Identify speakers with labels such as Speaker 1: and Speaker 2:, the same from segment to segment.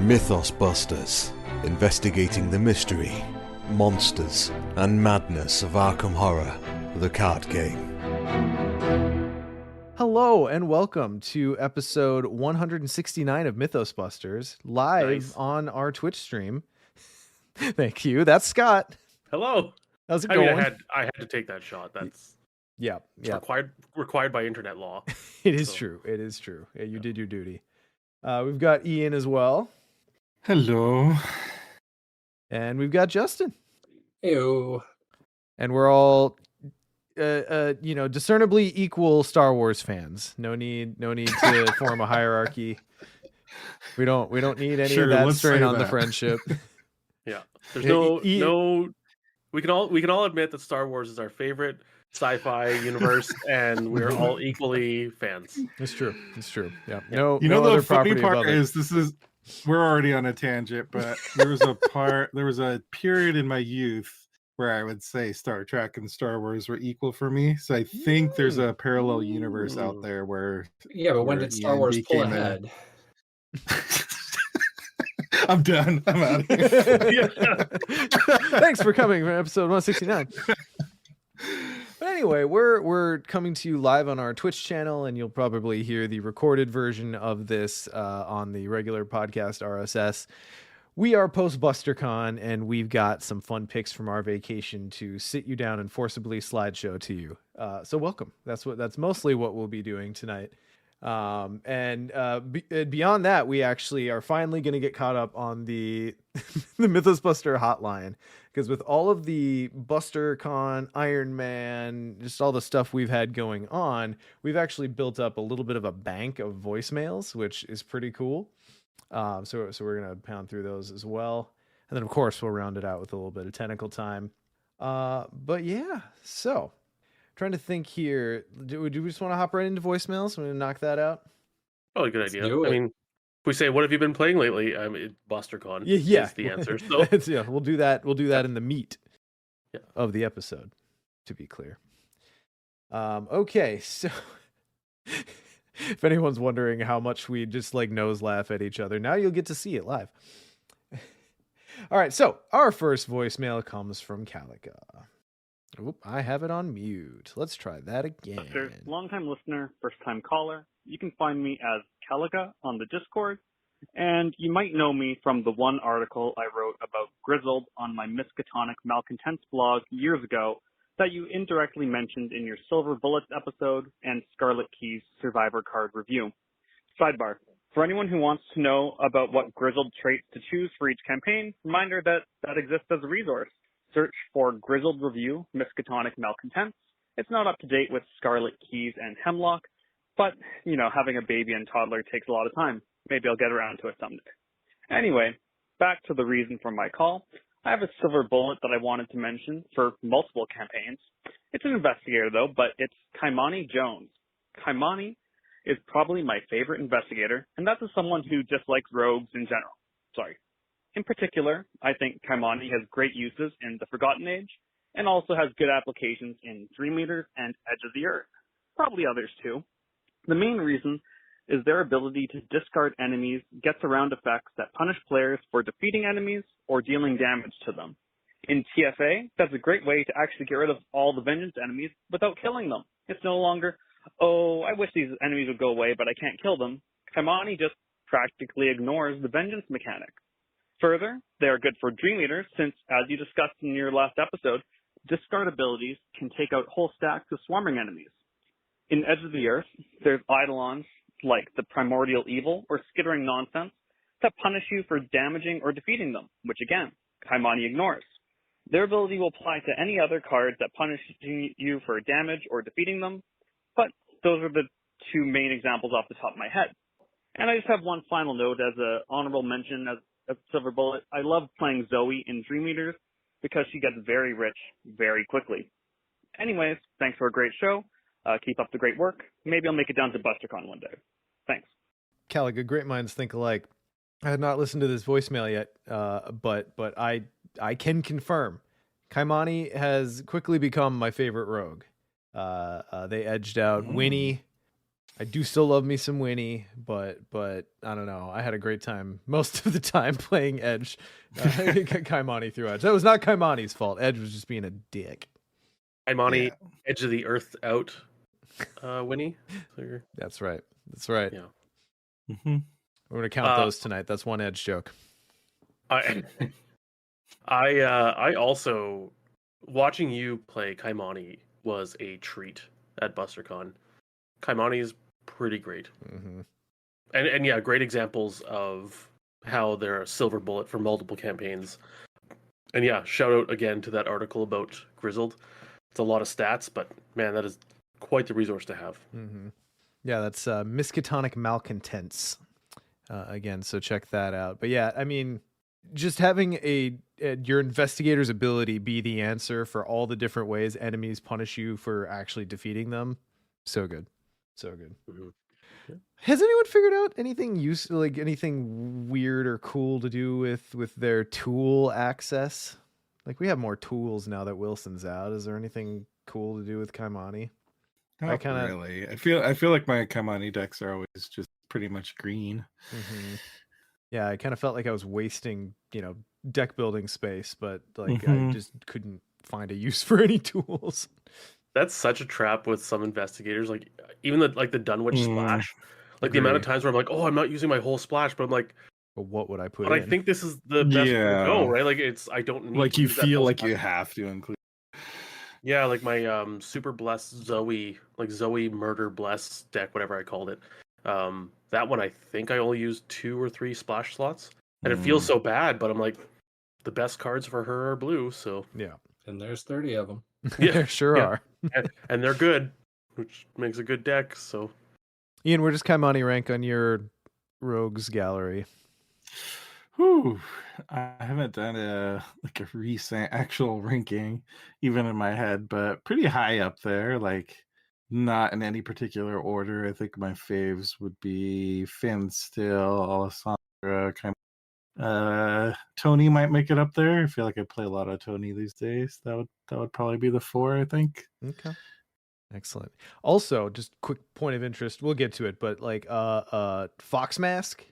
Speaker 1: Mythos Busters, investigating the mystery, monsters, and madness of Arkham Horror, the card game.
Speaker 2: Hello and welcome to episode 169 of Mythos Busters, live on our Twitch stream. Thank you. That's Scott.
Speaker 3: Hello.
Speaker 2: How's it going?
Speaker 3: I had to take that shot. That's required by internet law.
Speaker 2: It is true. It is true. Yeah, you did your duty. We've got Ian as well.
Speaker 4: Hello.
Speaker 2: And we've got Justin.
Speaker 5: Ew.
Speaker 2: And we're all discernibly equal Star Wars fans. No need to form a hierarchy. We don't need any of that strain on the friendship.
Speaker 3: Yeah. There's no we can all admit that Star Wars is our favorite sci-fi universe and we're all equally fans.
Speaker 2: It's true. Yeah.
Speaker 4: The
Speaker 2: other
Speaker 4: funny
Speaker 2: property
Speaker 4: part is we're already on a tangent, but there was a period in my youth where I would say Star Trek and Star Wars were equal for me. So I think there's a parallel universe out there where...
Speaker 5: Yeah, but when did Star Wars pull ahead?
Speaker 4: I'm done. I'm out of here.
Speaker 2: Thanks for coming for episode 169. But anyway, we're coming to you live on our Twitch channel, and you'll probably hear the recorded version of this on the regular podcast RSS. We are post BusterCon, and we've got some fun picks from our vacation to sit you down and forcibly slideshow to you. So welcome. That's mostly what we'll be doing tonight. Beyond that, we actually are finally going to get caught up on the the Mythos Buster hotline, because with all of the BusterCon, Iron Man, just all the stuff we've had going on, we've actually built up a little bit of a bank of voicemails, which is pretty cool. So we're gonna pound through those as well, and then of course we'll round it out with a little bit of Tentacle time. But yeah, so. Trying to think here. Do we just want to hop right into voicemails? Want to knock that out?
Speaker 3: Probably a good idea. I mean, if we say, what have you been playing lately? BusterCon is the answer. So.
Speaker 2: We'll do that. We'll do that in the meat of the episode, to be clear. Okay, so if anyone's wondering how much we just nose laugh at each other, now you'll get to see it live. All right, so our first voicemail comes from Calica. Oop, I have it on mute. Let's try that again.
Speaker 6: Long-time listener, first-time caller. You can find me as Calica on the Discord, and you might know me from the one article I wrote about Grizzled on my Miskatonic Malcontents blog years ago that you indirectly mentioned in your Silver Bullets episode and Scarlet Keys Survivor card review. Sidebar. For anyone who wants to know about what Grizzled traits to choose for each campaign, reminder that exists as a resource. Search for Grizzled Review, Miskatonic Malcontents. It's not up to date with Scarlet Keys and Hemlock, but, having a baby and toddler takes a lot of time. Maybe I'll get around to it someday. Anyway, back to the reason for my call. I have a silver bullet that I wanted to mention for multiple campaigns. It's an investigator, though, but it's Kaimani Jones. Kaimani is probably my favorite investigator, and that's as someone who just likes rogues in general. In particular, I think Kaimani has great uses in the Forgotten Age, and also has good applications in Dream Eaters and Edge of the Earth. Probably others too. The main reason is their ability to discard enemies gets around effects that punish players for defeating enemies or dealing damage to them. In TFA, that's a great way to actually get rid of all the vengeance enemies without killing them. It's no longer, I wish these enemies would go away, but I can't kill them. Kaimani just practically ignores the vengeance mechanic. Further, they are good for Dream Eaters since, as you discussed in your last episode, discard abilities can take out whole stacks of swarming enemies. In Edge of the Earth, there's Eidolons like the Primordial Evil or Skittering Nonsense that punish you for damaging or defeating them, which again, Kaimani ignores. Their ability will apply to any other cards that punish you for damage or defeating them, but those are the two main examples off the top of my head. And I just have one final note as an honorable mention as a silver bullet. I love playing Zoe in Dream Eaters because she gets very rich very quickly. Anyways, thanks for a great show. Keep up the great work. Maybe I'll make it down to BusterCon one day. Thanks.
Speaker 2: Caliga, great minds think alike. I had not listened to this voicemail yet, but I can confirm Kaimani has quickly become my favorite rogue. They edged out Winnie. I do still love me some Winnie, but I don't know. I had a great time most of the time playing Edge. Kaimani through Edge. That was not Kaimani's fault. Edge was just being a dick.
Speaker 3: Kaimani, Edge of the Earth out, Winnie. So
Speaker 2: That's right. That's right.
Speaker 3: Yeah.
Speaker 2: Mm-hmm. We're gonna count those tonight. That's one Edge joke.
Speaker 3: I also, watching you play Kaimani was a treat at BusterCon. Kaimani is pretty great.
Speaker 2: Mm-hmm.
Speaker 3: And yeah, great examples of how they're a silver bullet for multiple campaigns. And yeah, shout out again to that article about Grizzled. It's a lot of stats, but man, that is quite the resource to have.
Speaker 2: Mm-hmm. Yeah, that's Miskatonic Malcontents. Again, so check that out. But yeah, I mean, just having your investigator's ability be the answer for all the different ways enemies punish you for actually defeating them. So good. So good.
Speaker 3: Mm-hmm. Yeah.
Speaker 2: Has anyone figured out anything anything weird or cool to do with their tool access? Like, we have more tools now that Wilson's out. Is there anything cool to do with Kaimani?
Speaker 4: Not really. I feel like my Kaimani decks are always just pretty much green.
Speaker 2: Mm-hmm. Yeah, I kind of felt like I was wasting, deck building space, but I just couldn't find a use for any tools.
Speaker 3: That's such a trap with some investigators. Like, even the Dunwich splash. Like, the amount of times where I'm like, oh, I'm not using my whole splash, but I'm like,
Speaker 2: but what would I put
Speaker 3: in?
Speaker 2: I
Speaker 3: think this is the best way to go, right? Like, I don't need
Speaker 4: to you feel like you have to include.
Speaker 3: Yeah, like my Super Bless Zoe, like Zoe Murder Bless deck, whatever I called it. That one, I think I only used 2 or 3 splash slots. And it feels so bad, but I'm like, the best cards for her are blue, so.
Speaker 2: Yeah.
Speaker 5: And there's 30 of them.
Speaker 2: Yeah, there sure are.
Speaker 3: and they're good, which makes a good deck, so.
Speaker 2: Ian, where does Kaimani rank on your rogues gallery?
Speaker 4: Whew. I haven't done a recent actual ranking, even in my head, but pretty high up there. Like, not in any particular order. I think my faves would be Finn still, Alessandra, Tony might make it up there. I feel like I play a lot of Tony these days. That would probably be the 4, I think.
Speaker 2: Okay. Excellent. Also, just quick point of interest, we'll get to it, but Fox Mask,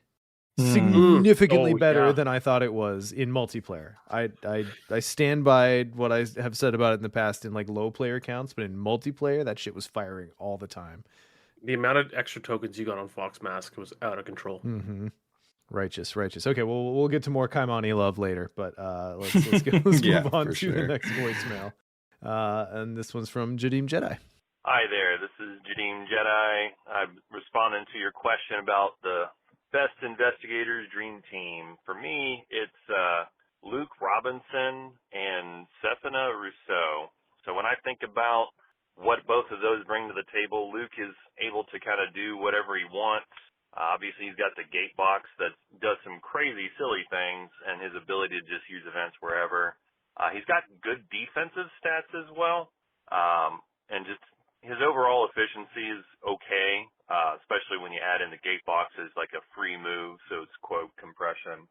Speaker 2: significantly better than I thought it was in multiplayer. I stand by what I have said about it in the past in low player counts, but in multiplayer, that shit was firing all the time.
Speaker 3: The amount of extra tokens you got on Fox Mask was out of control.
Speaker 2: Mm-hmm. Righteous. Okay, well, we'll get to more Kaimani love later, but let's move on to the next voicemail. And this one's from Jadim Jedi.
Speaker 7: Hi there, this is Jadim Jedi. I'm responding to your question about the best investigators dream team. For me, it's Luke Robinson and Sefina Rousseau. So when I think about what both of those bring to the table, Luke is able to kind of do whatever he wants. Obviously, he's got the gate box that does some crazy, silly things, and his ability to just use events wherever. He's got good defensive stats as well, and just his overall efficiency is okay, especially when you add in the gate boxes like a free move, so it's quote compression.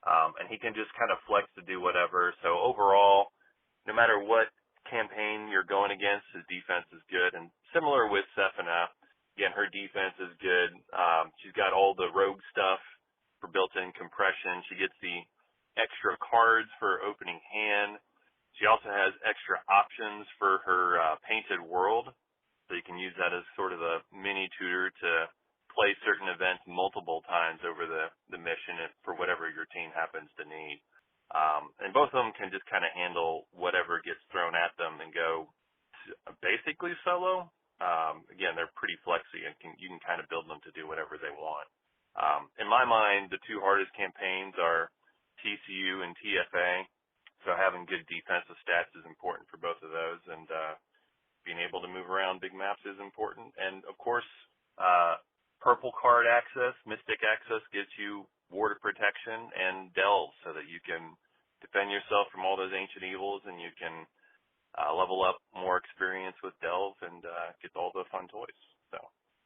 Speaker 7: And he can just kind of flex to do whatever. So overall, no matter what campaign you're going against, his defense is good. And similar with Sefina, again, her defense is good. She's got all the rogue stuff for built-in compression. She gets the extra cards for opening hand. She also has extra options for her painted world, so you can use that as sort of a mini tutor to play certain events multiple times over the mission for whatever your team happens to need. And both of them can just kind of handle whatever gets thrown at them and go basically solo. Again, they're pretty flexy and you can kind of build them to do whatever they want. In my mind, the 2 hardest campaigns are TCU and TFA. So having good defensive stats is important for both of those, and being able to move around big maps is important. And of course, purple card access, Mystic access gives you Ward of Protection and Delve, so that you can defend yourself from all those ancient evils, and you can level up more experience with Delve and get all the fun toys. So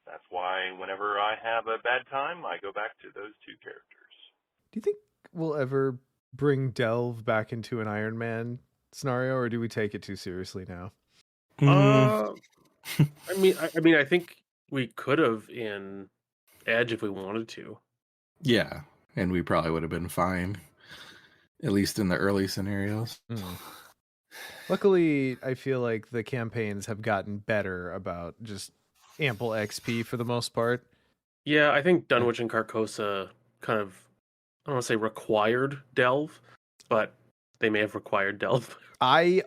Speaker 7: that's why whenever I have a bad time, I go back to those two characters.
Speaker 2: Do you think we'll ever bring Delve back into an Iron Man scenario, or do we take it too seriously now?
Speaker 3: I mean, I think we could have in Edge if we wanted to.
Speaker 4: Yeah, and we probably would have been fine, at least in the early scenarios.
Speaker 2: Luckily, I feel like the campaigns have gotten better about just ample XP for the most part.
Speaker 3: Yeah, I think Dunwich and Carcosa kind of, I don't want to say required Delve, but they may have required Delve.
Speaker 2: I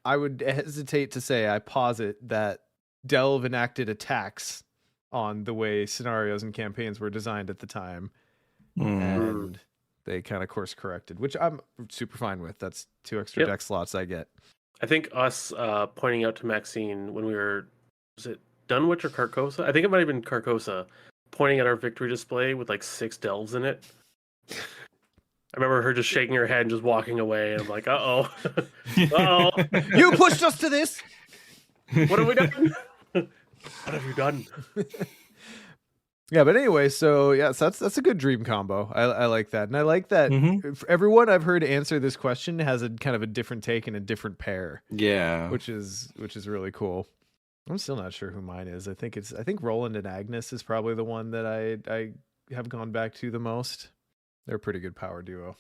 Speaker 2: would hesitate to say, I posit that Delve enacted a tax on the way scenarios and campaigns were designed at the time. And they kind of course corrected, which I'm super fine with. That's 2 extra deck slots I get.
Speaker 3: I think us pointing out to Maxine when we were, was it Dunwich or Carcosa? I think it might have been Carcosa, pointing at our victory display with like 6 Delves in it. I remember her just shaking her head and just walking away. And I'm like, uh-oh. Uh-oh.
Speaker 2: You pushed us to this!
Speaker 3: What have we done? What have you done?
Speaker 2: Yeah, but anyway, so yeah, so that's a good dream combo. I like that. And I like that everyone I've heard answer this question has a kind of a different take and a different pair.
Speaker 4: Yeah.
Speaker 2: Which is really cool. I'm still not sure who mine is. I think Roland and Agnes is probably the one that I have gone back to the most. They're a pretty good power duo.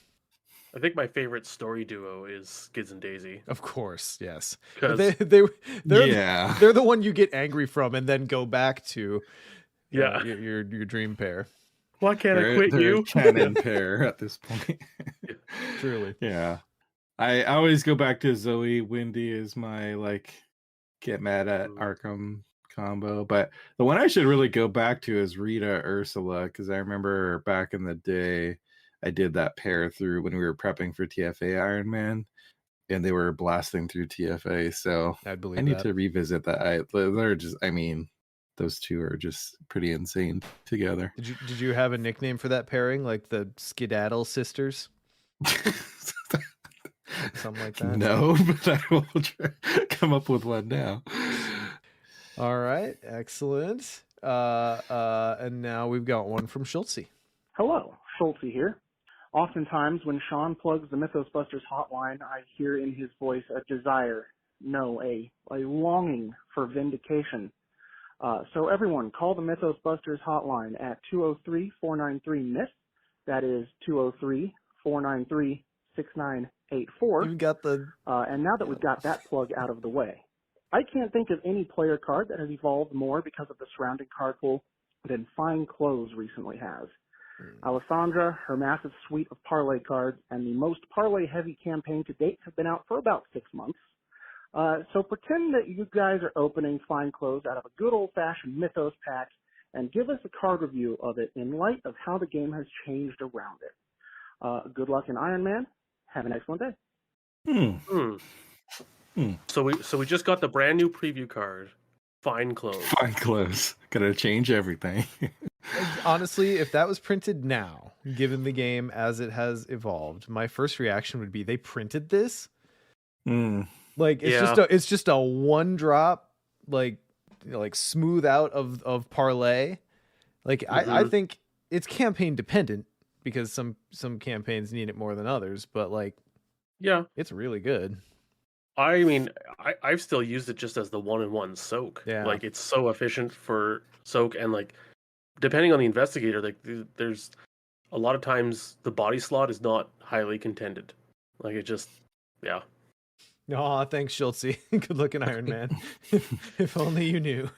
Speaker 3: I think my favorite story duo is Skids and Daisy.
Speaker 2: Of course, yes.
Speaker 3: Because
Speaker 2: they're the one you get angry from and then go back to. Your dream pair.
Speaker 3: Why can't I quit
Speaker 4: they're
Speaker 3: you?
Speaker 4: A canon pair at this point.
Speaker 2: Truly.
Speaker 4: Yeah. I always go back to Zoe. Wendy is my get mad at Arkham combo. But the one I should really go back to is Rita Ursula, because I remember back in the day I did that pair through when we were prepping for TFA Iron Man, and they were blasting through TFA. So
Speaker 2: I
Speaker 4: need to revisit that. They're just, those two are just pretty insane together.
Speaker 2: Did you have a nickname for that pairing, like the Skedaddle Sisters? Something like that?
Speaker 4: No, but I will try come up with one now.
Speaker 2: All right, excellent. And now we've got one from Schultze.
Speaker 8: Hello, Schultze here. Oftentimes when Sean plugs the Mythos Busters hotline, I hear in his voice a desire, no, a longing for vindication. So everyone, call the Mythos Busters hotline at 203-493-MYTH. That is 203-493-6984.
Speaker 2: You got the...
Speaker 8: and now that we've got that plug out of the way, I can't think of any player card that has evolved more because of the surrounding card pool than Fine Clothes recently has. Alessandra, her massive suite of parlay cards, and the most parlay-heavy campaign to date have been out for about 6 months. So pretend that you guys are opening Fine Clothes out of a good old-fashioned Mythos pack and give us a card review of it in light of how the game has changed around it. Good luck in Iron Man. Have an excellent day.
Speaker 3: So we just got the brand new preview card, Fine Clothes.
Speaker 4: Fine Clothes. Gonna change everything.
Speaker 2: Honestly, if that was printed now, given the game as it has evolved, my first reaction would be they printed this. Like it's just a one drop, like smooth out of parlay. Like I think it's campaign dependent because some campaigns need it more than others, but it's really good.
Speaker 3: I mean, I've still used it just as the 1-in-1 soak.
Speaker 2: Yeah.
Speaker 3: Like it's so efficient for soak, and depending on the investigator, there's a lot of times the body slot is not highly contended. Like it just, yeah.
Speaker 2: Aw, thanks, Schultze. Good looking Iron Man. If only you knew.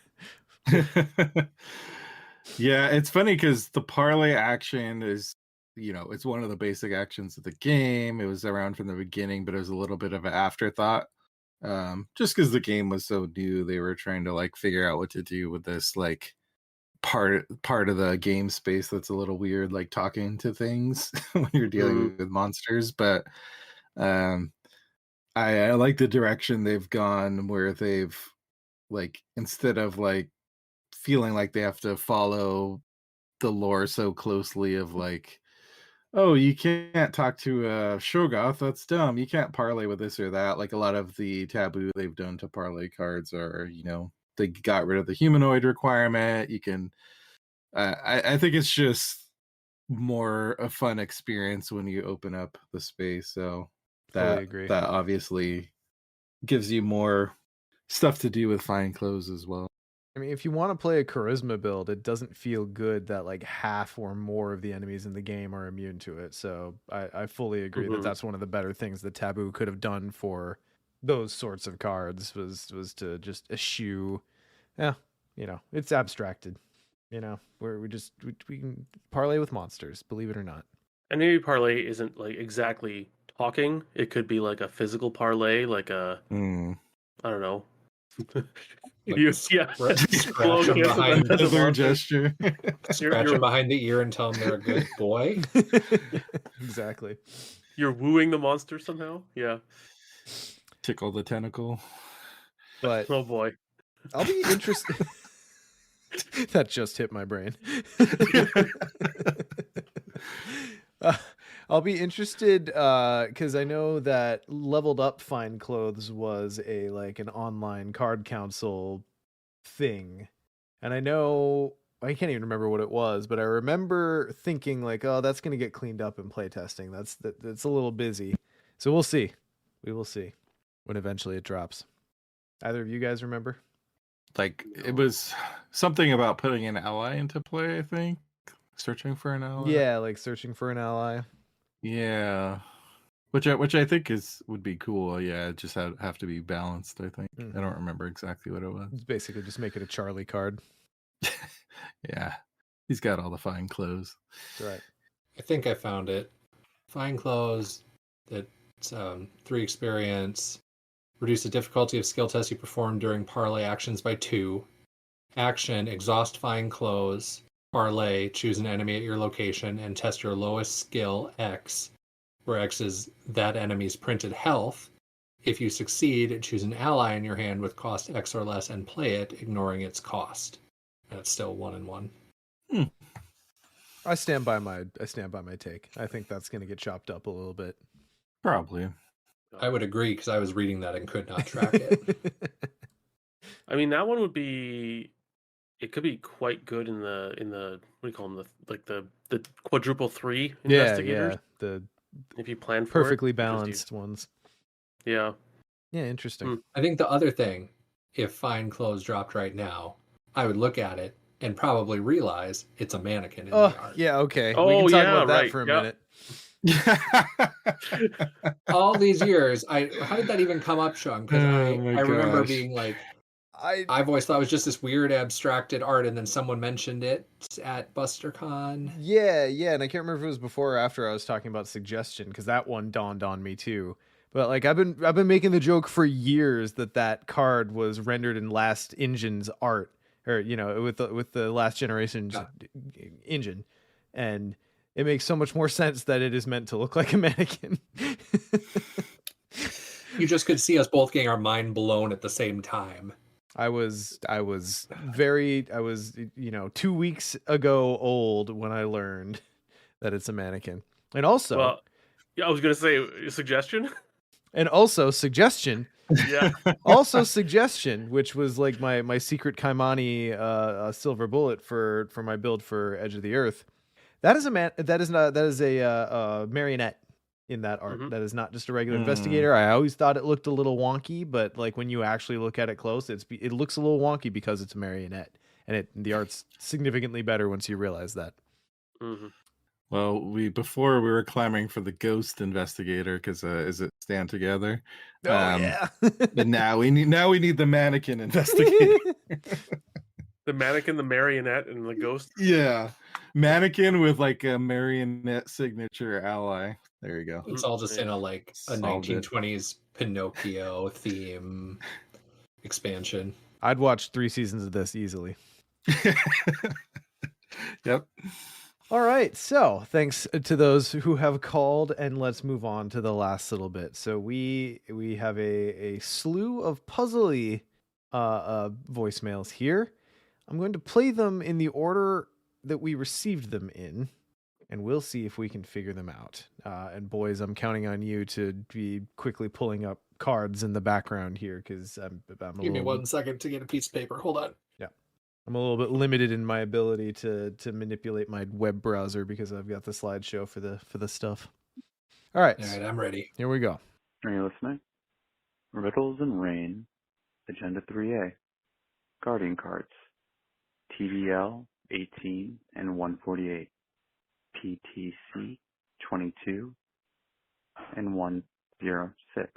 Speaker 4: Yeah, it's funny because the parlay action is, it's one of the basic actions of the game. It was around from the beginning, but it was a little bit of an afterthought. Just because the game was so new, they were trying to figure out what to do with this part of the game space that's a little weird, like talking to things when you're dealing with monsters. But I like the direction they've gone, where they've instead of feeling like they have to follow the lore so closely of oh, you can't talk to Shogoth, that's dumb, you can't parlay with this or that. A lot of the taboo they've done to parlay cards are, they got rid of the humanoid requirement. You can. I think it's just more a fun experience when you open up the space. So
Speaker 2: Totally agree.
Speaker 4: that obviously gives you more stuff to do with fine clothes as well.
Speaker 2: I mean, if you want to play a charisma build, it doesn't feel good that like half or more of the enemies in the game are immune to it. So I fully agree that that's one of the better things that Taboo could have done for those sorts of cards was to just eschew. Yeah, you know, it's abstracted. You know, where we can parlay with monsters, believe it or not.
Speaker 3: And maybe parlay isn't like exactly talking. It could be like a physical parlay, like a I don't know.
Speaker 5: Like
Speaker 3: scratching
Speaker 5: behind
Speaker 4: the gesture.
Speaker 5: Scratching behind the ear and tell them they're a good boy.
Speaker 2: Exactly.
Speaker 3: You're wooing the monster somehow. Yeah.
Speaker 4: Tickle the tentacle.
Speaker 2: But
Speaker 3: oh boy,
Speaker 2: I'll be interested. That just hit my brain. I'll be interested because I know that Leveled Up Fine Clothes was an online card council thing, and I know I can't even remember what it was, but I remember thinking like, oh, that's going to get cleaned up in playtesting. That's a little busy, so we'll see. We will see when eventually it drops. Either of you guys remember?
Speaker 4: Like it was something about putting an ally into play, I think. Searching for an ally.
Speaker 2: Yeah, like searching for an ally.
Speaker 4: Yeah. Which I think would be cool. Yeah, it just have to be balanced, I think. I don't remember exactly what it was.
Speaker 2: It's basically just make it a Charlie card.
Speaker 4: Yeah. He's got all the fine clothes.
Speaker 2: That's right.
Speaker 5: I think I found it. Fine clothes, that's 3 experience. Reduce the difficulty of skill tests you perform during parlay actions by 2. Action, exhaust fine clothes. Parlay, choose an enemy at your location and test your lowest skill X, where X is that enemy's printed health. If you succeed, choose an ally in your hand with cost X or less and play it, ignoring its cost. And it's still 1 and 1.
Speaker 2: I stand by my take. I think that's going to get chopped up a little bit.
Speaker 4: Probably.
Speaker 5: I would agree because I was reading that and could not track it.
Speaker 3: I mean that one would be. It could be quite good in the what do you call them, the quadruple 3 investigators.
Speaker 2: Yeah,
Speaker 3: if you plan for
Speaker 2: perfectly balanced ones.
Speaker 3: Yeah.
Speaker 2: Yeah, interesting.
Speaker 5: I think the other thing, if fine clothes dropped right now, I would look at it and probably realize it's a mannequin in the art.
Speaker 2: Yeah, okay.
Speaker 3: Oh,
Speaker 2: we can talk
Speaker 3: yeah,
Speaker 2: about that
Speaker 3: right.
Speaker 2: for a
Speaker 3: Yep.
Speaker 2: minute.
Speaker 5: All these years, how did that even come up, Sean? Because I remember
Speaker 4: gosh.
Speaker 5: being like, I've always thought it was just this weird abstracted art, and then someone mentioned it at BusterCon.
Speaker 2: Yeah, and I can't remember if it was before or after I was talking about suggestion, because that one dawned on me too. But like I've been making the joke for years that card was rendered in Last Engine's art, or with the Last Generation's engine, and it makes so much more sense that it is meant to look like a mannequin.
Speaker 5: You just could see us both getting our mind blown at the same time.
Speaker 2: I was 2 weeks ago old when I learned that it's a mannequin. And also,
Speaker 3: well, yeah, I was gonna say suggestion.
Speaker 2: And also suggestion.
Speaker 3: Yeah.
Speaker 2: Also suggestion, which was like my secret Kaimani silver bullet for my build for Edge of the Earth. That is a marionette in that art.
Speaker 3: Mm-hmm.
Speaker 2: That is not just a regular investigator. I always thought it looked a little wonky, but like when you actually look at it close, it looks a little wonky because it's a marionette, and the art's significantly better once you realize that.
Speaker 3: Mm-hmm.
Speaker 4: Well, before we were clamoring for the ghost investigator because is it Stand Together?
Speaker 2: Yeah.
Speaker 4: But now we need the mannequin investigator.
Speaker 3: The mannequin, the marionette, and the ghost.
Speaker 4: Yeah, mannequin with like a marionette signature ally. There you go.
Speaker 5: It's all just in a 1920s Pinocchio theme expansion.
Speaker 2: I'd watch 3 seasons of this easily.
Speaker 4: Yep.
Speaker 2: All right, so thanks to those who have called, and let's move on to the last little bit. So we have a slew of puzzly voicemails here. I'm going to play them in the order that we received them in. and we'll see if we can figure them out. And boys, I'm counting on you to be quickly pulling up cards in the background here because I'm
Speaker 5: Give me 1 second to get a piece of paper. Hold on.
Speaker 2: I'm a little bit limited in my ability to manipulate my web browser because I've got the slideshow for the stuff. All right,
Speaker 5: All right, I'm ready.
Speaker 2: here we go.
Speaker 9: Are you listening? Riddles and Rain, Agenda 3A, Guardian Cards, TDL 18 and 148, PTC 22 and 106,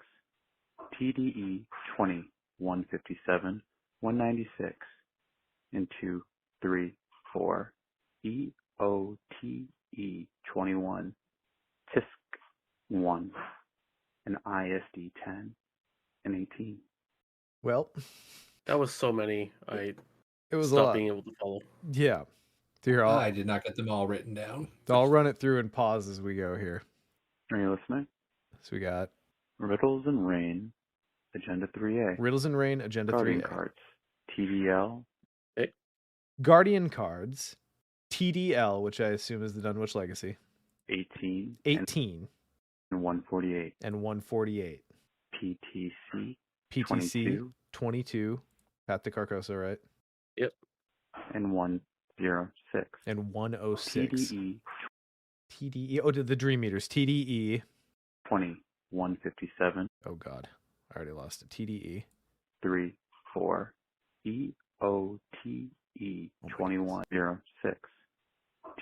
Speaker 9: TDE 20, 157, 196, and 2, 3, 4, EOTE 21, TISC 1, and ISD 10 and 18.
Speaker 2: Well,
Speaker 3: That was so many.
Speaker 2: it was a
Speaker 3: Stopped
Speaker 2: lot.
Speaker 3: being able to follow.
Speaker 2: Yeah. So here,
Speaker 5: I did not get them all written down.
Speaker 2: I'll run it through and pause as we go here.
Speaker 9: Are you listening?
Speaker 2: So we got
Speaker 9: Riddles and Rain, Agenda 3A,
Speaker 2: Riddles and Rain, Agenda
Speaker 9: Guardian
Speaker 2: 3A.
Speaker 9: Cards, TDL
Speaker 2: Guardian Cards, TDL, which I assume is the Dunwich Legacy,
Speaker 9: 18
Speaker 2: 18
Speaker 9: and 148,
Speaker 2: and 148.
Speaker 9: PTC
Speaker 2: PTC 22. Pat the Carcosa, right?
Speaker 3: Yep.
Speaker 9: and 106,
Speaker 2: And 106.
Speaker 9: TDE
Speaker 2: TDE. Oh, the Dream Eaters. TDE.
Speaker 9: 20, 157,
Speaker 2: Oh, God. I already lost it. TDE.
Speaker 9: 3, 4, EOTE 2106,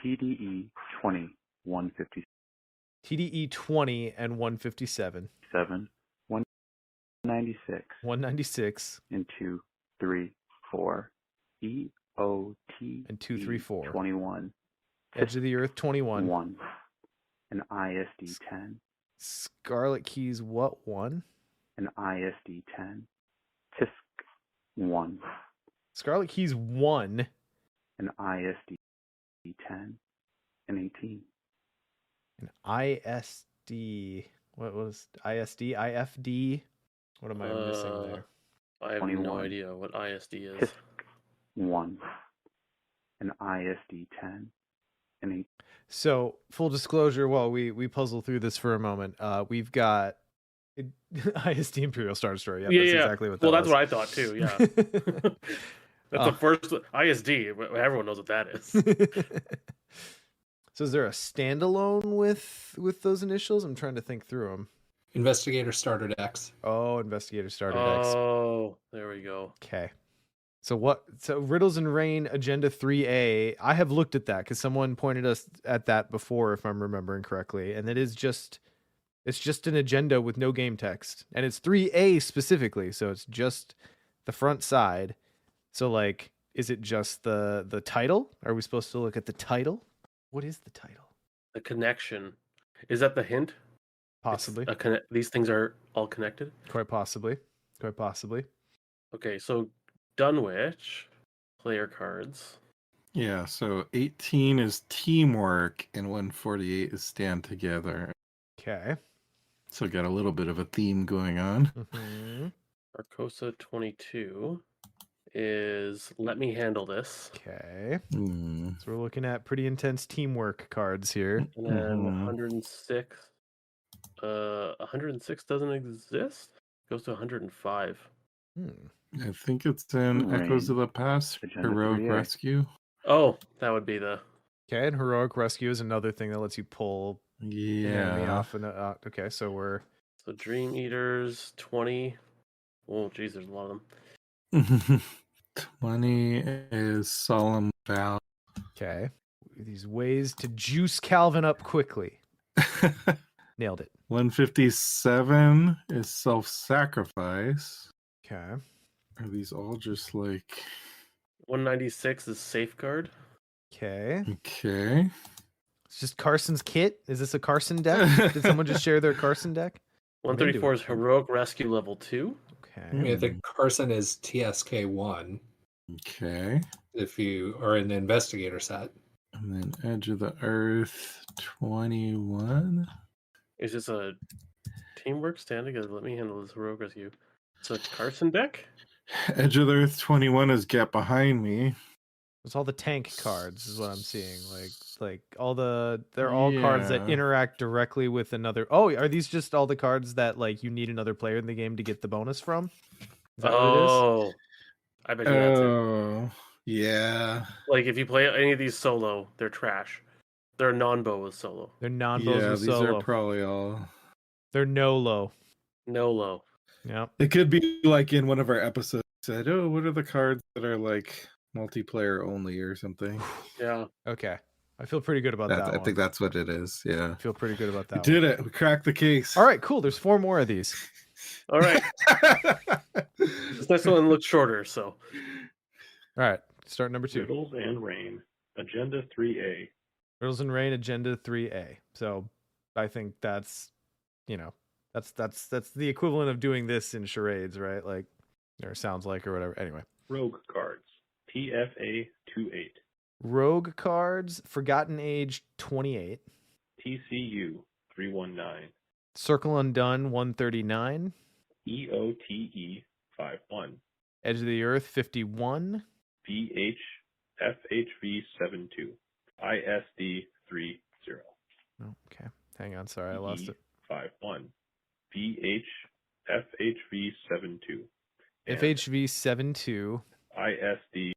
Speaker 9: TDE 20, 157,
Speaker 2: TDE 20 and 157.
Speaker 9: 196,
Speaker 2: 196
Speaker 9: and 2, 3, 4, EOTE
Speaker 2: and 2, 3, 4.
Speaker 9: 21,
Speaker 2: Edge of the Earth 21.
Speaker 9: 1, and ISD 10,
Speaker 2: Scarlet Keys what 1?
Speaker 9: and ISD 10, TISC 1,
Speaker 2: Scarlet Keys 1.
Speaker 9: and ISD 10, and 18.
Speaker 2: And ISD. What was ISD? IFD? What am I missing there?
Speaker 3: I have
Speaker 9: 21.
Speaker 3: no idea what ISD is.
Speaker 9: TISC 1, and ISD 10, and 18.
Speaker 2: So, full disclosure, while we puzzle through this for a moment, we've got ISD Imperial Star Destroyer. Yeah, that's exactly what that
Speaker 3: Well, that's
Speaker 2: was.
Speaker 3: what I thought too. Yeah. That's the first ISD. Everyone knows what that is.
Speaker 2: So is there a standalone with those initials? I'm trying to think through them.
Speaker 5: Investigator starter decks.
Speaker 2: Oh, Investigator Starter Decks.
Speaker 3: Oh, there we go.
Speaker 2: Okay. So Riddles and Rain Agenda 3A, I have looked at that because someone pointed us at that before, if I'm remembering correctly. And it's just an agenda with no game text. And it's 3A specifically, so it's just the front side. So like, is it just the title? Are we supposed to look at the title? What is the title?
Speaker 3: The connection. Is that the hint?
Speaker 2: Possibly.
Speaker 3: These things are all connected?
Speaker 2: Quite possibly. Quite possibly.
Speaker 3: Okay, so Dunwich, player cards.
Speaker 4: Yeah, so 18 is teamwork and 148 is stand together.
Speaker 2: Okay.
Speaker 4: So got a little bit of a theme going on.
Speaker 2: Mm-hmm.
Speaker 3: Arcosa 22 is let me handle this.
Speaker 2: Okay.
Speaker 4: Mm.
Speaker 2: So we're looking at pretty intense teamwork cards here.
Speaker 3: And then
Speaker 4: Mhm.
Speaker 3: 106. 106 doesn't exist. Goes to 105.
Speaker 4: I think it's in Echoes of the Past,
Speaker 9: Agenda
Speaker 4: Heroic
Speaker 9: 3A.
Speaker 4: Rescue.
Speaker 3: Oh, that would be the.
Speaker 2: Okay, and Heroic Rescue is another thing that lets you pull the enemy
Speaker 4: Yeah.
Speaker 2: off. And okay, so we're
Speaker 3: So Dream Eaters 20. Oh, geez, there's a lot of them.
Speaker 4: 20 is Solemn Vow.
Speaker 2: okay. These ways to juice Calvin up quickly. Nailed it.
Speaker 4: 157 is Self-Sacrifice.
Speaker 2: Okay.
Speaker 4: Are these all just like...
Speaker 3: 196 is Safeguard.
Speaker 2: Okay.
Speaker 4: Okay.
Speaker 2: It's just Carson's kit. Is this a Carson deck? Did someone just share their Carson deck?
Speaker 3: 134 is Heroic Rescue level 2.
Speaker 2: Okay.
Speaker 5: I think Carson is TSK 1
Speaker 4: Okay.
Speaker 5: if you are in the investigator set.
Speaker 4: And then Edge of the Earth 21.
Speaker 3: Is this a teamwork stand together? Let me handle this Heroic Rescue. So it's Carson deck?
Speaker 4: Edge of the Earth 21 is Get Behind Me.
Speaker 2: It's all the tank cards is what I'm seeing. Like they're all cards that
Speaker 4: Yeah.
Speaker 2: interact directly with another. Oh, are these just all the cards that like you need another player in the game to get the bonus from? Is that what it is?
Speaker 3: Oh, I bet you that's it.
Speaker 4: Oh, yeah.
Speaker 3: Like if you play any of these solo, they're trash. They're non-boas solo.
Speaker 2: They're non-bows
Speaker 4: Yeah,
Speaker 2: with
Speaker 4: these
Speaker 2: solo.
Speaker 4: are probably all.
Speaker 2: They're no-low.
Speaker 3: No-low.
Speaker 2: Yep.
Speaker 4: It could be like in one of our episodes said, "Oh, what are the cards that are like multiplayer only or something?"
Speaker 3: Yeah.
Speaker 2: Okay. I feel pretty good about that
Speaker 4: I
Speaker 2: one.
Speaker 4: think that's what it is. Yeah.
Speaker 2: I feel pretty good about
Speaker 4: We
Speaker 2: that
Speaker 4: did it. We cracked the case.
Speaker 2: one. All right, cool. There's 4 more of these.
Speaker 3: All right. This next one looks shorter, so.
Speaker 2: All right. Start number 2.
Speaker 10: Riddles and Rain, Agenda 3A.
Speaker 2: Riddles and Rain, Agenda 3A. So I think that's, that's the equivalent of doing this in charades, right? Like, or sounds like, or whatever. Anyway.
Speaker 10: Rogue Cards, PFA 28.
Speaker 2: Rogue cards, Forgotten Age 28.
Speaker 10: TCU 319.
Speaker 2: Circle Undone 139.
Speaker 10: EOTE 51.
Speaker 2: Edge of the Earth 51.
Speaker 10: FHV 72. ISD 30.
Speaker 2: Oh, okay. Hang on. Sorry, I lost it.
Speaker 10: 51. FHV 72.
Speaker 2: FHV 72.
Speaker 10: ISD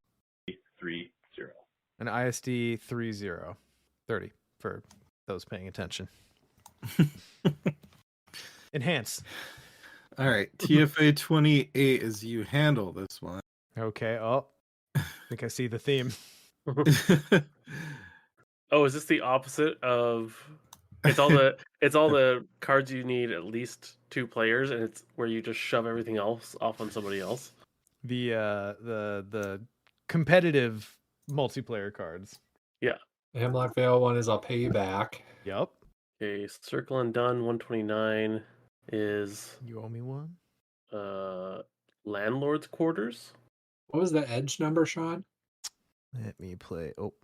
Speaker 10: 30.
Speaker 2: And ISD 30 for those paying attention. Enhance.
Speaker 4: All right. TFA 28 is you handle this one.
Speaker 2: Okay. Oh, I think I see the theme.
Speaker 3: Oh, is this the opposite of? It's all the cards you need at least 2 players, and it's where you just shove everything else off on somebody else.
Speaker 2: The competitive multiplayer cards.
Speaker 3: Yeah.
Speaker 5: The Hemlock Vale one is I'll pay you back.
Speaker 2: Yep.
Speaker 3: Okay, Circle Undone 129 is
Speaker 2: You owe me one.
Speaker 3: Landlord's Quarters.
Speaker 5: What was the edge number, Sean?
Speaker 2: Let me play. Oh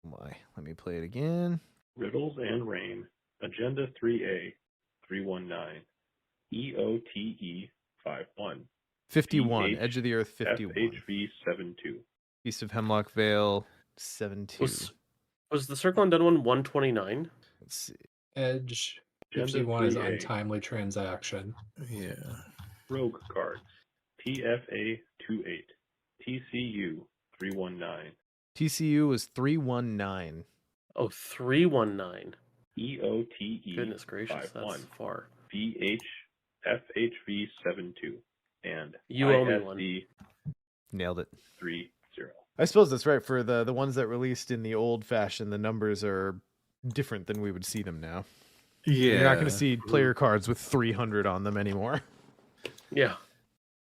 Speaker 2: my. Let me play it again.
Speaker 10: Riddles and Rain, Agenda 3A 319. EOTE 51.
Speaker 2: 51. Edge of the Earth 51.
Speaker 10: FHV 72.
Speaker 2: East of Hemlock Vale 72.
Speaker 3: Was the Circle Undone one 129?
Speaker 2: Let's see.
Speaker 5: Edge
Speaker 10: Agenda
Speaker 5: 51 is
Speaker 10: 3A.
Speaker 5: untimely transaction.
Speaker 4: Yeah.
Speaker 10: Rogue Cards, PFA 28. TCU 319.
Speaker 2: TCU was 319.
Speaker 3: Oh, 319.
Speaker 10: EOTE
Speaker 3: Goodness gracious,
Speaker 10: 51.
Speaker 3: that's far.
Speaker 10: FHV 72. And
Speaker 3: You owe me one.
Speaker 10: ISD
Speaker 2: Nailed it.
Speaker 10: 30.
Speaker 2: I suppose that's right. For the ones that released in the old fashion, the numbers are different than we would see them now.
Speaker 4: Yeah.
Speaker 2: You're not going to see player cards with 300 on them anymore.
Speaker 3: Yeah.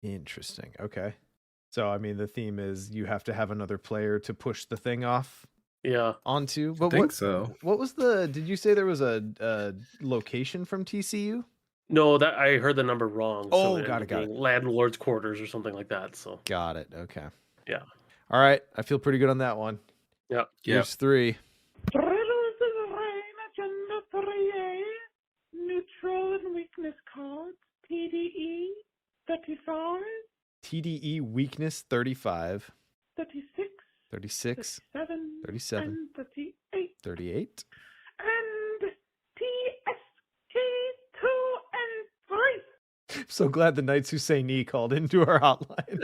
Speaker 2: Interesting. Okay. So, I mean, the theme is you have to have another player to push the thing off
Speaker 3: Yeah.
Speaker 2: onto.
Speaker 4: I
Speaker 2: But
Speaker 4: think so.
Speaker 2: what was did you say there was a location from TCU?
Speaker 3: No, that I heard the number wrong.
Speaker 2: Oh,
Speaker 3: it
Speaker 2: got
Speaker 3: ended
Speaker 2: it,
Speaker 3: up
Speaker 2: got
Speaker 3: being Landlord's Quarters or something like that. So
Speaker 2: Got it. Okay.
Speaker 3: yeah.
Speaker 2: All right. I feel pretty good on that one.
Speaker 3: Yeah.
Speaker 2: Here's 3.
Speaker 8: Riddles and Rain, Agenda 3A. Neutral and Weakness cards, TDE 35.
Speaker 2: TDE weakness 35.
Speaker 8: 36.
Speaker 2: 36.
Speaker 8: 37.
Speaker 2: 37.
Speaker 8: And 38.
Speaker 2: 38.
Speaker 8: And TSK 2 and 3.
Speaker 2: So glad the Knights Who Say Knee called into our hotline.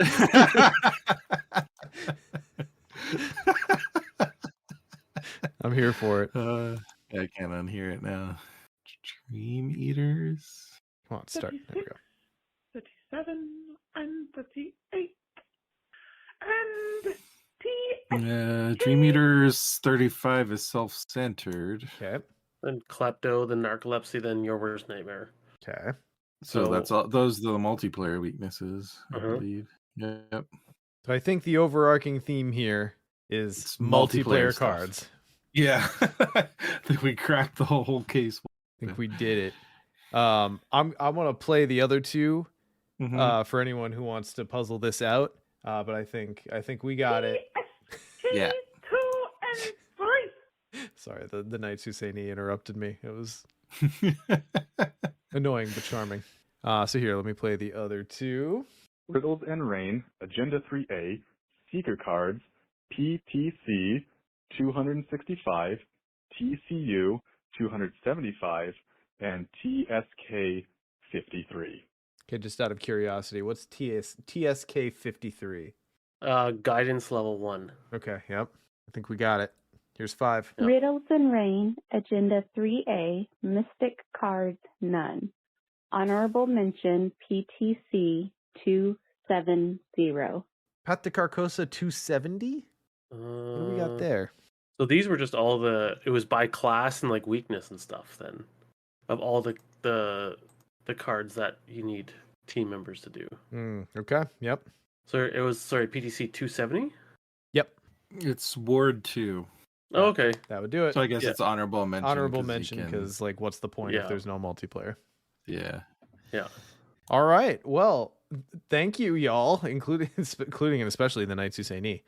Speaker 2: I'm here for it.
Speaker 4: I can't unhear it now. Dream Eaters.
Speaker 2: Come on, start. There we go.
Speaker 8: 37 and 38. And
Speaker 4: Dream Eaters 35 is self-centered.
Speaker 2: Okay.
Speaker 3: Then Klepto, then Narcolepsy, then Your Worst Nightmare.
Speaker 2: Okay.
Speaker 4: So
Speaker 3: So-
Speaker 4: that's all. Those are the multiplayer weaknesses, I
Speaker 3: Uh-huh.
Speaker 4: believe. Yep.
Speaker 2: So I think the overarching theme here is
Speaker 4: It's
Speaker 2: multiplayer
Speaker 4: multiplayer stuff.
Speaker 2: cards.
Speaker 4: Yeah. I think we cracked the whole case.
Speaker 2: I think we did it. I'm gonna play the other 2
Speaker 4: Mhm.
Speaker 2: for anyone who wants to puzzle this out. But I think we got it.
Speaker 4: Yeah.
Speaker 8: 2 and 3.
Speaker 2: Sorry, the Knights Who Say Knee interrupted me. It was annoying but charming. So here, let me play the other 2.
Speaker 11: Riddles and Rain, Agenda 3A, Seeker cards,
Speaker 9: PTC 265, TCU 275, and TSK 53.
Speaker 2: Okay, just out of curiosity, what's TSK 53?
Speaker 3: Guidance level 1.
Speaker 2: Okay, yep. I think we got it. Here's 5.
Speaker 3: Yep.
Speaker 11: Riddles and Rain, Agenda 3A, Mystic Cards, none. Honorable mention, PTC 270.
Speaker 2: Pat de Carcosa 270? What do we got there?
Speaker 3: So these were just all it was by class and like weakness and stuff then, of all the cards that you need team members to do.
Speaker 2: Okay, yep.
Speaker 3: So it was, PTC 270?
Speaker 2: Yep.
Speaker 4: It's Ward 2.
Speaker 3: Oh, okay.
Speaker 2: That would do it.
Speaker 4: So I guess it's honorable mention.
Speaker 2: Honorable mention, because like what's the point if there's no multiplayer?
Speaker 4: Yeah.
Speaker 3: Yeah.
Speaker 2: All right. Well, thank you, y'all, including and especially the Knights Who Say Knee,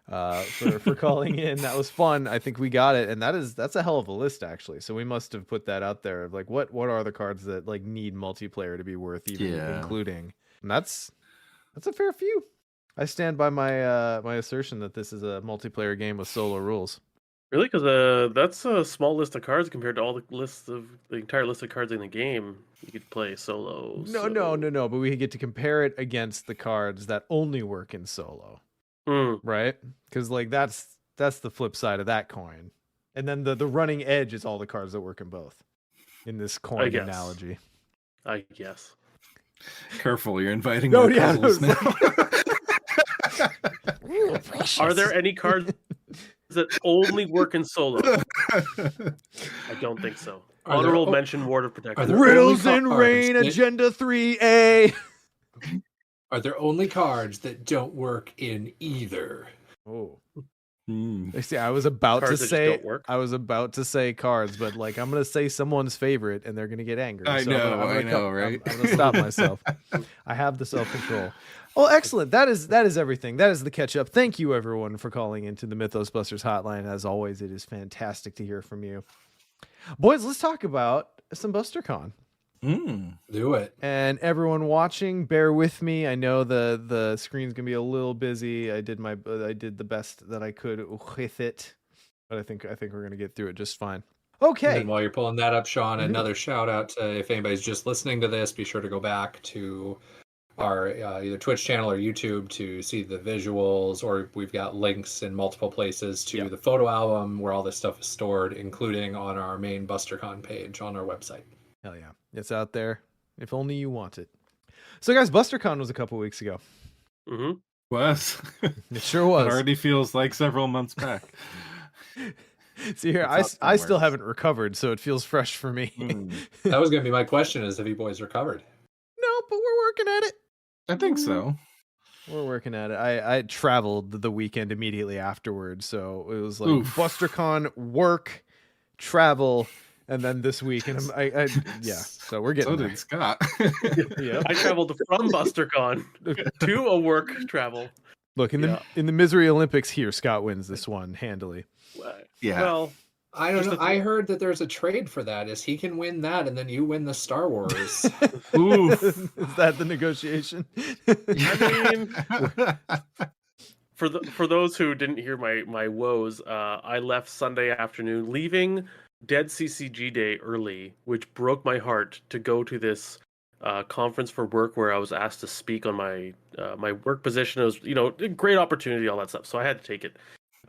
Speaker 2: for calling in. That was fun. I think we got it, and that's a hell of a list, actually. So we must have put that out there of like what are the cards that like need multiplayer to be worth even including. And that's a fair few. I stand by my my assertion that this is a multiplayer game with solo rules.
Speaker 3: Really? Because that's a small list of cards compared to all the entire list of cards in the game. You could play solo.
Speaker 2: No. But we get to compare it against the cards that only work in solo, right? Because like that's the flip side of that coin. And then the running edge is all the cards that work in both. In this coin analogy,
Speaker 3: I guess.
Speaker 4: Careful, you're inviting more couples now.
Speaker 3: Are there any cards that only work in solo? I don't think so. Honorable mention, Ward of Protection.
Speaker 2: Riddles and Rain, Agenda 3A.
Speaker 5: Are there only cards that don't work in either?
Speaker 2: Oh. See, I was about to say cards, but like I'm gonna say someone's favorite, and they're gonna get angry.
Speaker 4: I know, right?
Speaker 2: I'm gonna stop myself. I have the self-control. Well, excellent. That is everything. That is the catch up. Thank you, everyone, for calling into the Mythos Busters hotline. As always, it is fantastic to hear from you, boys. Let's talk about some BusterCon.
Speaker 5: Do it.
Speaker 2: And everyone watching, bear with me. I know the screen's gonna be a little busy. I did the best that I could with it, but I think we're gonna get through it just fine. Okay.
Speaker 5: And while you're pulling that up, Sean, another shout out to, if anybody's just listening to this, be sure to go back to our either Twitch channel or YouTube to see the visuals, or we've got links in multiple places to the photo album where all this stuff is stored, including on our main BusterCon page on our website.
Speaker 2: Hell yeah. It's out there. If only you want it. So guys, BusterCon was a couple weeks ago.
Speaker 4: Was.
Speaker 2: It sure was.
Speaker 4: It already feels like several months back.
Speaker 2: See here, I still haven't recovered, so it feels fresh for me.
Speaker 5: That was going to be my question, is have you boys recovered?
Speaker 2: No, but we're working at it.
Speaker 4: I think so.
Speaker 2: We're working at it. I traveled the weekend immediately afterwards, so it was like BusterCon, work, travel, and then this week, and so we're getting there.
Speaker 4: So did Scott.
Speaker 3: I traveled from BusterCon to a work travel.
Speaker 2: Look, in the Misery Olympics here, Scott wins this one handily.
Speaker 4: Yeah.
Speaker 3: Well,
Speaker 5: I don't know. I heard that there's a trade for that. Is he can win that, and then you win the Star Wars.
Speaker 2: Is that the negotiation?
Speaker 3: I mean, for those who didn't hear my woes, I left Sunday afternoon, leaving Dead CCG Day early, which broke my heart to go to this conference for work where I was asked to speak on my my work position. It was a great opportunity, all that stuff. So I had to take it.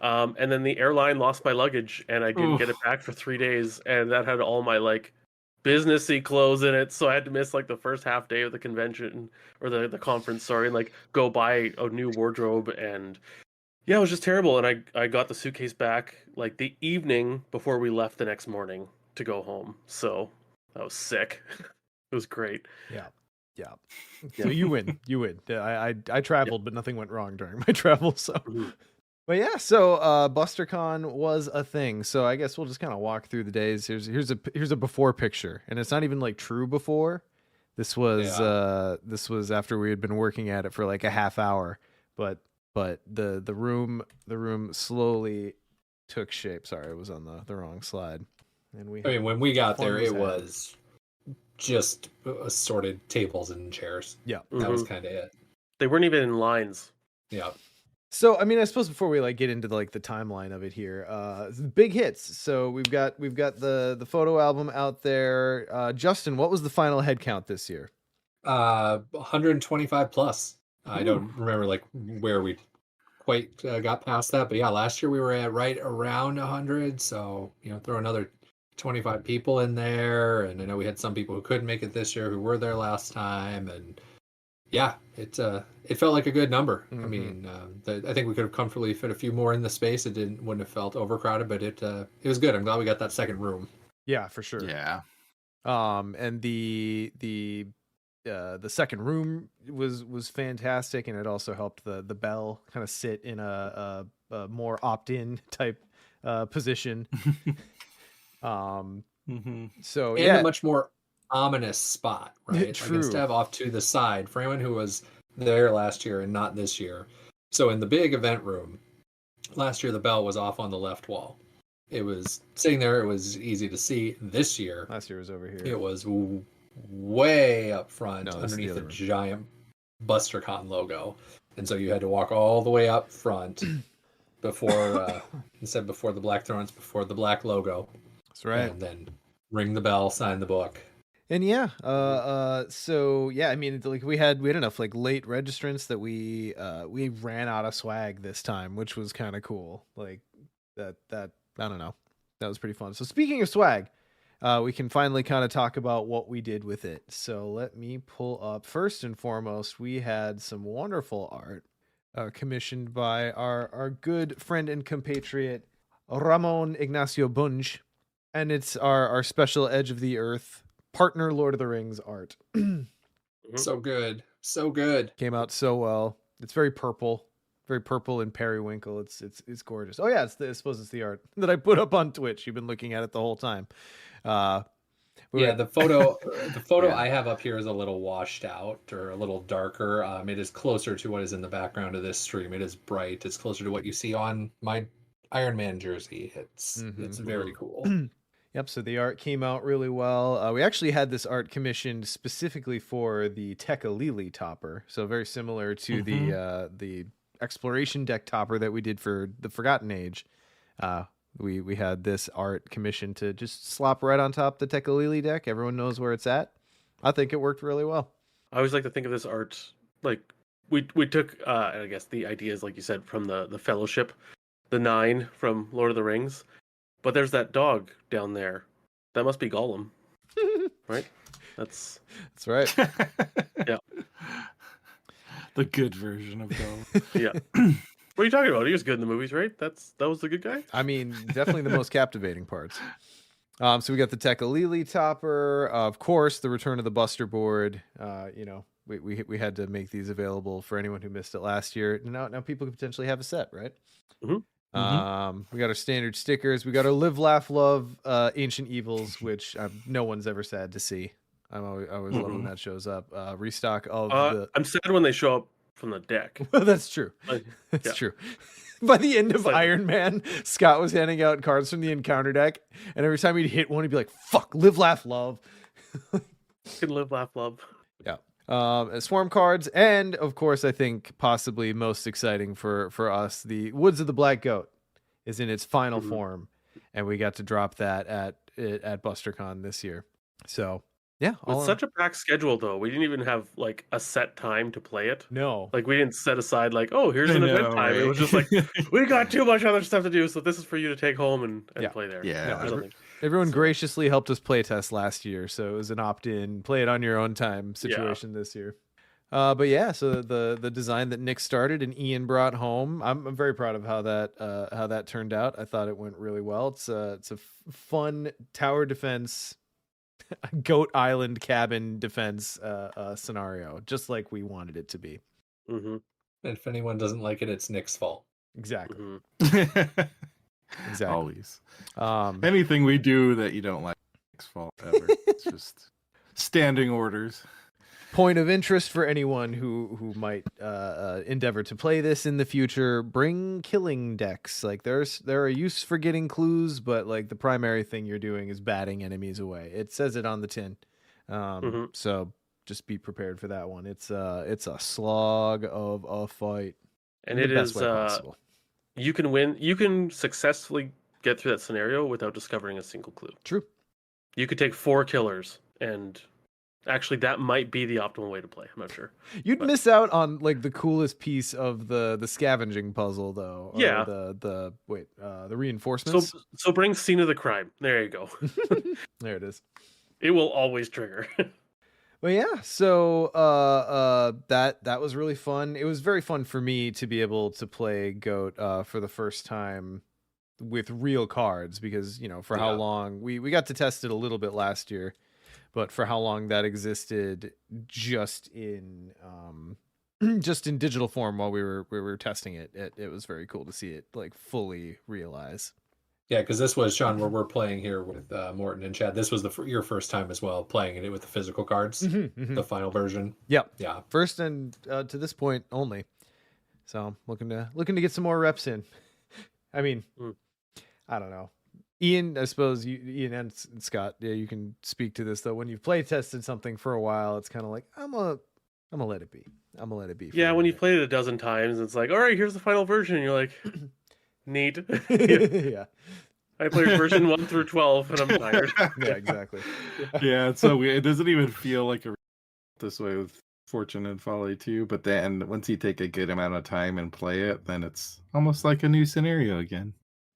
Speaker 3: And then the airline lost my luggage, and I didn't get it back for 3 days, and that had all my businessy clothes in it. So I had to miss the first half day of the convention or the conference. Sorry, and go buy a new wardrobe, and it was just terrible. And I got the suitcase back the evening before we left the next morning to go home. So I was sick. It was great.
Speaker 2: Yeah. So you win. I traveled, but nothing went wrong during my travel. So. But yeah, so BusterCon was a thing. So I guess we'll just kind of walk through the days. Here's a before picture, and it's not even true before. This was after we had been working at it for a half hour, but the room slowly took shape. Sorry, it was on the wrong slide. And
Speaker 5: when we got there, it was just assorted tables and chairs.
Speaker 2: Yeah,
Speaker 5: that was kind of it.
Speaker 3: They weren't even in lines.
Speaker 5: Yeah.
Speaker 2: So, I mean, I suppose before we like get into the timeline of it here, big hits. So we've got the photo album out there. Justin, what was the final head count this year?
Speaker 5: 125 plus. I don't remember like where we quite got past that, but yeah, last year we were at right around 100. So throw another 25 people in there, and I know we had some people who couldn't make it this year who were there last time, and yeah, it felt like a good number. I mean, I think we could have comfortably fit a few more in the space. It wouldn't have felt overcrowded, but it was good. I'm glad we got that second room.
Speaker 2: Yeah, for sure.
Speaker 4: Yeah.
Speaker 2: And the second room was fantastic, and it also helped the bell kind of sit in a more opt-in type position. So
Speaker 5: and a much more ominous spot, right?
Speaker 2: True.
Speaker 5: Like instead of off to the side for anyone who was there last year and not this year. So in the big event room, last year the bell was off on the left wall. It was sitting there. It was easy to see. This year,
Speaker 2: last year was over here.
Speaker 5: It was way up front underneath the giant BusterCon logo, and so you had to walk all the way up front before instead before the black throne, before the black logo.
Speaker 2: That's right.
Speaker 5: And then ring the bell, sign the book.
Speaker 2: And yeah, so yeah, I mean, like we had enough like late registrants that we ran out of swag this time, which was kind of cool. Like that I don't know, that was pretty fun. So speaking of swag, we can finally kind of talk about what we did with it. So let me pull up. First and foremost, we had some wonderful art commissioned by our good friend and compatriot Ramon Ignacio Bunge, and it's our special Edge of the Earth partner Lord of the Rings art.
Speaker 5: So good.
Speaker 2: Came out so well. It's very purple and periwinkle. It's gorgeous. Oh yeah, I suppose it's the art that I put up on Twitch. You've been looking at it the whole time.
Speaker 5: The photo I have up here is a little washed out or a little darker. It is closer to what is in the background of this stream. It is bright. It's closer to what you see on my Iron Man jersey. It's very cool.
Speaker 2: Yep, so the art came out really well. We actually had this art commissioned specifically for the Tickle topper, so very similar to the exploration deck topper that we did for the Forgotten Age. We had this art commissioned to just slop right on top the Tickle deck. Everyone knows where it's at. I think it worked really well.
Speaker 3: I always like to think of this art like we took I guess the ideas, like you said, from the Fellowship, the 9 from Lord of the Rings. But there's that dog down there. That must be Gollum, right? That's
Speaker 2: right.
Speaker 3: Yeah.
Speaker 4: The good version of Gollum.
Speaker 3: Yeah. What are you talking about? He was good in the movies, right? That was the good guy?
Speaker 2: I mean, definitely the most captivating parts. So we got the Tickle topper, of course, the return of the Buster board. We had to make these available for anyone who missed it last year. Now people could potentially have a set, right?
Speaker 3: Mm-hmm.
Speaker 2: We got our standard stickers. We got our Live, Laugh, Love, Ancient Evils, which no one's ever sad to see. I always love when that shows up. Restock of
Speaker 3: I'm sad when they show up from the deck.
Speaker 2: Well, that's true. That's true. By the end of Iron Man, Scott was handing out cards from the encounter deck, and every time he'd hit one, he'd be like, "Fuck, live, laugh, love."
Speaker 3: Can live, laugh, love.
Speaker 2: Yeah. Swarm cards, and of course, I think possibly most exciting for us, the Woods of the Black Goat is in its final form, and we got to drop that at BusterCon this year. So yeah,
Speaker 3: With such a packed schedule, though, we didn't even have like a set time to play it.
Speaker 2: No,
Speaker 3: like we didn't set aside like, oh, here's an event time. Right? It was just like we got too much other stuff to do, so this is for you to take home and play there.
Speaker 4: Yeah,
Speaker 3: I don't think.
Speaker 2: Everyone graciously helped us play test last year, so it was an opt-in, play it on your own time situation this year. But yeah, so the design that Nick started and Ian brought home, I'm very proud of how that turned out. I thought it went really well. It's a fun tower defense, Goat Island cabin defense scenario, just like we wanted it to be.
Speaker 3: Mm-hmm.
Speaker 5: And if anyone doesn't like it, it's Nick's fault.
Speaker 2: Exactly.
Speaker 4: Mm-hmm.
Speaker 2: Exactly.
Speaker 4: Always. Anything we do that you don't like, Nick's fault ever. It's just standing orders.
Speaker 2: Point of interest for anyone who might endeavor to play this in the future: bring killing decks. Like there are use for getting clues, but like the primary thing you're doing is batting enemies away. It says it on the tin, so just be prepared for that one. It's a slog of a fight.
Speaker 3: and
Speaker 2: in
Speaker 3: it
Speaker 2: the best
Speaker 3: is
Speaker 2: way possible.
Speaker 3: you can win. You can successfully get through that scenario without discovering a single clue.
Speaker 2: True.
Speaker 3: You could take 4 killers, and actually, that might be the optimal way to play. I'm not sure.
Speaker 2: You'd miss out on like the coolest piece of the scavenging puzzle, though. Or
Speaker 3: Yeah.
Speaker 2: The reinforcements.
Speaker 3: So bring scene of the crime. There you go.
Speaker 2: There it is.
Speaker 3: It will always trigger.
Speaker 2: Well, yeah. So that was really fun. It was very fun for me to be able to play Goat for the first time with real cards, because for how long we got to test it a little bit last year, but for how long that existed just in digital form while we were testing it, it was very cool to see it like fully realize.
Speaker 5: Yeah, because this was, Sean, where we're playing here with Morton and Chad. This was your first time as well playing it with the physical cards, the final version.
Speaker 2: Yep.
Speaker 5: Yeah.
Speaker 2: First and to this point only. So looking to get some more reps in. I mean, I don't know. Ian, I suppose Ian and Scott, yeah, you can speak to this though. When you've play tested something for a while, it's kind of like I'm gonna let it be. I'm gonna let it be.
Speaker 3: Yeah, when you've played it a dozen times, it's like, all right, here's the final version. And you're like, neat.
Speaker 2: Yeah.
Speaker 3: I played version 1 through 12, and I'm tired.
Speaker 2: Yeah, exactly.
Speaker 4: Yeah, it's so weird. It doesn't even feel like this way with Fortune and Folly too. But then once you take a good amount of time and play it, then it's almost like a new scenario again.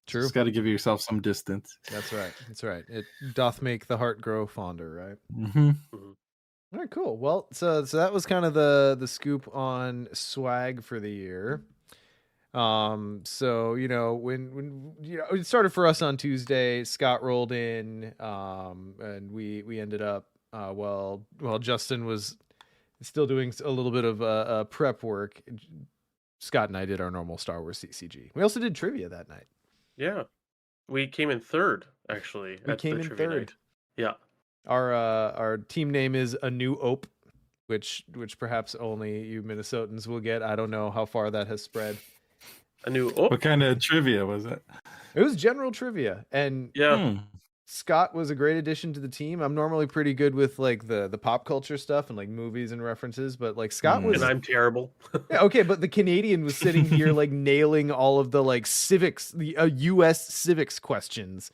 Speaker 2: True.
Speaker 4: Just got to give yourself some distance.
Speaker 2: That's right. That's right. It doth make the heart grow fonder, right?
Speaker 4: Mm-hmm.
Speaker 2: All right, cool. Well, so that was kind of the scoop on swag for the year. So when it started for us on Tuesday, Scott rolled in, and we ended up while Justin was still doing a little bit of prep work, Scott and I did our normal Star Wars CCG. We also did trivia that night.
Speaker 3: Yeah, we came in third actually.
Speaker 2: We came in third.
Speaker 3: Night. Yeah.
Speaker 2: Our team name is A New Ope, which perhaps only you Minnesotans will get. I don't know how far that has spread.
Speaker 3: A New Ope.
Speaker 4: What kind of trivia was it?
Speaker 2: It was general trivia, and Scott was a great addition to the team. I'm normally pretty good with like the pop culture stuff and like movies and references, but like Scott was,
Speaker 3: and I'm terrible.
Speaker 2: Yeah, okay, but the Canadian was sitting here like nailing all of the like civics, the U.S. civics questions.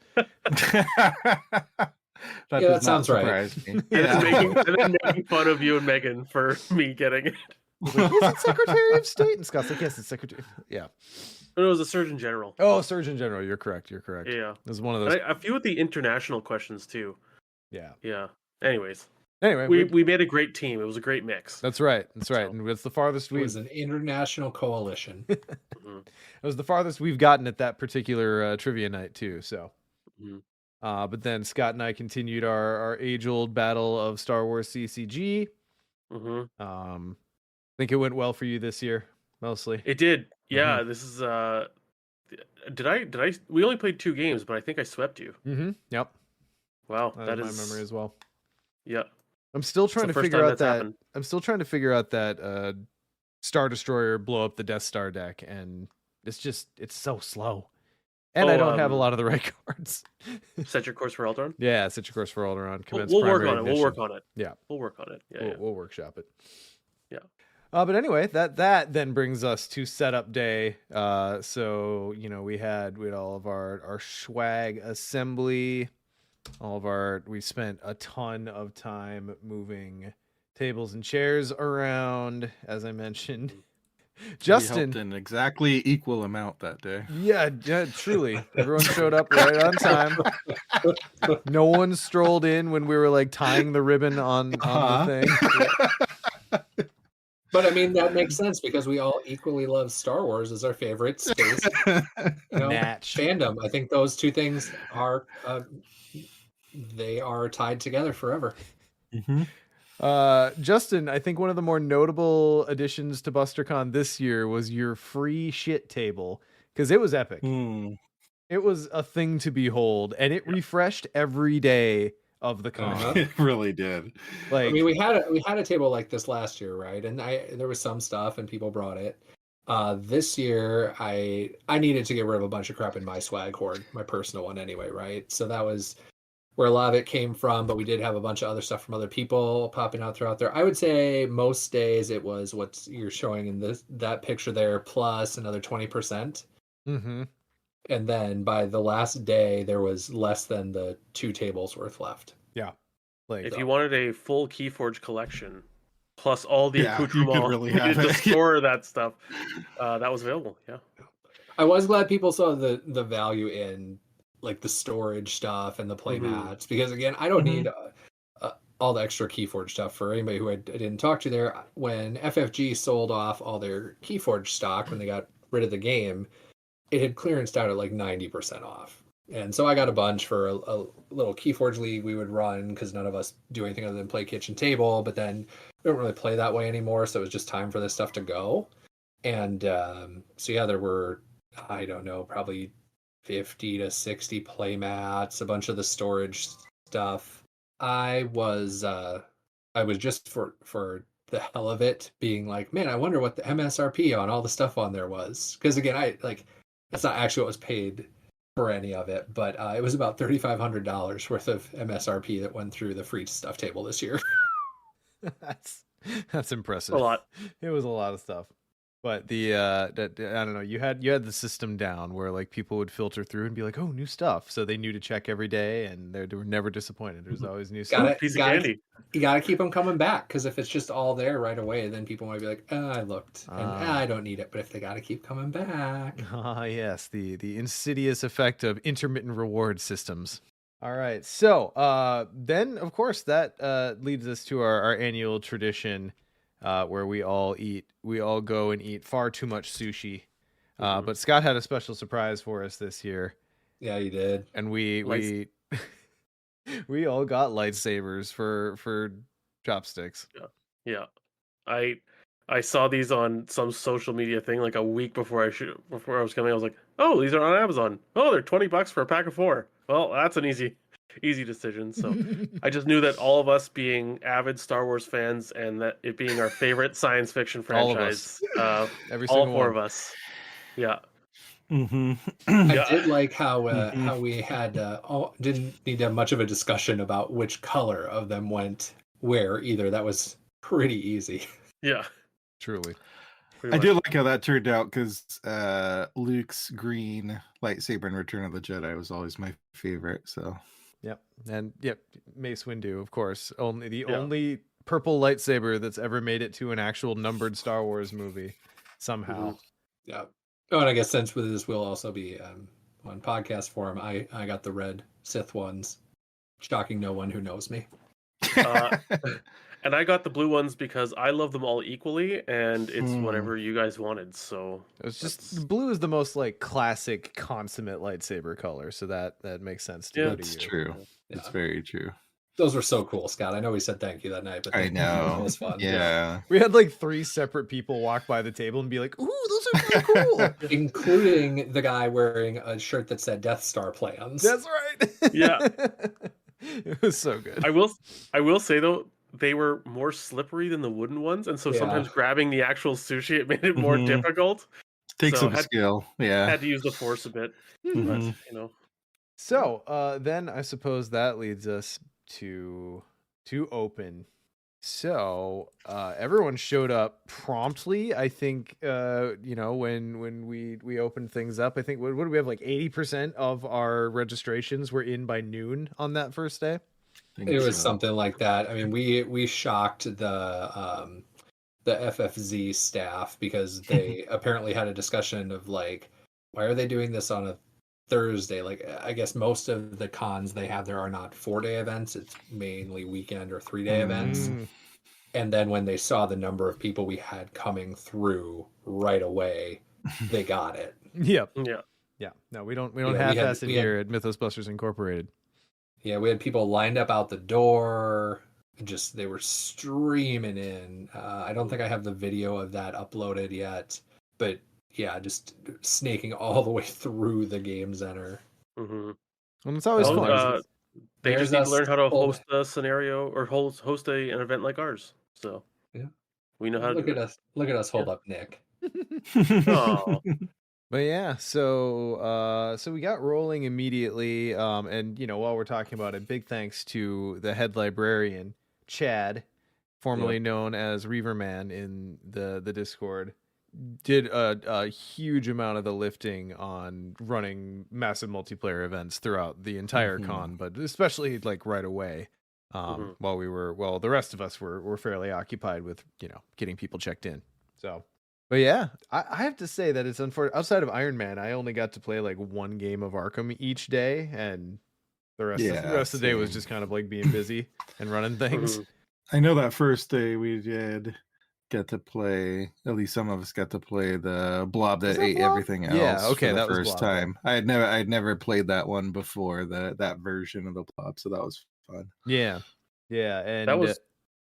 Speaker 5: That sounds right.
Speaker 3: And then making fun of you and Megan for me getting it.
Speaker 2: Like, is it Secretary of State? And Scott's like, yes, it's Secretary. Yeah.
Speaker 3: But it was a Surgeon General.
Speaker 2: Oh, Surgeon General. You're correct. You're correct.
Speaker 3: Yeah.
Speaker 2: It was one of those.
Speaker 3: A few of the international questions too.
Speaker 2: Yeah.
Speaker 3: Yeah. Anyways.
Speaker 2: Anyway,
Speaker 3: we made a great team. It was a great mix.
Speaker 2: That's right. That's right. And it's the farthest
Speaker 5: It was an international coalition.
Speaker 2: It was the farthest we've gotten at that particular trivia night too. So. But then Scott and I continued our age-old battle of Star Wars CCG. I think it went well for you this year, mostly.
Speaker 3: It did. Yeah, this is did I we only played 2 games, but I think I swept you.
Speaker 2: Yep.
Speaker 3: Wow,
Speaker 2: that is my memory as well.
Speaker 3: Yeah.
Speaker 2: I'm still trying to figure out that I'm still trying to figure out that Star Destroyer blow up the Death Star deck, and it's so slow. And I don't have a lot of the right cards.
Speaker 3: Set your course for Alderaan?
Speaker 2: Yeah, set your course for Alderaan.
Speaker 3: We'll work on it. We'll work on it.
Speaker 2: Yeah.
Speaker 3: We'll work on it. Yeah.
Speaker 2: We'll workshop it.
Speaker 3: Yeah.
Speaker 2: But anyway, that then brings us to setup day. So we had all of our swag assembly, we spent a ton of time moving tables and chairs around, as I mentioned. Justin
Speaker 4: helped in exactly equal amount that day.
Speaker 2: Yeah, truly. Everyone showed up right on time. No one strolled in when we were like tying the ribbon on the thing.
Speaker 5: But I mean, that makes sense because we all equally love Star Wars as our favorite space. Fandom. I think those two things are they are tied together forever.
Speaker 2: Justin, I think one of the more notable additions to BusterCon this year was your free shit table, because it was epic. It was a thing to behold, and it refreshed every day of the con.
Speaker 4: It really did.
Speaker 5: Like, I mean, we had a table like this last year, right? And there was some stuff, and people brought it. This year, I needed to get rid of a bunch of crap in my swag hoard, my personal one anyway, right? So that was where a lot of it came from, but we did have a bunch of other stuff from other people popping out throughout there. I would say most days it was what you're showing in that picture there, plus another 20%.
Speaker 2: Mm-hmm.
Speaker 5: And then by the last day, there was less than the 2 tables worth left.
Speaker 2: Yeah. Like
Speaker 3: If you wanted a full Keyforge collection, plus all the
Speaker 4: Yeah, you could
Speaker 3: accoutrement
Speaker 4: really
Speaker 3: needed
Speaker 4: have
Speaker 3: to
Speaker 4: it.
Speaker 3: store that stuff, that was available. Yeah.
Speaker 5: I was glad people saw the value in like the storage stuff and the play mats, because again, I don't need all the extra Keyforge stuff. For anybody who I didn't talk to there, when FFG sold off all their Keyforge stock when they got rid of the game, it had clearanced out at like 90% off. And so I got a bunch for a little Keyforge league we would run, because none of us do anything other than play kitchen table, but then we don't really play that way anymore, so it was just time for this stuff to go. And so yeah, there were, I don't know, probably 50 to 60 play mats, a bunch of the storage stuff. I was just for the hell of it being like, man, I wonder what the MSRP on all the stuff on there was, because again, I like, that's not actually what was paid for any of it, but it was about $3,500 worth of MSRP that went through the free stuff table this year.
Speaker 2: that's impressive.
Speaker 3: A lot.
Speaker 2: It was a lot of stuff. But the I don't know, you had the system down where like people would filter through and be like, oh, new stuff, so they knew to check every day, and they were never disappointed. There's always new stuff.
Speaker 3: Piece of candy.
Speaker 5: You gotta keep them coming back, because if it's just all there right away, then people might be like, I looked and I don't need it. But if they gotta keep coming back,
Speaker 2: yes, the insidious effect of intermittent reward systems. All right, so then of course that leads us to our annual tradition, where we all go and eat far too much sushi. But Scott had a special surprise for us this year.
Speaker 5: Yeah, you did.
Speaker 2: And we all got lightsabers for chopsticks.
Speaker 3: Yeah. I saw these on some social media thing like a week before I was coming. I was like, oh, these are on Amazon. Oh, they're $20 for a pack of 4. Well, that's an easy decision. So I just knew that all of us being avid Star Wars fans, and that it being our favorite science fiction franchise,
Speaker 2: every
Speaker 3: all
Speaker 2: single
Speaker 3: 4
Speaker 2: one
Speaker 3: of us. Yeah.
Speaker 5: I did like how we had didn't need to have much of a discussion about which color of them went where either. That was pretty easy.
Speaker 3: Yeah.
Speaker 2: Truly.
Speaker 4: I did like how that turned out, because Luke's green lightsaber in Return of the Jedi was always my favorite. So
Speaker 2: yep, and Mace Windu, of course, only purple lightsaber that's ever made it to an actual numbered Star Wars movie somehow.
Speaker 5: Yeah. Oh, and I guess since this will also be on podcast form, I got the red Sith ones, shocking no one who knows me.
Speaker 3: And I got the blue ones because I love them all equally, and it's whatever you guys wanted. So
Speaker 2: it's just blue is the most like classic consummate lightsaber color, so that makes sense to go to you.
Speaker 4: It's true.
Speaker 5: Yeah.
Speaker 4: It's very true.
Speaker 5: Those were so cool, Scott. I know we said thank you that night, but
Speaker 4: I know.
Speaker 5: It was fun.
Speaker 4: Yeah.
Speaker 2: We had like 3 separate people walk by the table and be like, ooh, those are really cool.
Speaker 5: Including the guy wearing a shirt that said Death Star plans.
Speaker 2: That's right.
Speaker 3: Yeah.
Speaker 2: It was so good.
Speaker 3: I will say though, they were more slippery than the wooden ones, and so sometimes grabbing the actual sushi, it made it more difficult.
Speaker 4: Takes some skill. Yeah.
Speaker 3: Had to use the force a bit. But, you know.
Speaker 2: So then I suppose that leads us to open. So everyone showed up promptly. I think when we opened things up, I think what do we have, like 80% of our registrations were in by noon on that first day.
Speaker 5: It was something like that. I mean, we shocked the FFZ staff, because they apparently had a discussion of like, why are they doing this on a Thursday? Like, I guess most of the cons they have there are not 4-day events. It's mainly weekend or 3-day events. And then when they saw the number of people we had coming through right away, they got it.
Speaker 2: Yep.
Speaker 3: Yeah.
Speaker 2: No, we don't half-ass it here at Mythos Busters Incorporated.
Speaker 5: Yeah, we had people lined up out the door. Just they were streaming in. I don't think I have the video of that uploaded yet, but yeah, just snaking all the way through the game center.
Speaker 3: Mm-hmm.
Speaker 2: And it's always fun.
Speaker 3: They just need to learn how to host a scenario or host an event like ours. So
Speaker 5: yeah,
Speaker 3: we know how to
Speaker 5: look at us hold up Nick.
Speaker 3: Oh.
Speaker 2: But yeah, so we got rolling immediately, and while we're talking about it, big thanks to the head librarian, Chad, formerly known as Reaverman in the Discord, did a huge amount of the lifting on running massive multiplayer events throughout the entire con, but especially like right away, while the rest of us were fairly occupied with getting people checked in. So. But yeah, I have to say that it's unfortunate. Outside of Iron Man, I only got to play like one game of Arkham each day, and the rest of the day was just kind of like being busy and running things.
Speaker 4: I know that first day we did get to play, at least some of us got to play the blob that ate
Speaker 2: Blob?
Speaker 4: everything else
Speaker 2: Yeah, okay,
Speaker 4: for the
Speaker 2: that was
Speaker 4: first
Speaker 2: Blob then.
Speaker 4: time. I'd never played that one before, that version of the blob, so that was fun.
Speaker 2: Yeah, and
Speaker 3: That was.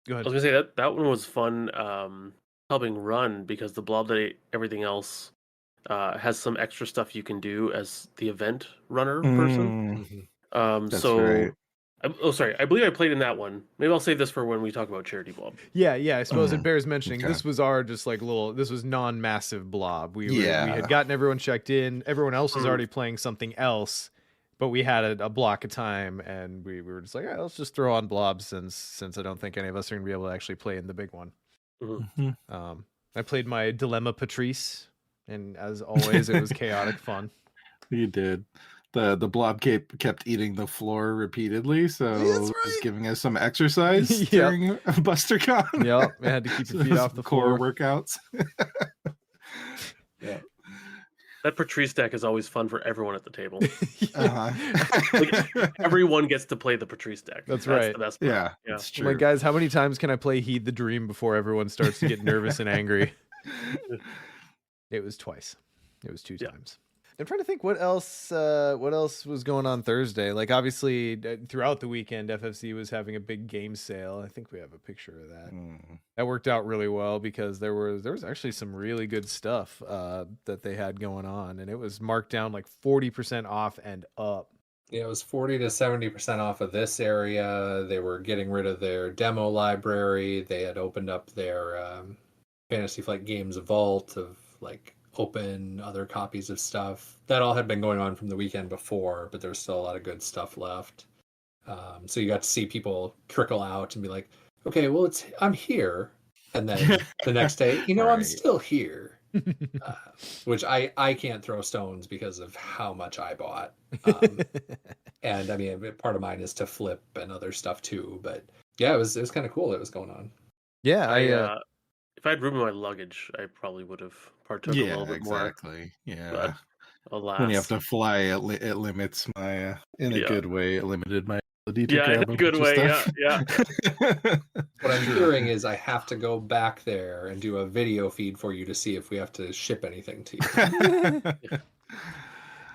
Speaker 2: go
Speaker 3: I
Speaker 2: ahead.
Speaker 3: was gonna say that one was fun. Helping run because the blob that ate everything else has some extra stuff you can do as the event runner person.
Speaker 4: That's
Speaker 3: So
Speaker 4: right.
Speaker 3: sorry, I believe I played in that one. Maybe I'll save this for when we talk about Charity Blob.
Speaker 2: Yeah, I suppose it bears mentioning.
Speaker 4: Okay.
Speaker 2: This was our just like this was non-massive blob. We
Speaker 4: Yeah.
Speaker 2: had gotten everyone checked in. Everyone else was already playing something else, but we had a block of time, and we were just like, all right, let's just throw on blob since I don't think any of us are gonna be able to actually play in the big one. I played my Dilemma Patrice, and as always, it was chaotic fun.
Speaker 4: You did. The blob kept eating the floor repeatedly, so it was giving us some exercise during BusterCon.
Speaker 2: Yep, I had to keep your feet off the
Speaker 4: core
Speaker 2: floor.
Speaker 4: workouts.
Speaker 3: Yeah. That Patrice deck is always fun for everyone at the table.
Speaker 4: Uh-huh.
Speaker 3: Everyone gets to play the Patrice deck.
Speaker 2: That's right.
Speaker 3: The best part.
Speaker 4: Yeah, it's true.
Speaker 2: I'm like, guys, how many times can I play Heed the Dream before everyone starts to get nervous and angry? It was twice. It was 2 times. I'm trying to think what else was going on Thursday. Like, obviously, throughout the weekend, FFC was having a big game sale. I think we have a picture of that. That worked out really well because there was actually some really good stuff that they had going on, and it was marked down like 40% off and up.
Speaker 5: Yeah, it was 40 to 70% off of this area. They were getting rid of their demo library. They had opened up their Fantasy Flight Games vault of like open other copies of stuff. That all had been going on from the weekend before, but there's still a lot of good stuff left. So you got to see people trickle out and be like, okay, well, I'm here. And then the next day, I'm still here. Which I can't throw stones because of how much I bought. And I mean, part of mine is to flip and other stuff too. But yeah, it was kind of cool that was going on.
Speaker 2: Yeah,
Speaker 3: if I had room in my luggage, I probably would have partook a little bit more.
Speaker 4: Exactly. Yeah.
Speaker 3: But alas,
Speaker 4: when you have to fly, it limits my in a good way. It limited my ability to grab
Speaker 3: in a good way.
Speaker 4: stuff.
Speaker 3: Yeah.
Speaker 5: What I'm hearing is I have to go back there and do a video feed for you to see if we have to ship anything to you.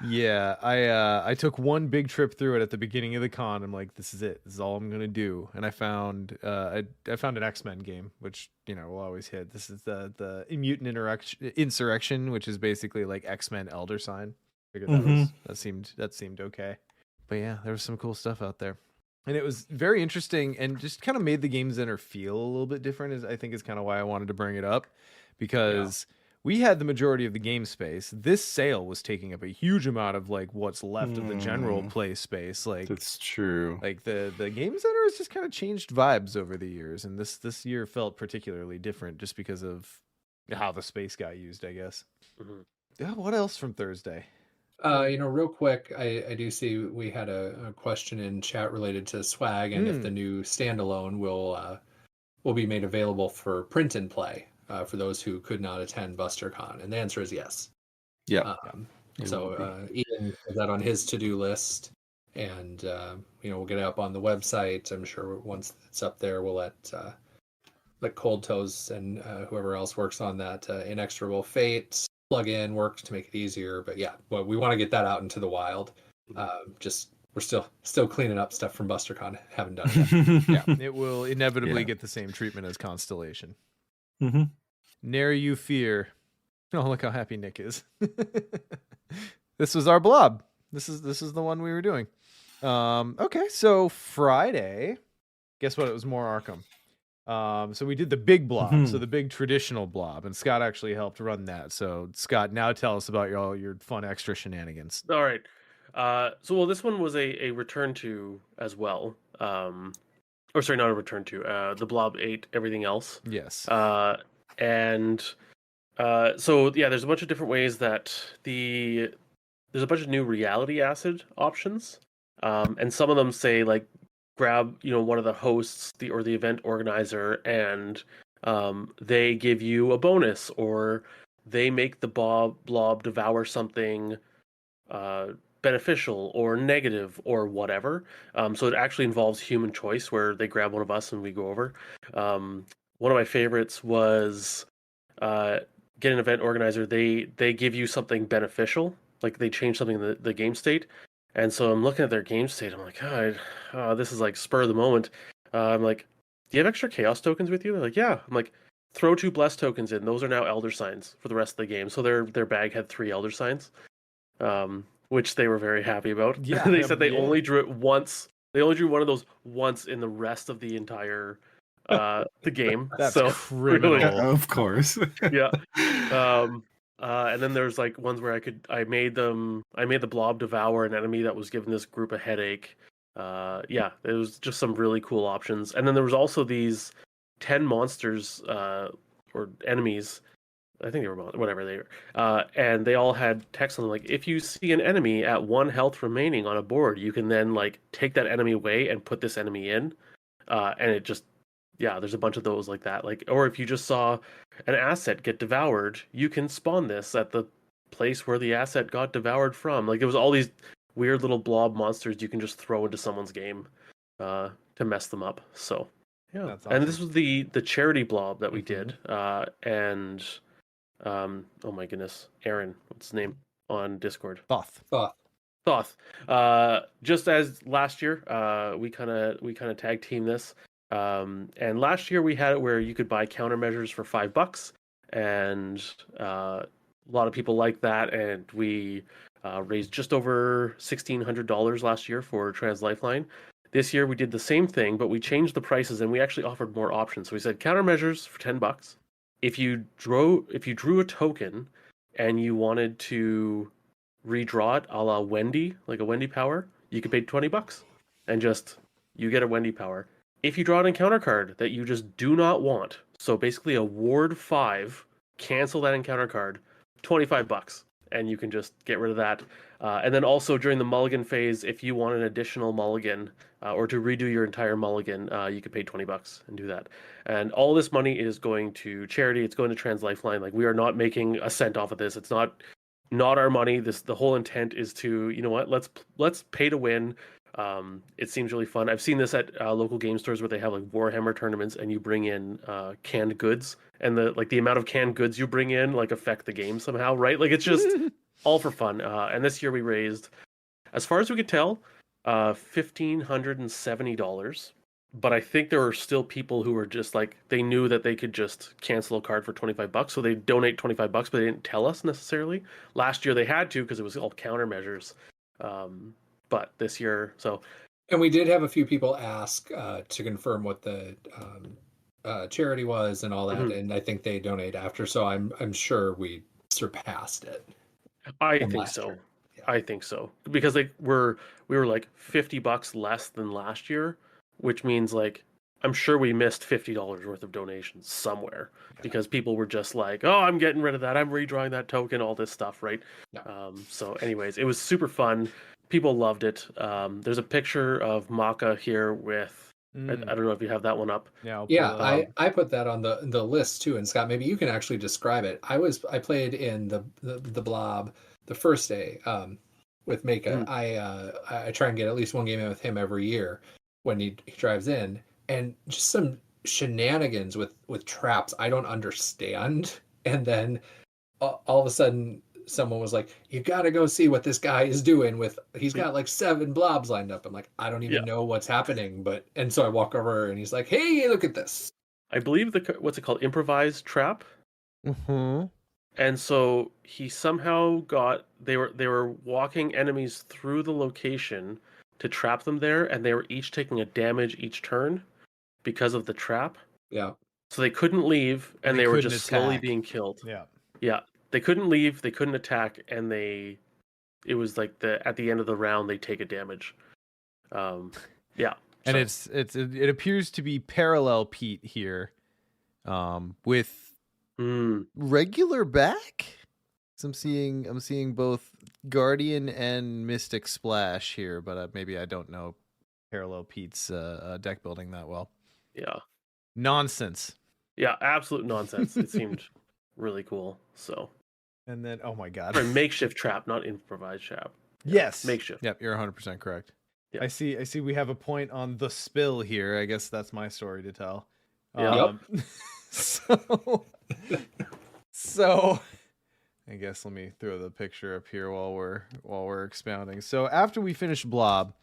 Speaker 2: Yeah, I took one big trip through it at the beginning of the con. I'm like, this is it. This is all I'm gonna do. And I found I found an X-Men game, which will always hit. This is the Mutant Insurrection, which is basically like X-Men Elder Sign. Figured that seemed okay. But yeah, there was some cool stuff out there. And it was very interesting and just kind of made the Game Center feel a little bit different, I think is kind of why I wanted to bring it up. Because we had the majority of the game space. This sale was taking up a huge amount of like what's left of the general play space. Like,
Speaker 4: that's true.
Speaker 2: Like the Game Center has just kind of changed vibes over the years, and this year felt particularly different just because of how the space got used, I guess. Yeah. What else from Thursday?
Speaker 5: Real quick, I do see we had a question in chat related to swag and if the new standalone will be made available for print and play. For those who could not attend BusterCon, and the answer is yes.
Speaker 4: Yeah.
Speaker 5: So Ian put that on his to-do list, and we'll get it up on the website. I'm sure once it's up there, we'll let Cold Toes and whoever else works on that Inexorable Fate plug in work to make it easier. But yeah, we want to get that out into the wild. We're still cleaning up stuff from BusterCon. Haven't done it yet.
Speaker 2: Yeah, it will inevitably get the same treatment as Constellation. Ne'er you fear. Oh, look how happy Nick is. This was our blob. This is the one we were doing. Okay, so Friday, guess what? It was more Arkham. So we did the big blob, so
Speaker 4: Mhm.
Speaker 2: the big traditional blob, and Scott actually helped run that. So Scott, now tell us about all your fun extra shenanigans.
Speaker 3: All right. Well, this one was a return to as well. Or sorry, not a return to. The Blob ate everything else.
Speaker 2: Yes.
Speaker 3: And so yeah, there's a bunch of different ways that there's a bunch of new reality acid options, and some of them say like grab one of the hosts or the event organizer, and they give you a bonus, or they make the blob devour something uh, beneficial or negative or whatever. So it actually involves human choice where they grab one of us and we go over. One of my favorites was uh, get an event organizer. They give you something beneficial, like they change something in the game state. And so I'm looking at their game state. I'm like, this is like spur of the moment. I'm like, do you have extra chaos tokens with you? They're like, yeah. I'm like, throw 2 blessed tokens in. Those are now elder signs for the rest of the game. So their bag had 3 elder signs, which they were very happy about.
Speaker 2: Yeah,
Speaker 3: They said they
Speaker 2: yeah.
Speaker 3: only drew it once. They only drew one of those once in the rest of the entire the game.
Speaker 2: That's
Speaker 3: so
Speaker 2: criminal.
Speaker 3: really,
Speaker 4: Of course.
Speaker 3: yeah. And then there's like ones where I made the blob devour an enemy that was giving this group a headache. Yeah, it was just some really cool options. And then there was also these 10 monsters or enemies. I think they were whatever they were, and they all had text on them like, if you see an enemy at 1 health remaining on a board, you can then like take that enemy away and put this enemy in, and it just, yeah, there's a bunch of those like that. Like, or if you just saw an asset get devoured, you can spawn this at the place where the asset got devoured from. Like, there was all these weird little blob monsters you can just throw into someone's game to mess them up. So yeah,
Speaker 2: That's
Speaker 3: and
Speaker 2: awesome.
Speaker 3: this was the charity blob that we did, and oh my goodness, Aaron, what's his name on Discord?
Speaker 2: Thoth.
Speaker 3: Thoth. Just as last year, we kind of tag team this. And last year we had it where you could buy countermeasures for $5, and a lot of people liked that, and we raised just over $1,600 last year for Trans Lifeline. This year we did the same thing, but we changed the prices and we actually offered more options. So we said countermeasures for $10. If you drew a token and you wanted to redraw it a la Wendy, like a Wendy power, you could pay $20 and just you get a Wendy power. If you draw an encounter card that you just do not want, so basically a Ward 5, cancel that encounter card, $25, and you can just get rid of that. And then also during the mulligan phase, if you want an additional mulligan or to redo your entire mulligan, you could pay $20 and do that. And all this money is going to charity. It's going to Trans Lifeline. Like, we are not making a cent off of this. It's not our money. The whole intent is to, you know what, let's pay to win. It seems really fun. I've seen this at local game stores where they have like Warhammer tournaments, and you bring in canned goods, and the amount of canned goods you bring in like affect the game somehow, right? Like, it's just all for fun. And this year we raised, as far as we could tell, $1,570. But I think there are still people who are just like, they knew that they could just cancel a card for $25, so they donate $25, but they didn't tell us necessarily. Last year they had to because it was all countermeasures. But this year, so.
Speaker 5: And we did have a few people ask to confirm what the charity was and all that, and I think they donate after. So I'm sure we surpassed it.
Speaker 3: I think so. Yeah. I think so, because like we were like $50 less than last year, which means like I'm sure we missed $50 worth of donations somewhere, because people were just like, oh, I'm getting rid of that, I'm redrawing that token, all this stuff, right? Yeah. So anyways, it was super fun. People loved it. There's a picture of Maka here with, I don't know if you have that one up.
Speaker 5: Yeah, I put that on the list too. And Scott, maybe you can actually describe it. I played in the blob the first day with Maka. I try and get at least one game in with him every year when he drives in, and just some shenanigans with traps I don't understand. And then all of a sudden someone was like, you gotta go see what this guy is doing he's got like 7 blobs lined up. I'm like, I don't even know what's happening, and so I walk over and he's like, hey, look at this.
Speaker 3: I believe what's it called? Improvised trap.
Speaker 2: Mm-hmm.
Speaker 3: And so he somehow they were walking enemies through the location to trap them there, and they were each taking a damage each turn because of the trap.
Speaker 5: Yeah.
Speaker 3: So they couldn't leave, and
Speaker 2: They
Speaker 3: they were
Speaker 2: couldn't
Speaker 3: just slowly
Speaker 2: attack.
Speaker 3: being killed.
Speaker 2: Yeah.
Speaker 3: Yeah, they couldn't leave, they couldn't attack, and it was like at the end of the round they take a damage. Yeah,
Speaker 2: And
Speaker 3: so.
Speaker 2: it appears to be parallel Pete here, with regular back. So I'm seeing both Guardian and Mystic Splash here, but maybe I don't know parallel Pete's deck building that well.
Speaker 3: Yeah.
Speaker 2: Nonsense.
Speaker 3: Yeah, absolute nonsense. It seemed really cool. So.
Speaker 2: And then, oh my god,
Speaker 3: Sorry, makeshift trap, not improvised trap.
Speaker 2: Yes,
Speaker 3: makeshift.
Speaker 2: Yep, you're 100% correct.
Speaker 3: Yeah.
Speaker 2: I see. We have a point on the spill here. I guess that's my story to tell.
Speaker 3: Yeah.
Speaker 2: So, I guess let me throw the picture up here while we're expounding. So after we finished Blob,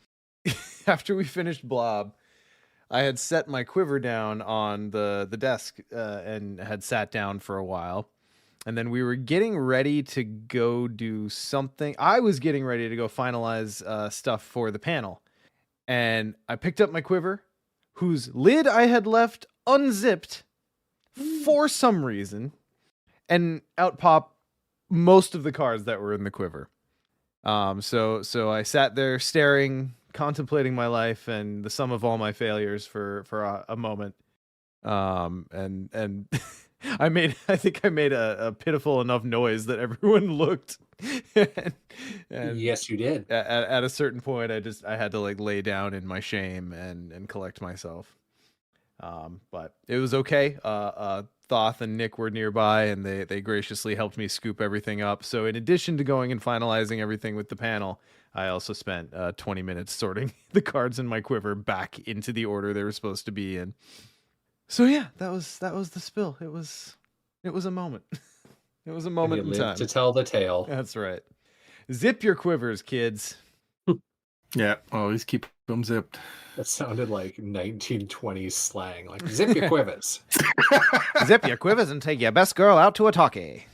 Speaker 2: I had set my quiver down on the desk and had sat down for a while. And then we were getting ready to go do something. I was getting ready to go finalize stuff for the panel. And I picked up my quiver, whose lid I had left unzipped for some reason. And out pop most of the cards that were in the quiver. So I sat there staring, contemplating my life and the sum of all my failures for a moment. And I think I made a pitiful enough noise that everyone looked. and
Speaker 5: yes, you did.
Speaker 2: At a certain point, I had to like lay down in my shame and collect myself. But it was okay. Thoth and Nick were nearby, and they graciously helped me scoop everything up. So in addition to going and finalizing everything with the panel, I also spent 20 minutes sorting the cards in my quiver back into the order they were supposed to be in. So yeah, that was the spill. It was a moment. It was a moment in time
Speaker 5: to tell the tale.
Speaker 2: That's right. Zip your quivers, kids.
Speaker 4: Yeah, always keep them zipped.
Speaker 5: That sounded like 1920s slang. Like, zip your quivers.
Speaker 2: Zip your quivers and take your best girl out to a talkie.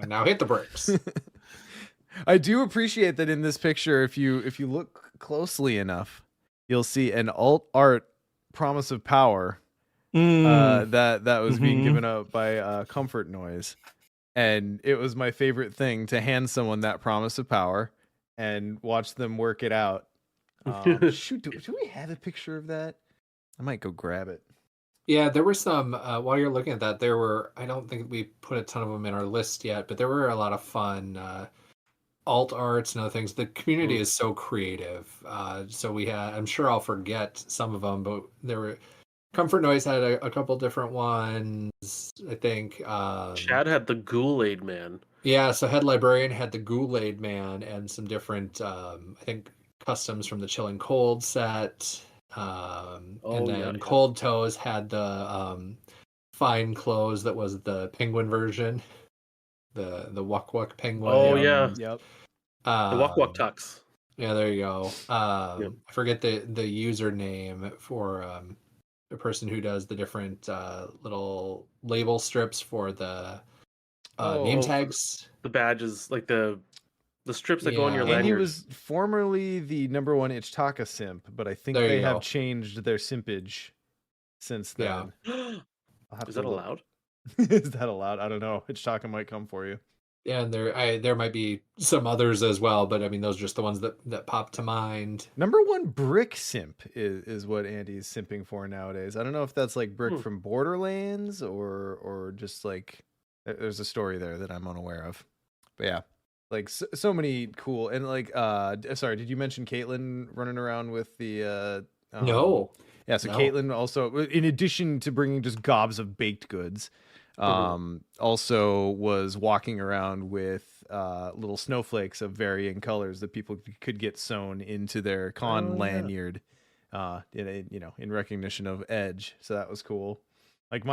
Speaker 5: Now hit the brakes.
Speaker 2: I do appreciate that in this picture, if you look closely enough, you'll see an alt art promise of power that was being given out by Comfort Noise. And it was my favorite thing to hand someone that promise of power and watch them work it out. Shoot, do we have a picture of that? I might go grab it.
Speaker 5: Yeah, there were some, while you're looking at that, I don't think we put a ton of them in our list yet, but there were a lot of fun alt arts and other things. The community is so creative. So we had, I'm sure I'll forget some of them, but there were, Comfort Noise had a couple different ones, I think.
Speaker 3: Chad had the Ghoul-Aid Man.
Speaker 5: Yeah, so Head Librarian had the Ghoul-Aid Man and some different, I think, customs from the Chill and Cold set. And then Cold Toes had the Fine Clothes that was the penguin version. The Wuck Wuck penguin.
Speaker 3: Oh, yeah.
Speaker 2: Yep.
Speaker 3: The Wuck Wuck Tux.
Speaker 5: Yeah, there you go. I forget the username for the person who does the different little label strips for the name tags.
Speaker 3: The badges, like the strips that go on your lanyard.
Speaker 2: And he was formerly the #1 Ichtaka simp, but I think they have changed their simpage since then.
Speaker 3: Yeah. Is that allowed?
Speaker 2: Is that allowed? I don't know. Ichtaka might come for you.
Speaker 5: Yeah, and there might be some others as well, but I mean those are just the ones that pop to mind.
Speaker 2: #1 brick simp is what Andy's simping for nowadays. I don't know if that's like Brick from Borderlands or just like there's a story there that I'm unaware of. But yeah, like so many cool and like sorry, did you mention Caitlin running around with the
Speaker 5: No.
Speaker 2: Yeah, so Caitlin also, in addition to bringing just gobs of baked goods, also was walking around with little snowflakes of varying colors that people could get sewn into their con lanyard, in recognition of Edge. So that was cool. Like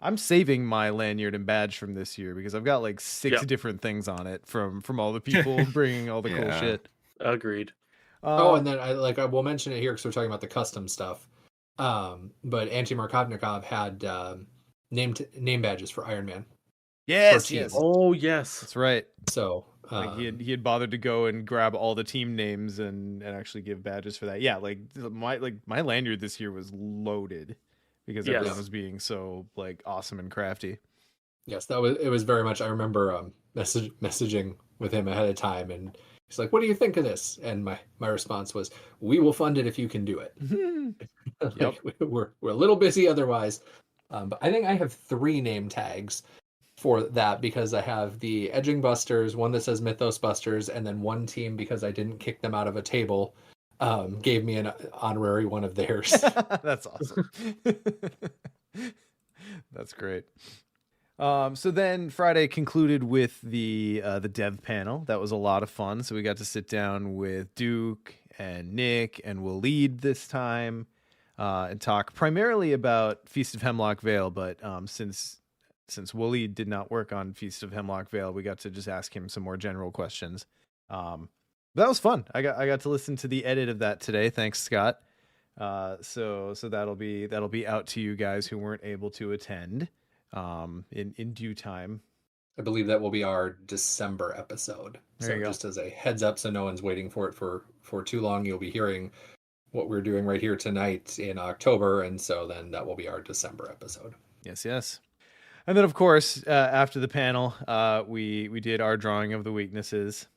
Speaker 2: I'm saving my lanyard and badge from this year because I've got like 6 different things on it from all the people bringing all the cool shit.
Speaker 3: Agreed.
Speaker 5: And then I will mention it here because we're talking about the custom stuff. But Anti Markovnikov had name badges for Iron Man.
Speaker 2: Yes.
Speaker 3: Oh yes,
Speaker 2: that's right.
Speaker 5: So
Speaker 2: like he had bothered to go and grab all the team names and actually give badges for that. Yeah, like my lanyard this year was loaded. because
Speaker 3: Yes.
Speaker 2: everyone was being so like awesome and crafty.
Speaker 5: Yes, it was very much. I remember messaging with him ahead of time, and he's like, "What do you think of this?" And my response was, "We will fund it if you can do it."
Speaker 2: Yep.
Speaker 5: We're a little busy otherwise, but I think I have 3 name tags for that because I have the Edging Busters, one that says Mythos Busters, and then one team, because I didn't kick them out of a table, gave me an honorary one of theirs.
Speaker 2: That's awesome. That's great. So then Friday concluded with the dev panel. That was a lot of fun. So we got to sit down with Duke and Nick and Waleed this time and talk primarily about Feast of Hemlock Vale. But since Waleed did not work on Feast of Hemlock Vale, we got to just ask him some more general questions. That was fun. I got to listen to the edit of that today. Thanks, Scott. So that'll be out to you guys who weren't able to attend in due time.
Speaker 5: I believe that will be our December episode.
Speaker 2: There you go.
Speaker 5: Just as a heads up, so no one's waiting for it for too long, you'll be hearing what we're doing right here tonight in October, and so then that will be our December episode.
Speaker 2: Yes. And then, of course, after the panel, we did our drawing of the weaknesses.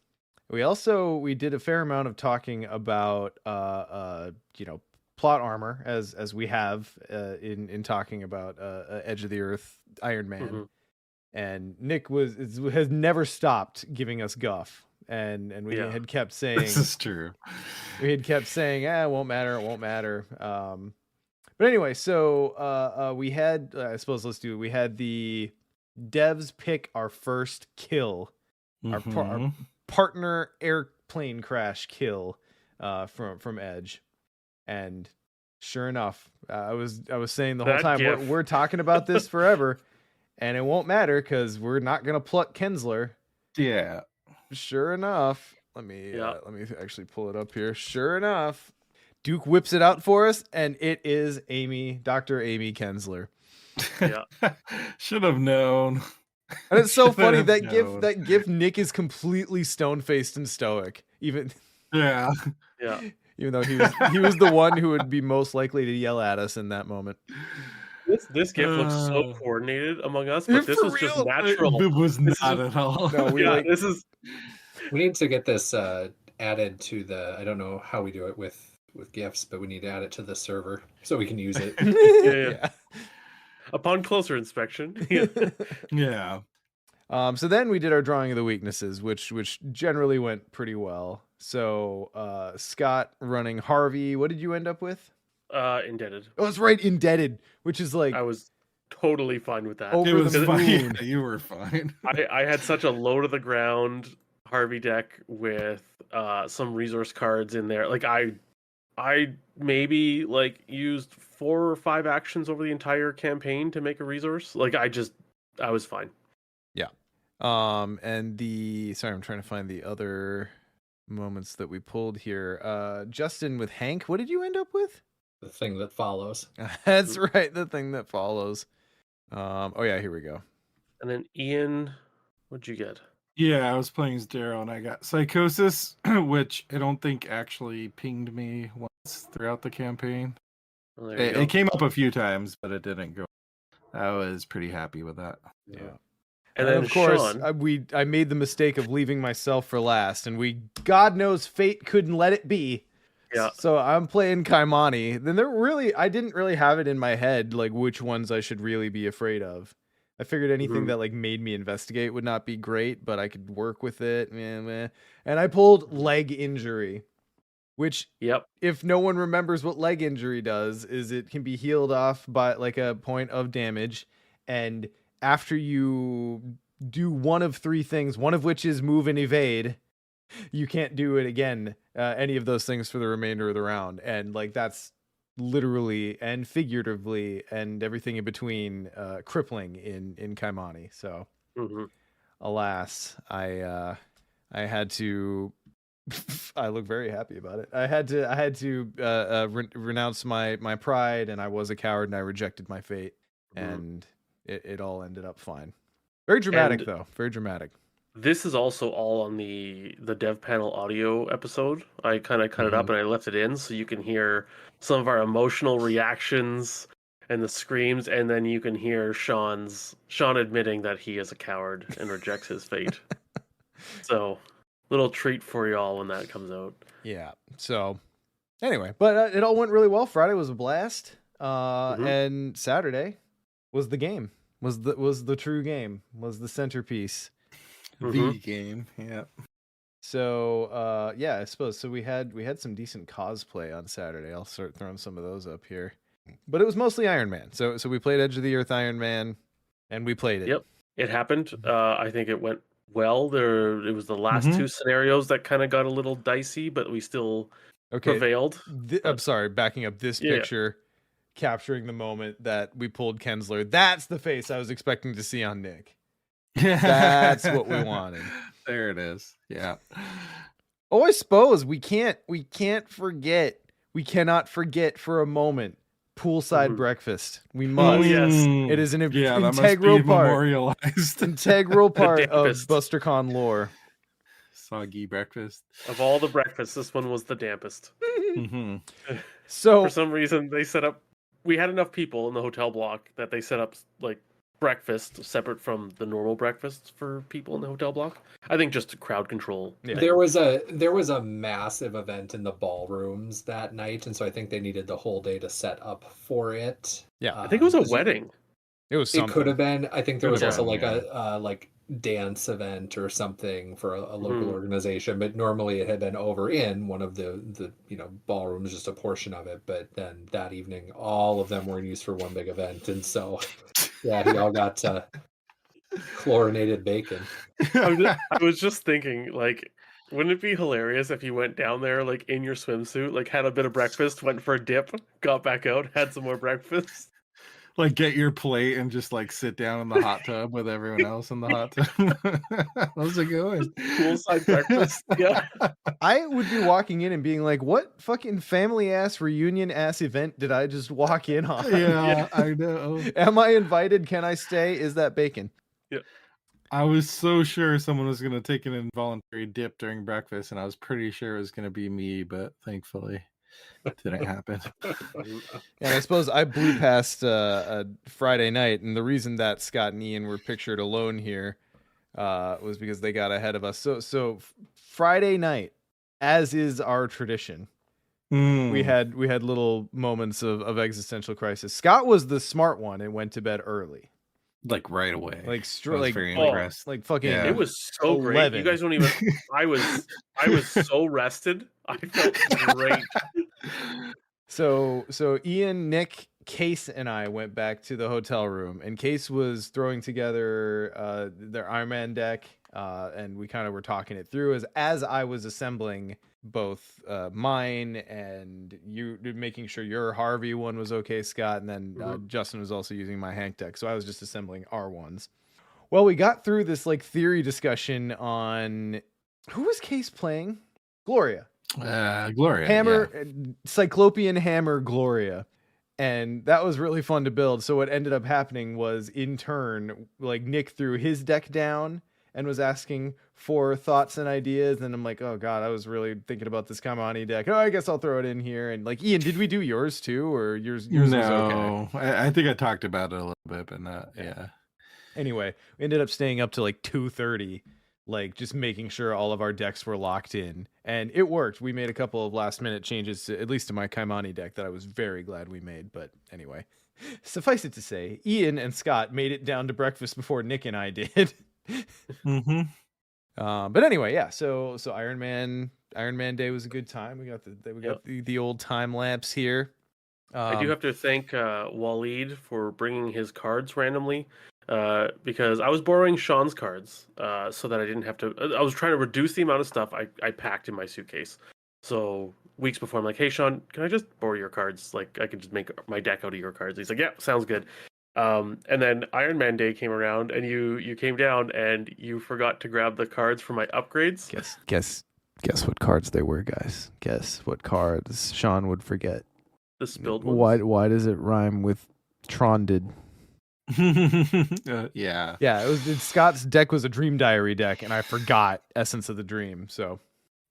Speaker 2: We did a fair amount of talking about plot armor as we have in talking about Edge of the Earth Iron Man.
Speaker 3: Mm-hmm.
Speaker 2: And Nick has never stopped giving us guff, and we had kept saying
Speaker 4: This is true.
Speaker 2: We had kept saying, it won't matter. But anyway, so we had, I suppose we had the devs pick our first kill, our partner airplane crash kill from Edge. And sure enough, I was saying the whole time, we're talking about this forever, and it won't matter because we're not going to pluck Kensler.
Speaker 4: Yeah.
Speaker 2: Sure enough, let me actually pull it up here. Sure enough, Duke whips it out for us, and it is Dr. Amy Kensler.
Speaker 3: Yeah.
Speaker 4: Should have known.
Speaker 2: And it's so funny that gif Nick is completely stone-faced and stoic. Even
Speaker 4: Yeah.
Speaker 2: Even though he was the one who would be most likely to yell at us in that moment.
Speaker 3: This GIF looks so coordinated among us, but this was just natural.
Speaker 4: It was not at all.
Speaker 2: No,
Speaker 5: We need to get this added to the. I don't know how we do it with GIFs, but we need to add it to the server so we can use it.
Speaker 3: Yeah. Upon closer inspection.
Speaker 4: Yeah.
Speaker 2: So then we did our drawing of the weaknesses, which generally went pretty well. So Scott running Harvey. What did you end up with?
Speaker 3: Indebted.
Speaker 2: Oh, that's right, indebted, which is like
Speaker 3: I was totally fine with that.
Speaker 2: Over
Speaker 4: It was
Speaker 2: the
Speaker 4: fine.
Speaker 2: moon.
Speaker 4: You were fine.
Speaker 3: I had such a low to the ground Harvey deck with some resource cards in there. Like I maybe like used 4 or 5 actions over the entire campaign to make a resource. Like I was fine.
Speaker 2: Yeah. And sorry, I'm trying to find the other moments that we pulled here. Justin with Hank, what did you end up with?
Speaker 5: The thing that follows.
Speaker 2: That's right, the thing that follows. Oh yeah, here we go.
Speaker 3: And then Ian, what'd you get?
Speaker 4: Yeah, I was playing as Darrow and I got Psychosis, which I don't think actually pinged me once throughout the campaign.
Speaker 3: Well, there you go.
Speaker 4: It came up a few times, but it didn't go. I was pretty happy with that.
Speaker 2: Yeah.
Speaker 3: And
Speaker 2: then
Speaker 3: then
Speaker 2: of course
Speaker 3: Sean,
Speaker 2: I made the mistake of leaving myself for last, and God knows fate couldn't let it be.
Speaker 3: Yeah.
Speaker 2: So I'm playing Kaimani. Then I didn't really have it in my head like which ones I should really be afraid of. I figured anything that like made me investigate would not be great, but I could work with it. And I pulled leg injury, which if no one remembers what leg injury does, is it can be healed off by like a point of damage, and after you do one of 3 things, one of which is move and evade, you can't do it again, any of those things for the remainder of the round. And like that's literally and figuratively and everything in between crippling in Kaimani. So alas, I had to I look very happy about it. I had to renounce my pride, and I was a coward, and I rejected my fate, and it all ended up fine. Very dramatic though. Very dramatic.
Speaker 3: This is also all on the dev panel audio episode. I kind of cut it up and I left it in so you can hear some of our emotional reactions and the screams, and then you can hear Sean admitting that he is a coward and rejects his fate. So, little treat for y'all when that comes out.
Speaker 2: Yeah. So, anyway, but it all went really well. Friday was a blast, and Saturday was the game. Was the true game? Was the centerpiece?
Speaker 4: The game, yeah.
Speaker 2: So, yeah, I suppose. So we had some decent cosplay on Saturday. I'll start throwing some of those up here. But it was mostly Iron Man. So we played Edge of the Earth Iron Man, and we played it.
Speaker 3: Yep, it happened. I think it went well. It was the last two scenarios that kind of got a little dicey, but we still prevailed.
Speaker 2: I'm sorry, backing up this picture, capturing the moment that we pulled Kensler. That's the face I was expecting to see on Nick. That's what we wanted.
Speaker 4: There it is. Yeah.
Speaker 2: Oh, I suppose we cannot forget for a moment poolside breakfast. We must.
Speaker 3: Oh, yes.
Speaker 2: It is an
Speaker 4: that
Speaker 2: integral
Speaker 4: must be
Speaker 2: part.
Speaker 4: memorialized.
Speaker 2: Integral part of BusterCon lore.
Speaker 4: Soggy breakfast.
Speaker 3: Of all the breakfasts, this one was the dampest.
Speaker 2: So
Speaker 3: for some reason, they set up. We had enough people in the hotel block that they set up like breakfast separate from the normal breakfast for people in the hotel block. I think just to crowd control.
Speaker 2: Yeah.
Speaker 5: There was a massive event in the ballrooms that night, and so I think they needed the whole day to set up for it.
Speaker 2: Yeah,
Speaker 3: I think it was a wedding.
Speaker 2: It was.
Speaker 5: It could have been. I think there was also like
Speaker 2: a
Speaker 5: a dance event or something for a local organization, but normally it had been over in one of the ballrooms, just a portion of it. But then that evening, all of them were used for one big event, and so yeah, he all got chlorinated bacon.
Speaker 3: I was just thinking, like, wouldn't it be hilarious if you went down there like in your swimsuit, like had a bit of breakfast, went for a dip, got back out, had some more breakfast?
Speaker 4: Like, get your plate and just like sit down in the hot tub with everyone else in the hot tub. How's it going?
Speaker 3: Poolside breakfast. Yeah.
Speaker 2: I would be walking in and being like, what fucking family ass reunion ass event did I just walk in on?
Speaker 4: Yeah, I know.
Speaker 2: Am I invited? Can I stay? Is that bacon?
Speaker 3: Yeah.
Speaker 4: I was so sure someone was going to take an involuntary dip during breakfast, and I was pretty sure it was going to be me, but thankfully it didn't happen.
Speaker 2: And I suppose I blew past a Friday night, and the reason that Scott and Ian were pictured alone here was because they got ahead of us. So Friday night, as is our tradition, we had little moments of existential crisis. Scott was the smart one and went to bed early.
Speaker 4: Like right away.
Speaker 2: Like
Speaker 4: very impressed.
Speaker 2: Like fucking.
Speaker 4: Yeah.
Speaker 3: It was so
Speaker 2: 11.
Speaker 3: great. You guys don't even. I was so rested. I felt great.
Speaker 2: So Ian, Nick, Case, and I went back to the hotel room, and Case was throwing together their Iron Man deck, and we kind of were talking it through as I was assembling both mine and you, making sure your Harvey one was okay, Scott, and then Justin was also using my Hank deck, so I was just assembling our ones. Well, we got through this like theory discussion on who was Case playing? Gloria.
Speaker 4: Gloria.
Speaker 2: Hammer, Cyclopean Hammer Gloria. And that was really fun to build. So what ended up happening was, in turn, like Nick threw his deck down and was asking for thoughts and ideas. And I'm like, oh God, I was really thinking about this Kamani deck. Oh, I guess I'll throw it in here. And like, Ian, did we do yours too? Or yours was okay?
Speaker 4: I think I talked about it a little bit, but not, yeah.
Speaker 2: Anyway, we ended up staying up to like 2:30, like just making sure all of our decks were locked in. And it worked. We made a couple of last minute changes, at least to my Kaimani deck, that I was very glad we made. But anyway, suffice it to say, Ian and Scott made it down to breakfast before Nick and I did. But anyway, yeah. So Iron Man Day was a good time. We got the old time lapse here.
Speaker 3: I do have to thank Waleed for bringing his cards randomly. Because I was borrowing Sean's cards, so that I didn't have to. I was trying to reduce the amount of stuff I packed in my suitcase. So weeks before, I'm like, "Hey, Sean, can I just borrow your cards? Like, I can just make my deck out of your cards." He's like, "Yeah, sounds good." And then Iron Man Day came around, and you came down, and you forgot to grab the cards for my upgrades.
Speaker 2: Guess what cards they were, guys. Guess what cards Sean would forget.
Speaker 3: The spilled ones.
Speaker 2: Why does it rhyme with Tronded?
Speaker 4: Yeah.
Speaker 2: Scott's deck was a Dream Diary deck, and I forgot Essence of the Dream. So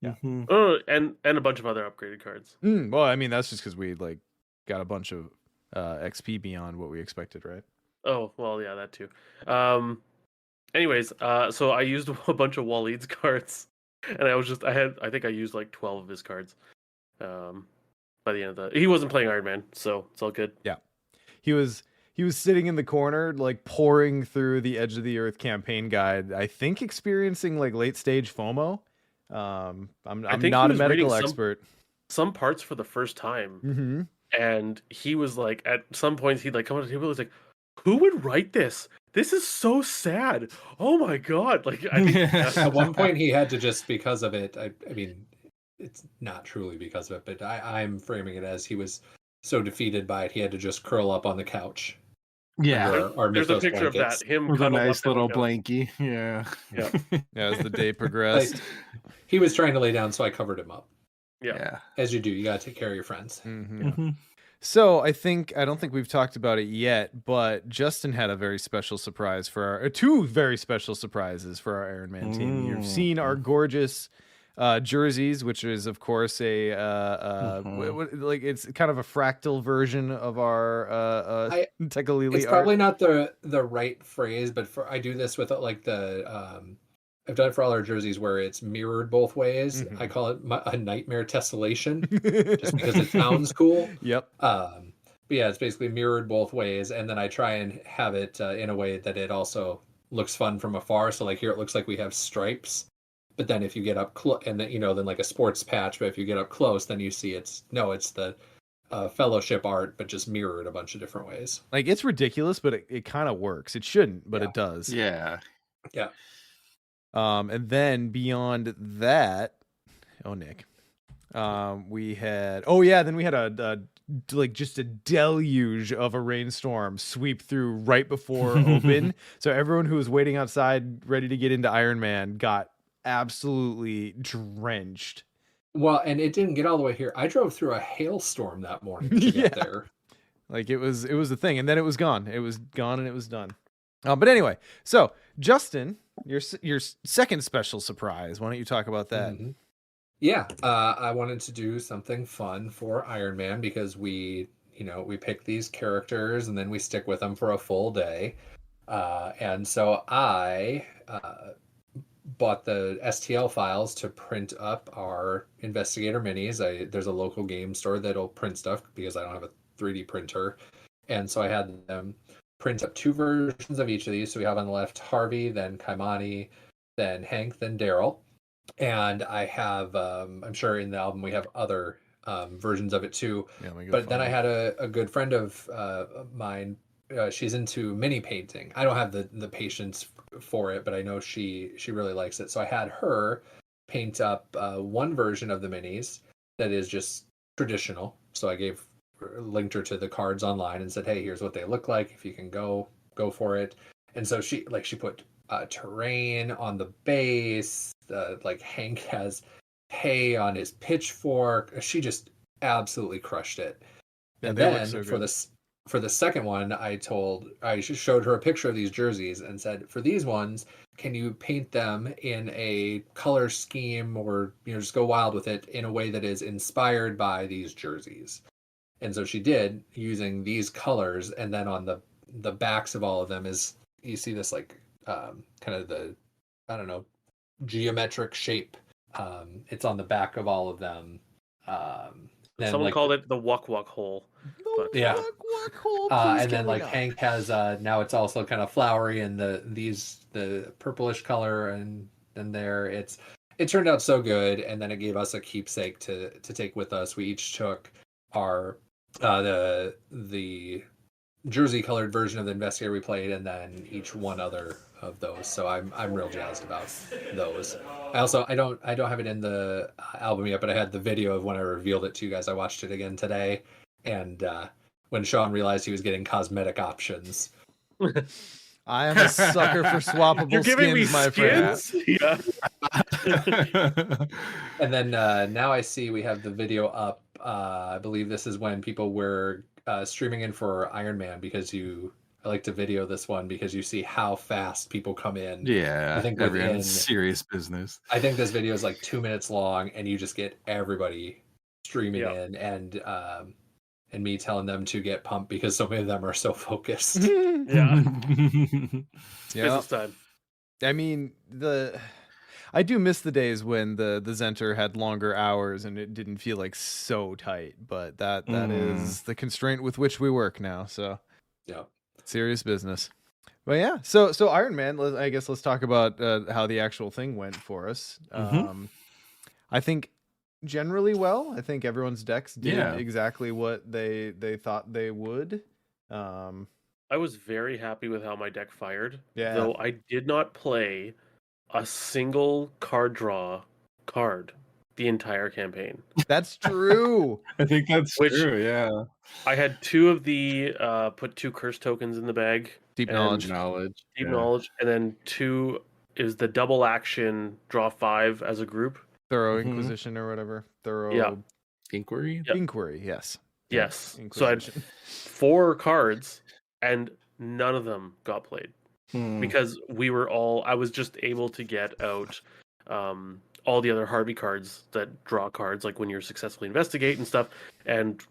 Speaker 2: yeah.
Speaker 3: Oh, and a bunch of other upgraded cards.
Speaker 2: Well, I mean, that's just because we like got a bunch of XP beyond what we expected, right?
Speaker 3: Oh, well, yeah, that too. Anyways, so I used a bunch of Waleed's cards, and I think I used like 12 of his cards. By the end of he wasn't playing Iron Man, so it's all good.
Speaker 2: Yeah, he was sitting in the corner, like pouring through the Edge of the Earth campaign guide. I think experiencing like late stage FOMO. I'm not a medical expert.
Speaker 3: Some parts for the first time,
Speaker 2: Mm-hmm.
Speaker 3: and he was like, at some points he'd like come up to the table, he's like, "Who would write this? This is so sad. Oh my god!" Like I think
Speaker 5: at one point he had to just because of it. I mean, it's not truly because of it, but I'm framing it as he was so defeated by it he had to just curl up on the couch.
Speaker 4: Yeah,
Speaker 3: there's a picture
Speaker 5: blankets.
Speaker 3: of that. Him
Speaker 4: with a
Speaker 3: cuddled
Speaker 4: nice
Speaker 3: up
Speaker 4: little
Speaker 3: and,
Speaker 4: blankie. Yeah.
Speaker 2: As the day progressed,
Speaker 5: like, he was trying to lay down, so I covered him up.
Speaker 3: Yeah.
Speaker 5: As you do, you gotta take care of your friends.
Speaker 2: Mm-hmm. So I don't think we've talked about it yet, but Justin had a very special surprise for two very special surprises for our Iron Man team. You've seen our gorgeous jerseys, which is of course a like it's kind of a fractal version of our Tickle.
Speaker 5: It's probably not the right phrase, but I do this with like the I've done it for all our jerseys where it's mirrored both ways.
Speaker 2: Mm-hmm.
Speaker 5: I call it a nightmare tessellation, just because it sounds cool.
Speaker 2: Yep.
Speaker 5: But yeah, it's basically mirrored both ways, and then I try and have it in a way that it also looks fun from afar. So like here, it looks like we have stripes, but then if you get up close, and then then like a sports patch, but if you get up close, then you see it's the fellowship art, but just mirrored a bunch of different ways.
Speaker 2: Like it's ridiculous, but it kind of works. It shouldn't, but it does.
Speaker 4: Yeah.
Speaker 2: And then beyond that, Nick, we had a like just a deluge of a rainstorm sweep through right before open. So everyone who was waiting outside ready to get into Iron Man got absolutely drenched.
Speaker 5: Well, and it didn't get all the way here. I drove through a hailstorm that morning to get there.
Speaker 2: Like it was a thing, and then it was gone. It was gone, and it was done. But anyway, so Justin, your second special surprise. Why don't you talk about that?
Speaker 5: Mm-hmm. Yeah, I wanted to do something fun for Iron Man because we pick these characters and then we stick with them for a full day. And so I bought the STL files to print up our Investigator minis. There's a local game store that'll print stuff because I don't have a 3D printer. And so I had them print up two versions of each of these. So we have on the left Harvey, then Kaimani, then Hank, then Daryl. And I have, I'm sure in the album we have other versions of it too.
Speaker 2: Yeah,
Speaker 5: but then I had a good friend of mine. She's into mini painting. I don't have the patience for it, but I know she really likes it. So I had her paint up one version of the minis that is just traditional. So I linked her to the cards online and said, hey, here's what they look like. If you can go for it. And so she put terrain on the base. Like Hank has hay on his pitchfork. She just absolutely crushed it.
Speaker 2: Yeah,
Speaker 5: and then for the second one, I showed her a picture of these jerseys and said, for these ones, can you paint them in a color scheme or just go wild with it in a way that is inspired by these jerseys? And so she did, using these colors, and then on the backs of all of them is you see this like kind of the geometric shape. It's on the back of all of them.
Speaker 3: Someone called it the walk hole.
Speaker 5: Yeah.
Speaker 2: Walk hole.
Speaker 5: And then like Hank has now it's also kind of flowery and the purplish color and there it turned out so good, and then it gave us a keepsake to take with us. We each took our the jersey colored version of the Investigator we played, and then each one other of those. So I'm real jazzed about those. I don't have it in the album yet, but I had the video of when I revealed it to you guys. I watched it again today, and when Sean realized he was getting cosmetic options.
Speaker 2: I am a sucker for swappable
Speaker 3: You're giving
Speaker 2: skins,
Speaker 3: me
Speaker 2: my
Speaker 3: skins?
Speaker 2: friend.
Speaker 3: Yeah.
Speaker 5: And then now I see we have the video up. I believe this is when people were streaming in for Iron Man, because I like to video this one because you see how fast people come in.
Speaker 4: Yeah,
Speaker 5: I think
Speaker 4: everyone's serious business.
Speaker 5: I think this video is like 2 minutes long, and you just get everybody streaming in, and and me telling them to get pumped because so many of them are so focused.
Speaker 3: Yeah.
Speaker 2: Yeah.
Speaker 3: Business time.
Speaker 2: I mean, I do miss the days when the Zenter had longer hours and it didn't feel like so tight, but that is the constraint with which we work now. So
Speaker 5: Yeah.
Speaker 2: serious business. But yeah, so Iron Man, I guess let's talk about how the actual thing went for us. I think generally well. I think everyone's decks did exactly what they thought they would.
Speaker 3: I was very happy with how my deck fired.
Speaker 2: Yeah.
Speaker 3: Though I did not play a single card draw card the entire campaign.
Speaker 2: That's true.
Speaker 4: I think that's true. Yeah.
Speaker 3: I had 2 of the put 2 curse tokens in the bag.
Speaker 2: Deep
Speaker 3: and
Speaker 2: knowledge.
Speaker 3: Deep knowledge, and then 2 is the double action draw 5 as a group.
Speaker 2: Thorough Inquisition or whatever. Thorough
Speaker 4: Inquiry.
Speaker 3: Yep.
Speaker 2: Inquiry. Yes.
Speaker 3: Yes. So I had 4 cards, and none of them got played because I was just able to get out all the other Harvey cards that draw cards, like when you're successfully investigate and stuff. And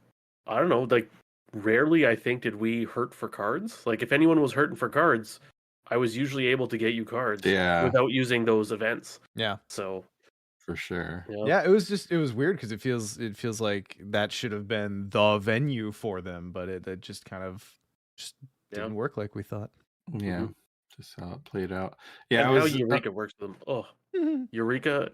Speaker 3: I don't know, like rarely I think did we hurt for cards. Like if anyone was hurting for cards, I was usually able to get you cards without using those events.
Speaker 2: Yeah.
Speaker 3: So
Speaker 4: for sure.
Speaker 2: Yeah, it was weird because it feels like that should have been the venue for them, but it just kind of didn't work like we thought.
Speaker 4: Yeah. Just how it played out. Yeah,
Speaker 3: and how Eureka works with them. Oh, Eureka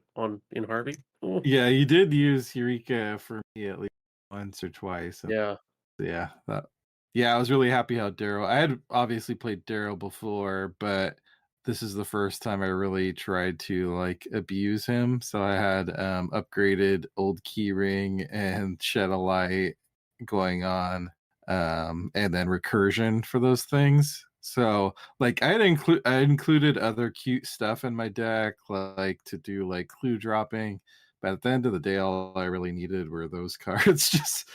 Speaker 3: in Harvey. Oh.
Speaker 4: Yeah, you did use Eureka for me at least once or twice.
Speaker 3: Yeah.
Speaker 4: I was really happy how Darrow. I had obviously played Darrow before, but this is the first time I really tried to like abuse him. So I had upgraded Old Keyring and Shed a Light going on, and then Recursion for those things. So like I included other cute stuff in my deck, like to do like clue dropping. But at the end of the day, all I really needed were those cards. Just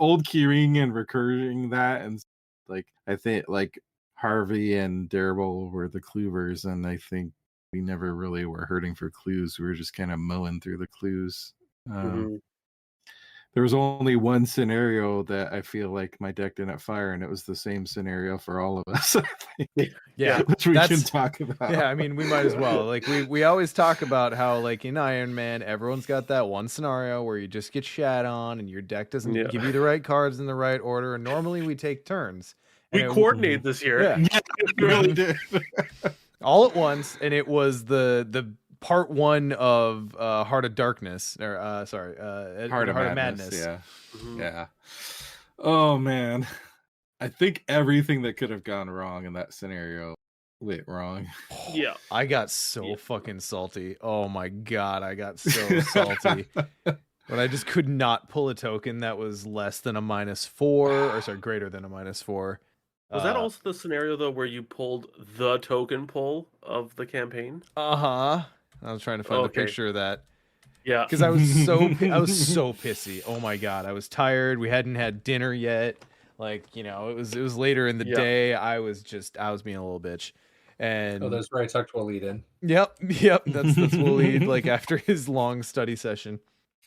Speaker 4: Old Keyring and Recurring that, and like I think like Harvey and Daredevil were the cluevers, and I think we never really were hurting for clues. We were just kind of mowing through the clues. There was only one scenario that I feel like my deck didn't fire, and it was the same scenario for all of us. I think.
Speaker 2: Yeah,
Speaker 4: which we can talk about.
Speaker 2: Yeah, I mean, we might as well. Like we always talk about how like in Iron Man, everyone's got that one scenario where you just get shat on, and your deck doesn't give you the right cards in the right order. And normally we take turns.
Speaker 3: We coordinated this year.
Speaker 2: Yeah,
Speaker 4: we really did.
Speaker 2: All at once, and it was the part 1 of Heart of Darkness, or Heart of Madness.
Speaker 4: Yeah. Yeah. Oh man. I think everything that could have gone wrong in that scenario went wrong.
Speaker 3: Yeah.
Speaker 2: I got so fucking salty. Oh my god, I got so salty. But I just could not pull a token that was less than a -4, or sorry, greater than a -4.
Speaker 3: Was that also the scenario though where you pulled the token pull of the campaign?
Speaker 2: I was trying to find the picture of that.
Speaker 3: Yeah,
Speaker 2: because I was so pissy. Oh my god, I was tired. We hadn't had dinner yet. Like, you know, it was later in the day. I was being a little bitch. And
Speaker 5: that's where I tucked Waleed in.
Speaker 2: Yep. That's Waleed, like after his long study session.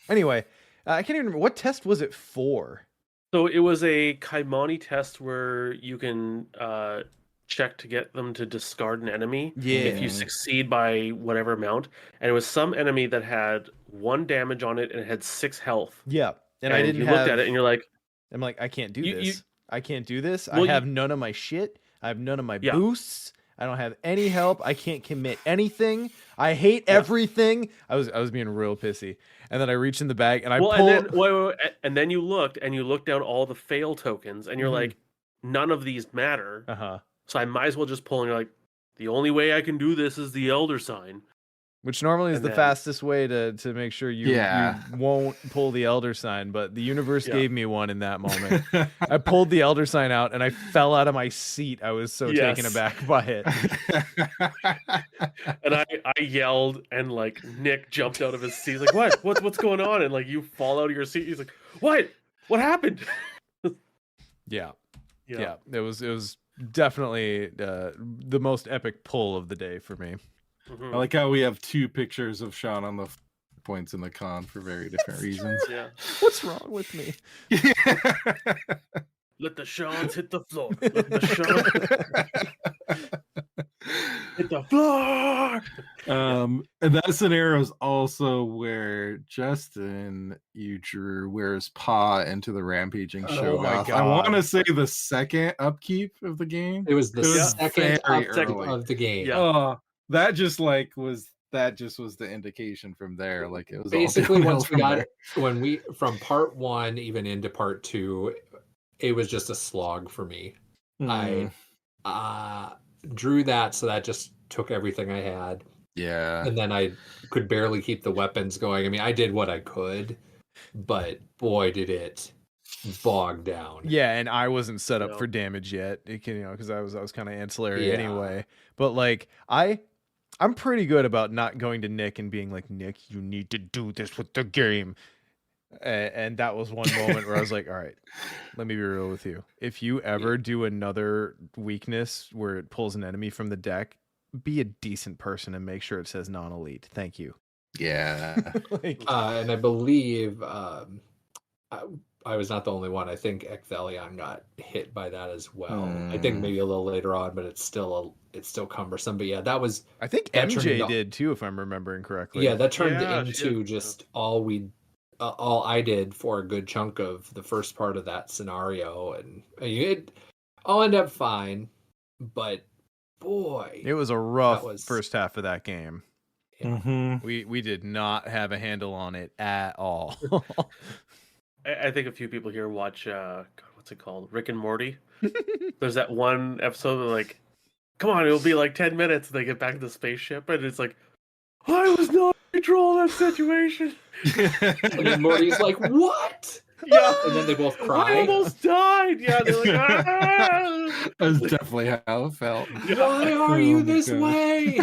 Speaker 2: Anyway, I can't even remember what test was it for.
Speaker 3: So it was a Kaimani test where you can check to get them to discard an enemy if you succeed by whatever amount. And it was some enemy that had 1 damage on it and it had 6 health.
Speaker 2: Yeah. And I didn't
Speaker 3: looked at it and you're like,
Speaker 2: I'm like, I can't do this. I can't do this. Well, I have none of my shit. I have none of my boosts. I don't have any help. I can't commit anything. I hate everything. I was being real pissy. And then I reached in the bag and I pulled.
Speaker 3: And then you looked down all the fail tokens and you're like, none of these matter. So I might as well just pull, and you're like, the only way I can do this is the Elder Sign.
Speaker 2: Which normally is the fastest way to make sure you won't pull the Elder Sign, but the universe gave me one in that moment. I pulled the Elder Sign out and I fell out of my seat. I was so taken aback by it.
Speaker 3: And I yelled, and like Nick jumped out of his seat. He's like, what's going on? And like you fall out of your seat. He's like, what happened?
Speaker 2: Yeah. It was definitely the most epic pull of the day for me.
Speaker 4: I like how we have 2 pictures of Sean on the points in the con for very different reasons.
Speaker 3: Yeah.
Speaker 2: What's wrong with me?
Speaker 3: Let the Shawns hit the floor. Let the Shawns hit the floor.
Speaker 4: And that scenario is also where Justin, you drew Where's Pa into the rampaging show.
Speaker 2: my
Speaker 4: I
Speaker 2: God.
Speaker 4: want to say the second upkeep of the game.
Speaker 5: It was the second
Speaker 4: very
Speaker 5: upkeep
Speaker 4: early.
Speaker 5: of the game.
Speaker 3: Yeah.
Speaker 4: Oh, that just was the indication from there. Like it was
Speaker 5: Basically
Speaker 4: all downhill
Speaker 5: once we
Speaker 4: from
Speaker 5: got
Speaker 4: there.
Speaker 5: it, from part 1 even into part 2, it was just a slog for me.
Speaker 4: Mm,
Speaker 5: I drew that, so that just took everything I had.
Speaker 4: yeah.
Speaker 5: And then I could barely keep the weapons going. I mean, I did what I could, but boy, did it bog down.
Speaker 2: Yeah, and I wasn't set up
Speaker 3: Yeah.
Speaker 2: for damage yet. It can, because I was kind of ancillary
Speaker 5: Yeah.
Speaker 2: anyway. But like I'm pretty good about not going to Nick and being like, Nick, you need to do this with the game. And that was one moment where I was like, all right, let me be real with you. If you ever do another weakness where it pulls an enemy from the deck, be a decent person and make sure it says non-elite. Thank you.
Speaker 4: Yeah.
Speaker 2: Like,
Speaker 5: And I believe I was not the only one. I think Ecthelion got hit by that as well. I think maybe a little later on, but it's still cumbersome. But yeah, that was.
Speaker 2: I think
Speaker 5: that turned
Speaker 2: MJ
Speaker 5: into-
Speaker 2: did too, if I'm remembering correctly.
Speaker 5: Yeah, that turned
Speaker 3: Yeah, she
Speaker 5: into
Speaker 3: did.
Speaker 5: just all I did for a good chunk of the first part of that scenario, and I'll end up fine. But boy,
Speaker 2: It was a rough
Speaker 5: was-
Speaker 2: first half of that game.
Speaker 4: Mhm.
Speaker 2: We did not have a handle on it at all.
Speaker 3: I think a few people here watch God, what's it called? Rick and Morty. There's that one episode where like, come on, it'll be like 10 minutes and they get back to the spaceship and it's like, I was not in control of that situation.
Speaker 5: and then Morty's like, "What?"
Speaker 3: Yeah.
Speaker 5: And then they both
Speaker 3: I
Speaker 5: cry.
Speaker 3: almost died. Yeah, they're like, ah!
Speaker 4: That's definitely how it felt.
Speaker 5: Why are
Speaker 4: Oh
Speaker 5: you
Speaker 4: my
Speaker 5: this
Speaker 4: God.
Speaker 5: way?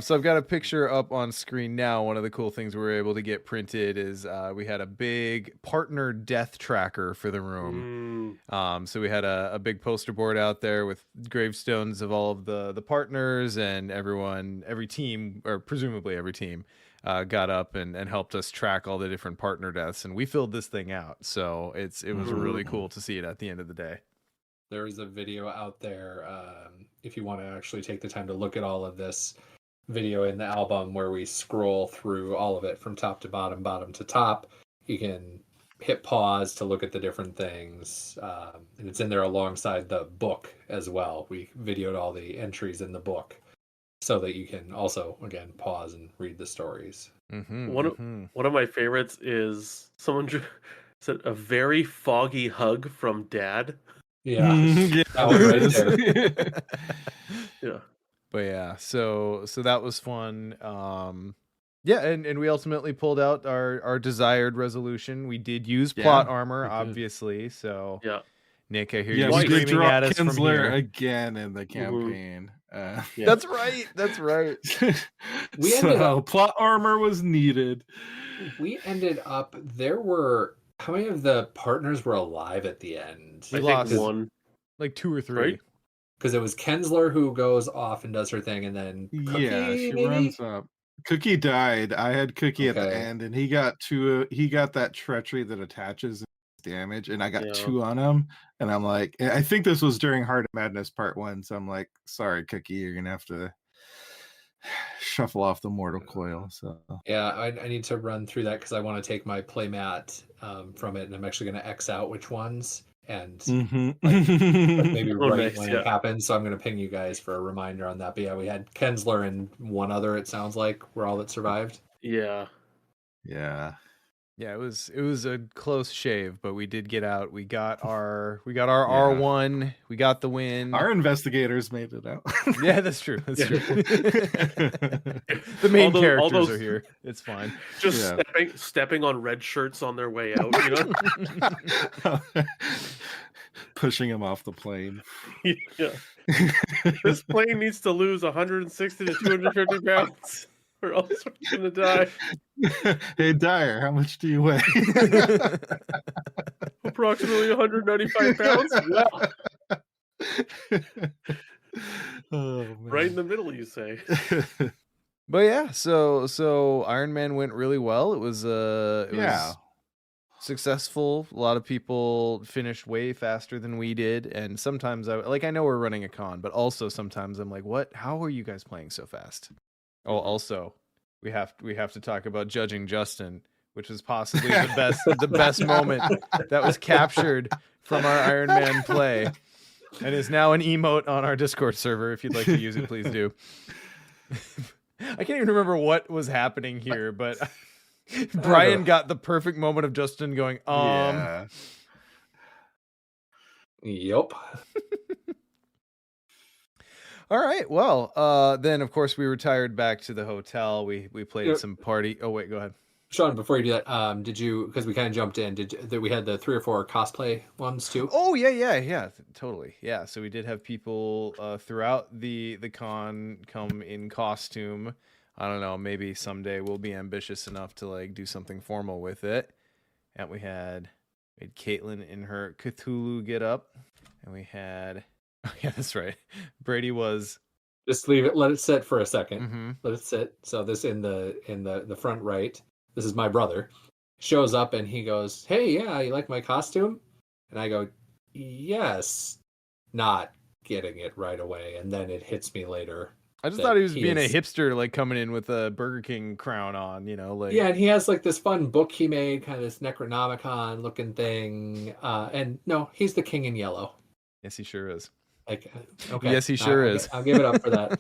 Speaker 2: So I've got a picture up on screen now. One of the cool things we were able to get printed is we had a big partner death tracker for the room. So we had a big poster board out there with gravestones of all of the partners, and every team, or presumably every team, got up and helped us track all the different partner deaths, and we filled this thing out. So it was really cool to see it at the end of the day.
Speaker 5: There is a video out there, if you want to actually take the time to look at all of this video in the album, where we scroll through all of it from top to bottom, bottom to top. You can hit pause to look at the different things, and it's in there alongside the book as well. We videoed all the entries in the book so that you can also, again, pause and read the stories.
Speaker 3: One of my favorites is someone said a very foggy hug from Dad.
Speaker 5: Yeah,
Speaker 4: Yeah,
Speaker 5: that one right
Speaker 4: there
Speaker 5: there.
Speaker 3: Yeah.
Speaker 2: But yeah, so that was fun. Yeah, and we ultimately pulled out our desired resolution. We did use plot armor,
Speaker 4: we did.
Speaker 2: obviously. So
Speaker 3: Yeah.
Speaker 2: Nick, I hear
Speaker 4: Yeah,
Speaker 2: you
Speaker 4: we did
Speaker 2: screaming
Speaker 4: drop
Speaker 2: at us from
Speaker 4: Kinsler
Speaker 2: here.
Speaker 4: again in the campaign.
Speaker 10: Yeah.
Speaker 2: That's right. That's right.
Speaker 5: We ended
Speaker 4: So
Speaker 5: up-
Speaker 4: plot armor was needed.
Speaker 5: We ended up, there were, how many of the partners were alive at the end?
Speaker 2: We
Speaker 3: I
Speaker 2: lost
Speaker 3: think one.
Speaker 2: like 2 or 3.
Speaker 3: Right?
Speaker 5: Because it was Kensler who goes off and does her thing, and then Cookie,
Speaker 4: Yeah, she
Speaker 5: maybe?
Speaker 4: runs up. Cookie died. I had Cookie at the
Speaker 5: Okay.
Speaker 4: end, and he got that treachery that attaches damage, and I got
Speaker 3: Yeah.
Speaker 4: 2 on him. And I'm like, I think this was during Heart of Madness Part 1, so I'm like, sorry, Cookie, you're gonna have to shuffle off the mortal coil. So
Speaker 5: Yeah, I need to run through that because I want to take my playmat from it, and I'm actually going to X out which ones, and maybe
Speaker 3: Oh,
Speaker 5: right
Speaker 3: nice,
Speaker 5: when
Speaker 3: yeah.
Speaker 5: it happens. So I'm going to ping you guys for a reminder on that. But yeah, we had Kensler and one other, it sounds like, were all that survived.
Speaker 3: Yeah.
Speaker 4: yeah.
Speaker 2: Yeah, it was a close shave, but we did get out. We got our R1. We got the win.
Speaker 4: Our investigators made it out.
Speaker 2: Yeah, that's true. That's
Speaker 3: Yeah.
Speaker 2: true. The main
Speaker 3: All
Speaker 2: characters
Speaker 3: those-
Speaker 2: are here. It's fine.
Speaker 3: Just
Speaker 4: Yeah.
Speaker 3: stepping on red shirts on their way out, you know?
Speaker 4: Pushing him off the plane.
Speaker 3: Yeah. This plane needs to lose 160 to 250 pounds, or else we're gonna die.
Speaker 4: Hey Dyer, how much do you weigh?
Speaker 3: Approximately 195 pounds. Well,
Speaker 4: Oh,
Speaker 3: right in
Speaker 4: man.
Speaker 3: the middle, you say.
Speaker 2: But yeah, so Iron Man went really well. It was was successful. A lot of people finished way faster than we did, and sometimes I know we're running a con, but also sometimes I'm like, what? How are you guys playing so fast? Oh, also we have to talk about judging Justin, which was possibly the best moment that was captured from our Iron Man play, and is now an emote on our Discord server. If you'd like to use it, please do. I can't even remember what was happening here, but Brian got the perfect moment of Justin going,
Speaker 4: Yeah.
Speaker 5: Yep.
Speaker 2: All right. Well, then of course we retired back to the hotel. We played some party. Oh wait, go ahead.
Speaker 5: Sean, before you do that, did you, because we kind of jumped in, we had the 3 or 4 cosplay ones too?
Speaker 2: Oh yeah, totally. Yeah, so we did have people throughout the con come in costume. I don't know, maybe someday we'll be ambitious enough to like do something formal with it. And we had Caitlin in her Cthulhu get up, and we had oh yeah, that's right. Brady was
Speaker 5: just leave it, let it sit for a second.
Speaker 2: Mm-hmm.
Speaker 5: Let it sit. So this in the front right. This is my brother. Shows up and he goes, "Hey, yeah, you like my costume?" And I go, "Yes," not getting it right away, and then it hits me later.
Speaker 2: I just thought he was being a hipster, like coming in with a Burger King crown on, you know, like
Speaker 5: yeah. And he has like this fun book he made, kind of this Necronomicon looking thing. And no, he's the king in yellow.
Speaker 2: Yes, he sure is.
Speaker 5: Like, okay,
Speaker 2: yes, he sure is.
Speaker 5: I'll give it up for that.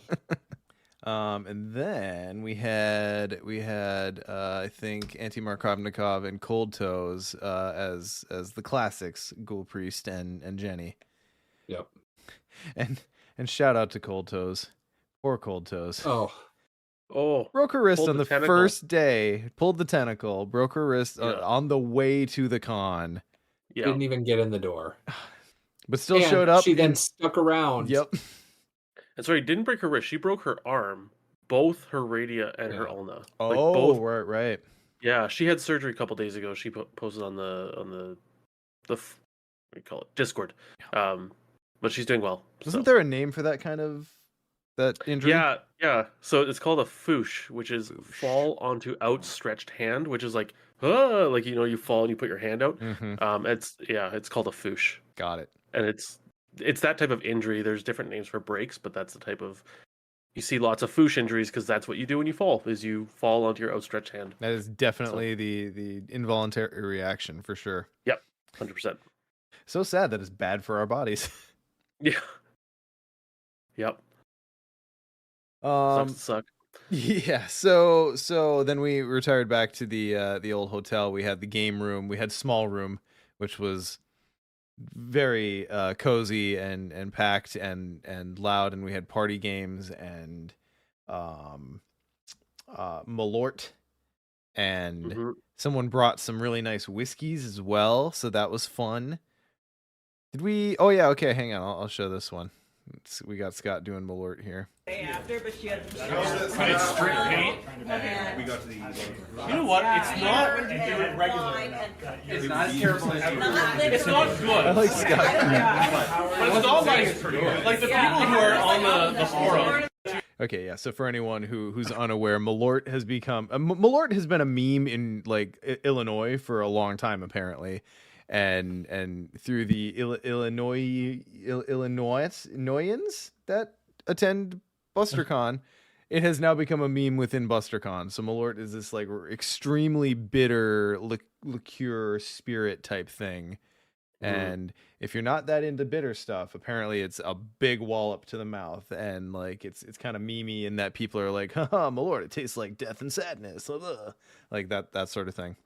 Speaker 2: And then we had I think Anti-Markovnikov and Cold Toes as the classics, Ghoul Priest and Jenny.
Speaker 5: Yep.
Speaker 2: And shout out to Cold Toes. Poor Cold Toes.
Speaker 3: Oh.
Speaker 2: Broke her wrist on the
Speaker 3: tentacle.
Speaker 2: first day. Pulled the tentacle. Broke her wrist on the way to the con.
Speaker 3: Yeah.
Speaker 5: Didn't even get in the door.
Speaker 2: But still showed up.
Speaker 5: She then stuck around.
Speaker 2: Yep.
Speaker 3: And sorry, didn't break her wrist. She broke her arm, both her radia and her ulna.
Speaker 2: Oh,
Speaker 3: both.
Speaker 2: Right.
Speaker 3: Yeah, she had surgery a couple days ago. She posted on the what do you call it, Discord. But she's doing well.
Speaker 2: Wasn't there a name for that kind of injury?
Speaker 3: Yeah. So it's called a foosh, which is fall onto outstretched hand, which is like you fall and you put your hand out.
Speaker 2: Mm-hmm.
Speaker 3: It's called a foosh.
Speaker 2: Got it.
Speaker 3: And it's that type of injury. There's different names for breaks, but that's the type of, you see lots of foosh injuries because that's what you do when you fall, is you fall onto your outstretched hand.
Speaker 2: That is definitely the involuntary reaction for sure.
Speaker 3: Yep, 100%.
Speaker 2: So sad that it's bad for our bodies.
Speaker 3: Yeah. Yep. Suck.
Speaker 2: Yeah. So then we retired back to the old hotel. We had the game room. We had small room, which was very cozy and packed and loud, and we had party games and Malort, and someone brought some really nice whiskeys as well, so that was fun. Did we? Oh yeah, okay, hang on, I'll show this one. We got Scott doing Malort here.
Speaker 12: After, but she had
Speaker 13: it's straight paint.
Speaker 12: Okay.
Speaker 13: We got to the.
Speaker 12: You know what? It's not when you do it regularly.
Speaker 13: It's not as terrible as
Speaker 12: It's not good.
Speaker 2: I like
Speaker 12: Scott. But it's not like the people who are on the forum.
Speaker 2: Okay, yeah. So for anyone who's unaware, Malort has become Malort has been a meme in like Illinois for a long time, apparently, and through the Illinoisans that attend BusterCon, it has now become a meme within BusterCon. So Malort is this like extremely bitter liqueur spirit type thing. And if you're not that into bitter stuff, apparently it's a big wallop to the mouth, and like it's kind of memey in that people are like, "Haha, Malort, it tastes like death and sadness," like that sort of thing.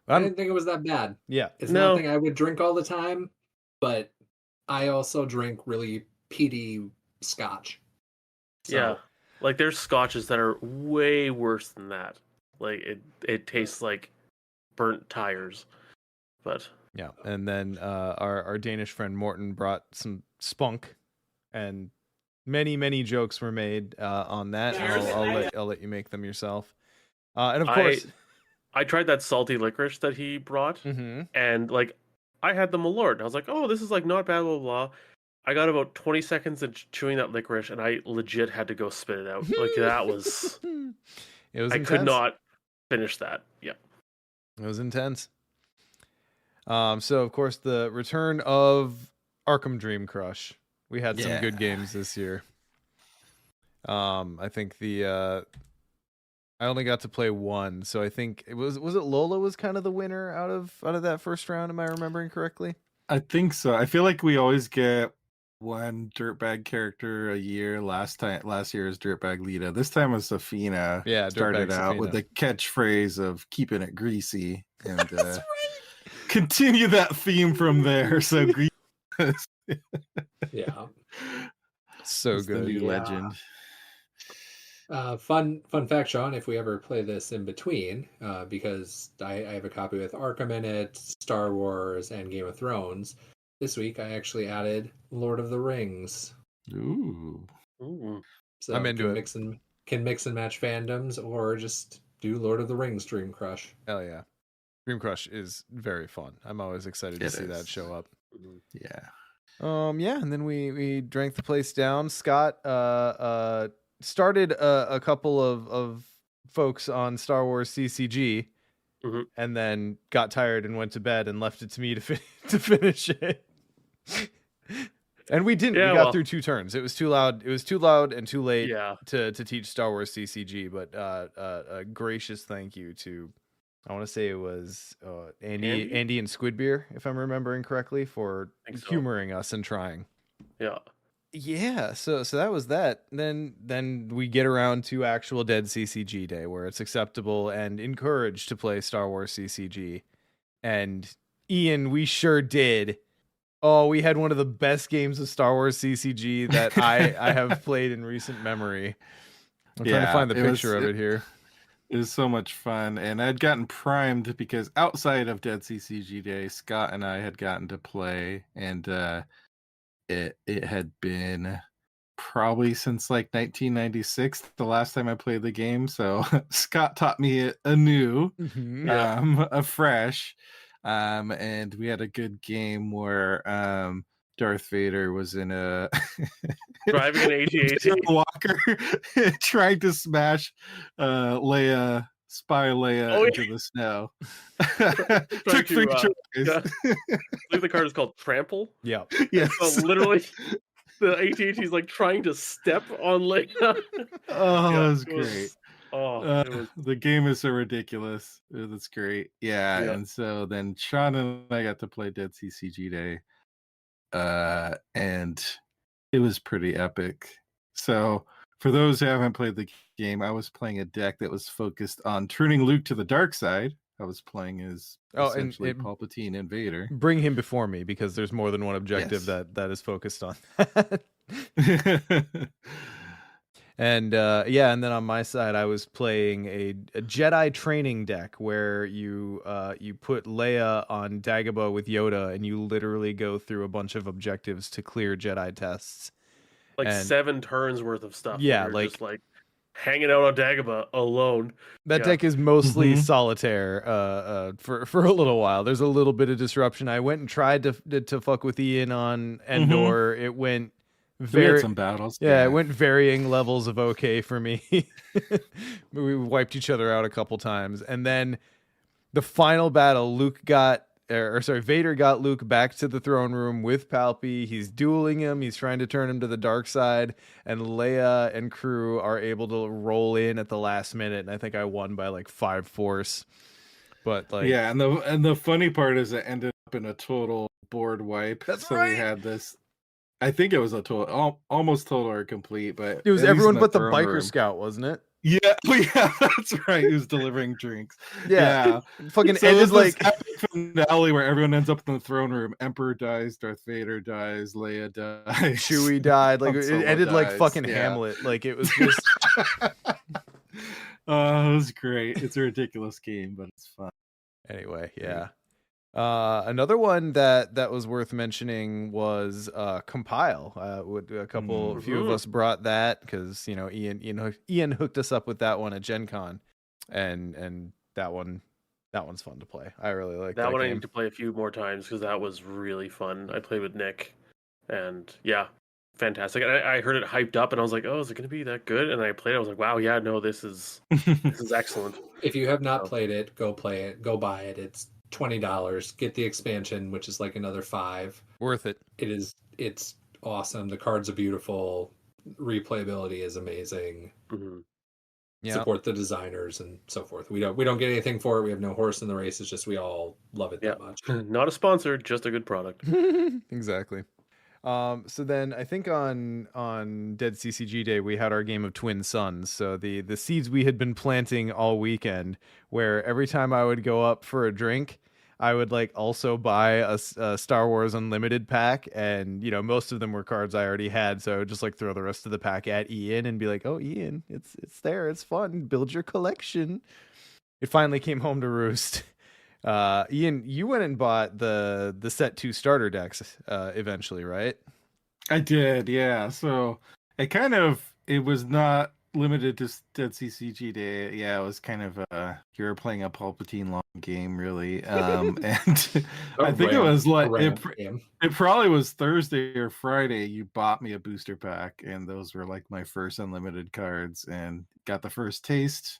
Speaker 5: I didn't think it was that bad.
Speaker 2: Yeah,
Speaker 5: it's nothing I would drink all the time, but I also drink really peaty scotch.
Speaker 3: So. Yeah, like there's scotches that are way worse than that. Like it tastes like burnt tires, but.
Speaker 2: Yeah, and then our Danish friend Morten brought some spunk, and many jokes were made on that. I'll let you make them yourself. And of course,
Speaker 3: I tried that salty licorice that he brought, and like I had the Malort. I was like, oh, this is like not bad, blah blah. I got about 20 seconds of chewing that licorice, and I legit had to go spit it out. Like that was.
Speaker 2: It was
Speaker 3: I
Speaker 2: intense.
Speaker 3: could not finish that. Yeah.
Speaker 2: It was intense. So of course the return of Arkham Dream Crush. We had some good games this year. I think I only got to play one, so I think it was it Lola was kind of the winner out of that first round. Am I remembering correctly?
Speaker 4: I think so. I feel like we always get one dirtbag character a year. Last year was dirtbag Lita. This time was Safina.
Speaker 2: Yeah,
Speaker 4: started out with the catchphrase of keeping it greasy, and continue that theme from there. So
Speaker 5: Yeah.
Speaker 2: So
Speaker 4: That's
Speaker 2: good.
Speaker 4: the new legend.
Speaker 5: Fun fact, Sean, if we ever play this in between, because I have a copy with Arkham in it, Star Wars, and Game of Thrones. This week I actually added Lord of the Rings.
Speaker 4: Ooh.
Speaker 5: So
Speaker 2: I'm into it.
Speaker 5: Can mix and match fandoms, or just do Lord of the Rings Dream Crush.
Speaker 2: Hell yeah. Dream Crush is very fun. I'm always excited to see that show up.
Speaker 4: Yeah.
Speaker 2: Yeah, and then we drank the place down. Scott started a couple of folks on Star Wars CCG, and then got tired and went to bed and left it to me to finish it. And we didn't.
Speaker 3: Yeah,
Speaker 2: we got through 2 turns. It was too loud. It was too loud and too late to teach Star Wars CCG. But a gracious thank you to, I want to say it was Andy and Squidbeer, if I'm remembering correctly, for humoring us and trying. Yeah, so that was that. Then we get around to actual Dead CCG Day, where it's acceptable and encouraged to play Star Wars CCG. And Ian, we sure did. Oh, we had one of the best games of Star Wars CCG that I have played in recent memory. I'm trying to find the picture of it here.
Speaker 4: It was so much fun, and I'd gotten primed because outside of Dead CCG Day, Scott and I had gotten to play, and it had been probably since like 1996 the last time I played the game. So Scott taught me it anew, afresh, and we had a good game where Darth Vader was in a
Speaker 3: driving an AT-AT
Speaker 4: walker trying to smash Leia, spy Leia into the snow. Took 3 tries.
Speaker 3: I believe the card is called Trample.
Speaker 2: Yeah.
Speaker 4: Yes.
Speaker 3: So literally the AT-AT is like trying to step on Leia.
Speaker 4: Oh, that was great.
Speaker 3: It was...
Speaker 4: The game is so ridiculous. That's great. Yeah. And so then Sean and I got to play Dead CCG Day. And it was pretty epic. So for those who haven't played the game, I was playing a deck that was focused on turning Luke to the dark side. I was playing as essentially Palpatine and Vader.
Speaker 2: Bring him before me, because there's more than one objective that is focused on that. And and then on my side, I was playing a Jedi training deck where you put Leia on Dagobah with Yoda, and you literally go through a bunch of objectives to clear Jedi tests.
Speaker 3: Like 7 turns worth of stuff.
Speaker 2: Yeah,
Speaker 3: just like hanging out on Dagobah alone.
Speaker 2: That deck is mostly solitaire for a little while. There's a little bit of disruption. I went and tried to fuck with Ian on Endor. It went
Speaker 4: we had some battles.
Speaker 2: Yeah, it went varying levels of okay for me. We wiped each other out a couple times, and then the final battle, Vader got Luke back to the throne room with Palpy. He's dueling him. He's trying to turn him to the dark side, and Leia and crew are able to roll in at the last minute. And I think I won by like 5 force. But like,
Speaker 4: yeah, and the funny part is it ended up in a total board wipe.
Speaker 2: That's
Speaker 4: right. We had this. I think it was a total, almost total or complete, but
Speaker 2: it was everyone but the biker scout, wasn't it?
Speaker 4: Yeah, that's right. He was delivering drinks.
Speaker 2: Yeah. Fucking
Speaker 4: so
Speaker 2: ended like
Speaker 4: epic finale where everyone ends up in the throne room. Emperor dies, Darth Vader dies, Leia dies,
Speaker 2: Chewie died. Like it ended
Speaker 4: dies.
Speaker 2: like fucking Hamlet. Like it was just.
Speaker 4: Oh, it was great. It's a ridiculous game, but it's fun.
Speaker 2: Anyway, yeah. Another one that was worth mentioning was Compile. A few of us brought that because Ian hooked us up with that one at Gen Con, and that one's fun to play. I really like that
Speaker 3: one.
Speaker 2: game.
Speaker 3: I need to play a few more times because that was really fun. I played with Nick. And yeah, fantastic. And I heard it hyped up, and I was like, oh, is it going to be that good? And I played it. I was like, wow, yeah, no, this is excellent.
Speaker 5: If you have not played it, go play it. Go buy it. It's $20. Get the expansion, which is like another $5.
Speaker 2: Worth it.
Speaker 5: It's awesome. The cards are beautiful. Replayability is amazing.
Speaker 2: Yeah.
Speaker 5: Support the designers and so forth. We don't get anything for it. We have no horse in the race. It's just we all love it that much.
Speaker 3: Not a sponsor, just a good product.
Speaker 2: Exactly. So then I think on Dead CCG Day we had our game of Twin Suns. So the seeds we had been planting all weekend, where every time I would go up for a drink, I would like also buy a Star Wars Unlimited pack, and most of them were cards I already had, so I would just like throw the rest of the pack at Ian and be like, "Oh, Ian, it's there, it's fun, build your collection." It finally came home to roost. Ian, you went and bought the set 2 starter decks eventually, right?
Speaker 4: I did, yeah. So it was not limited to Dead CCG Day. Yeah, it was kind of you were playing a Palpatine long game, really. And I think it was like it probably was Thursday or Friday. You bought me a booster pack, and those were like my first unlimited cards, and got the first taste.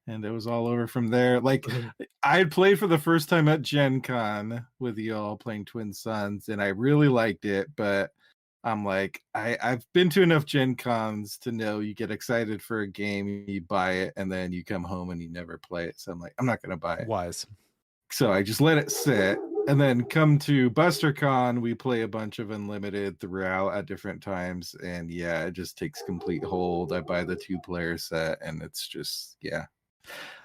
Speaker 4: And it was all over from there. Like I had played for the first time at Gen Con with y'all playing Twin Suns, and I really liked it, but I'm like, I've been to enough Gen Cons to know you get excited for a game, you buy it, and then you come home and you never play it. So I'm like, I'm not gonna buy it.
Speaker 2: Wise.
Speaker 4: So I just let it sit. And then come to BusterCon, we play a bunch of Unlimited throughout at different times. And yeah, it just takes complete hold. I buy the 2-player set, and it's just, yeah.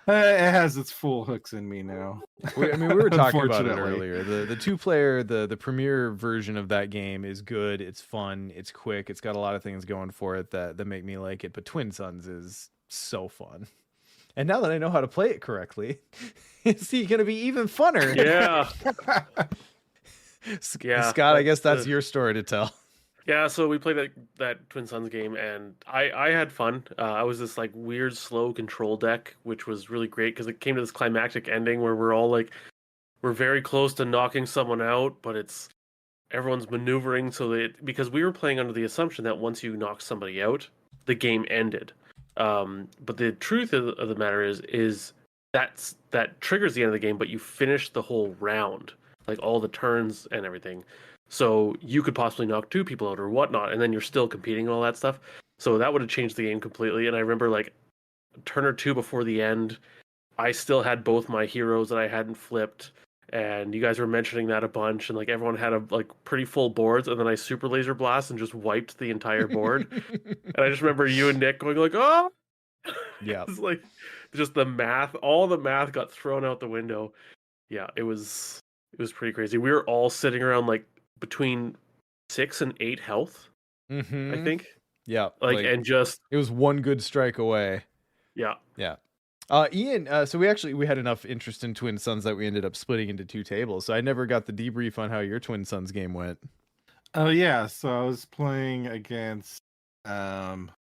Speaker 4: It has its full hooks in me now.
Speaker 2: We were talking about it earlier. The 2-player, the premier version of that game is good. It's fun. It's quick. It's got a lot of things going for it that make me like it. But Twin Suns is so fun. And now that I know how to play it correctly, it's going to be even funner.
Speaker 3: Yeah.
Speaker 2: Scott, I guess that's your story to tell.
Speaker 3: Yeah, so we played that Twin Suns game, and I had fun. I was this like weird slow control deck, which was really great because it came to this climactic ending where we're all like, we're very close to knocking someone out, but everyone's maneuvering because we were playing under the assumption that once you knock somebody out, the game ended. But the truth of the matter is that triggers the end of the game, but you finish the whole round, like all the turns and everything. So you could possibly knock 2 people out or whatnot, and then you're still competing and all that stuff. So that would have changed the game completely. And I remember like a turn or 2 before the end, I still had both my heroes that I hadn't flipped, and you guys were mentioning that a bunch, and like everyone had pretty full boards, and then I super laser blast and just wiped the entire board. And I just remember you and Nick going like, "Oh!"
Speaker 2: Yeah,
Speaker 3: it's like just all the math got thrown out the window. Yeah, it was pretty crazy. We were all sitting around like between 6 and 8 health, I think.
Speaker 2: Yeah,
Speaker 3: and just
Speaker 2: it was one good strike away.
Speaker 3: Yeah.
Speaker 2: Ian, so we had enough interest in Twin Suns that we ended up splitting into 2 tables. So I never got the debrief on how your Twin Suns game went.
Speaker 4: Oh yeah, so I was playing against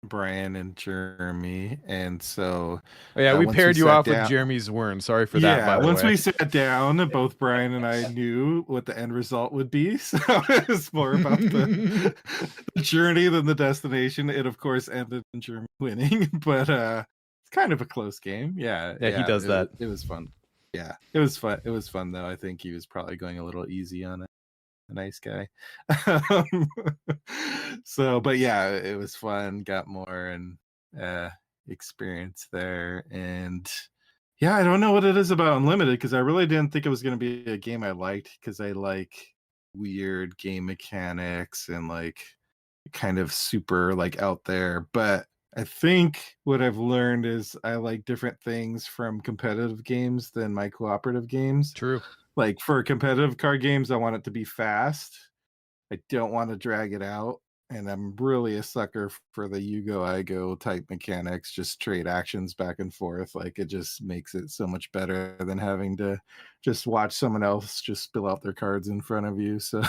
Speaker 4: Brian and Jeremy, and so
Speaker 2: we paired you off with Jeremy's Worm. Sorry for that.
Speaker 4: Yeah, once we sat down, both Brian and I knew what the end result would be, so it was more about the journey than the destination. It of course ended in Jeremy winning, but it's kind of a close game. Yeah,
Speaker 2: he does that.
Speaker 4: It was fun. Yeah, it was fun. It was fun though. I think he was probably going a little easy on it. A nice guy. But yeah, it was fun. Got more and experience there, and yeah, I don't know what it is about Unlimited because I really didn't think it was going to be a game I liked because I like weird game mechanics and like kind of super like out there. But I think what I've learned is I like different things from competitive games than my cooperative games.
Speaker 2: True.
Speaker 4: Like for competitive card games, I want it to be fast. I don't want to drag it out. And I'm really a sucker for the you go, I go type mechanics, just trade actions back and forth. Like it just makes it so much better than having to just watch someone else just spill out their cards in front of you. So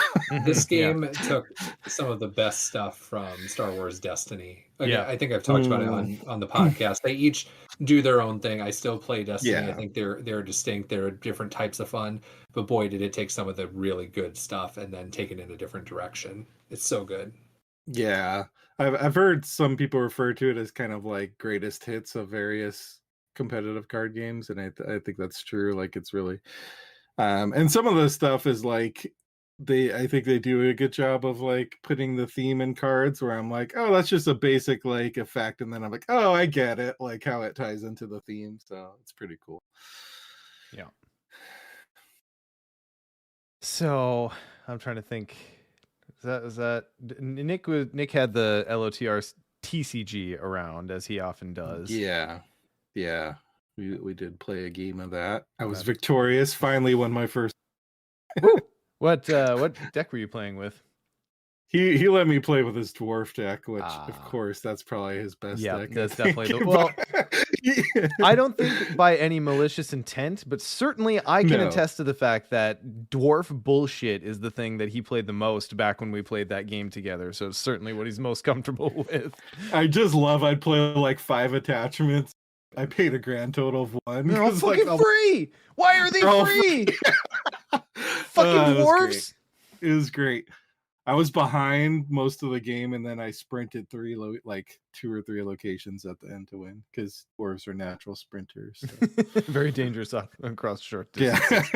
Speaker 5: this game took some of the best stuff from Star Wars Destiny. I think I've talked about it on the podcast. They each do their own thing. I still play Destiny. I think they're distinct. They're different types of fun. but boy, did it take some of the really good stuff and then take it in a different direction. It's so good.
Speaker 4: Yeah, I've heard some people refer to it as kind of like greatest hits of various competitive card games, and I think that's true. Like it's really, and some of the stuff is like I think they do a good job of like putting the theme in cards where I'm like, oh, that's just a basic like effect, and then I'm like, oh, I get it, like how it ties into the theme. So it's pretty cool.
Speaker 2: Yeah. So I'm trying to think. Is that Nick had the LOTR TCG around, as he often does.
Speaker 4: Yeah. We did play a game of that. I was victorious. Finally won my first.
Speaker 2: What deck were you playing with?
Speaker 4: He let me play with his dwarf deck, which of course that's probably his best deck.
Speaker 2: Yeah, that's definitely the well. I don't think by any malicious intent, but certainly I can attest to the fact that dwarf bullshit is the thing that he played the most back when we played that game together. So it's certainly what he's most comfortable with.
Speaker 4: I just love. I'd play like 5 attachments. I paid a grand total of 1.
Speaker 2: They're all fucking free. Why are they free? Fucking dwarves.
Speaker 4: It was great. I was behind most of the game, and then I sprinted 2 or 3 locations at the end to win because dwarves are natural sprinters. So.
Speaker 2: Very dangerous across short distances.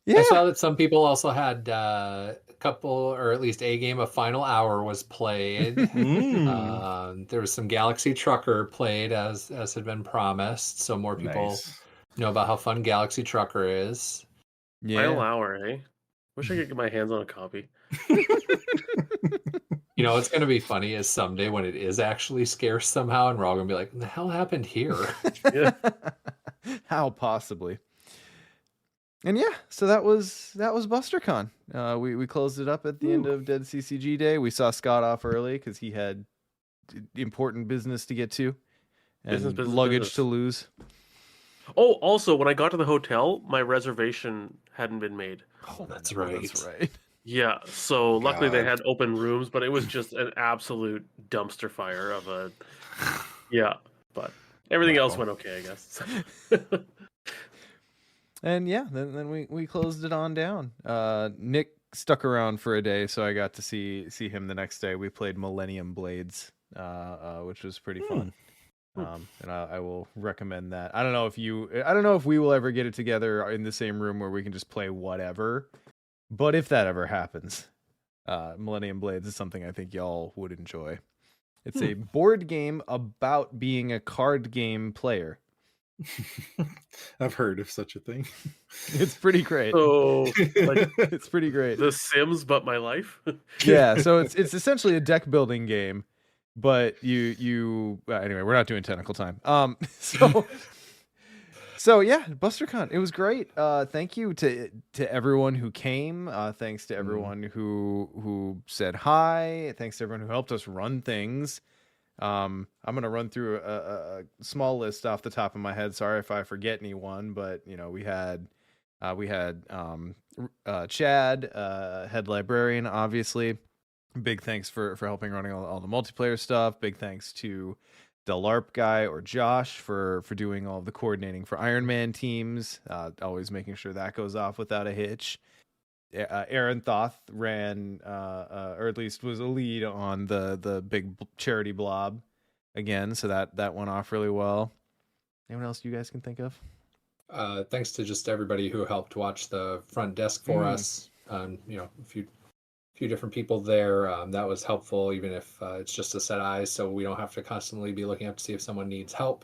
Speaker 5: Yeah. I saw that some people also had a couple, or at least a game of Final Hour was played. There was some Galaxy Trucker played as had been promised, so more people know about how fun Galaxy Trucker is.
Speaker 3: Yeah. Final Hour, eh? Wish I could get my hands on a copy.
Speaker 5: You know, what's going to be funny is someday when it is actually scarce somehow, and we're all going to be like, what the hell happened here?
Speaker 2: How possibly? And yeah, so that was BusterCon. We closed it up at the end of Dead CCG Day. We saw Scott off early because he had important business to get to and luggage to lose.
Speaker 3: Oh, also, when I got to the hotel, my reservation hadn't been made.
Speaker 5: Oh, that's right.
Speaker 2: That's right.
Speaker 3: Yeah, so luckily they had open rooms, but it was just an absolute dumpster fire of a... Yeah, but everything else went okay, I guess.
Speaker 2: And yeah, then we closed it on down. Nick stuck around for a day, so I got to see him the next day. We played Millennium Blades, which was pretty fun. And I will recommend that. I don't know if we will ever get it together in the same room where we can just play whatever, but if that ever happens, Millennium Blades is something I think y'all would enjoy. It's a board game about being a card game player.
Speaker 4: I've heard of such a thing.
Speaker 2: It's pretty great.
Speaker 3: So, like,
Speaker 2: it's pretty great.
Speaker 3: The Sims, but my life.
Speaker 2: Yeah, so it's essentially a deck building game, but you anyway, we're not doing Tentacle time. So yeah, BusterCon, it was great. Thank you to everyone who came. Thanks to everyone who said hi. Thanks to everyone who helped us run things. I'm gonna run through a small list off the top of my head. Sorry if I forget anyone, but you know, we had Chad, head librarian, obviously. Big thanks for helping running all the multiplayer stuff. Big thanks to the LARP guy or Josh for doing all the coordinating for Iron Man teams. Always making sure that goes off without a hitch. Aaron Thoth ran, or at least was a lead on the big charity blob again, so that went off really well. Anyone else you guys can think of?
Speaker 5: Thanks to just everybody who helped watch the front desk for us. You know, a few different people there. That was helpful, even if it's just a set eyes, so we don't have to constantly be looking up to see if someone needs help.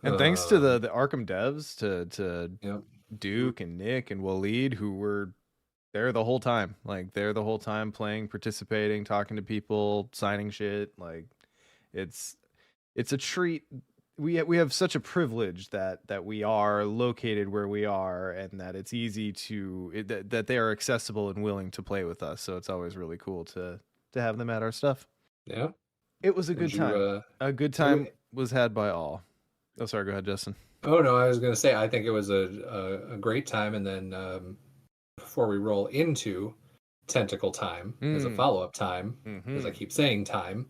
Speaker 2: And thanks to the Arkham devs, to Duke and Nick and Waleed, who were there the whole time. Like, they're the whole time playing, participating, talking to people, signing shit. Like, it's a treat. We have such a privilege that we are located where we are, and that it's easy that they are accessible and willing to play with us. So it's always really cool to have them at our stuff.
Speaker 5: Yeah,
Speaker 2: it was a good time. A good time was had by all. Oh, sorry. Go ahead, Justin.
Speaker 5: Oh no, I was going to say I think it was a great time, and then before we roll into Tentacle time as a follow-up time, because I keep saying time,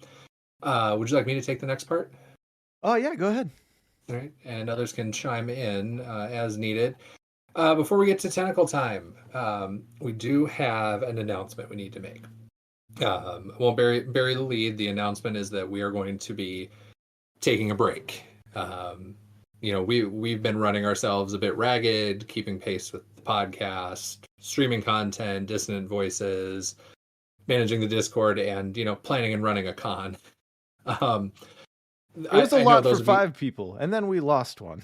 Speaker 5: would you like me to take the next part?
Speaker 2: Oh yeah, go ahead.
Speaker 5: All right, and others can chime in as needed. Before we get to Tentacle time, we do have an announcement we need to make. I won't bury the lead. The announcement is that we are going to be taking a break. We've been running ourselves a bit ragged, keeping pace with the podcast, streaming content, dissonant voices, managing the Discord, and planning and running a con.
Speaker 2: It was a lot for 5 people, and then we lost one.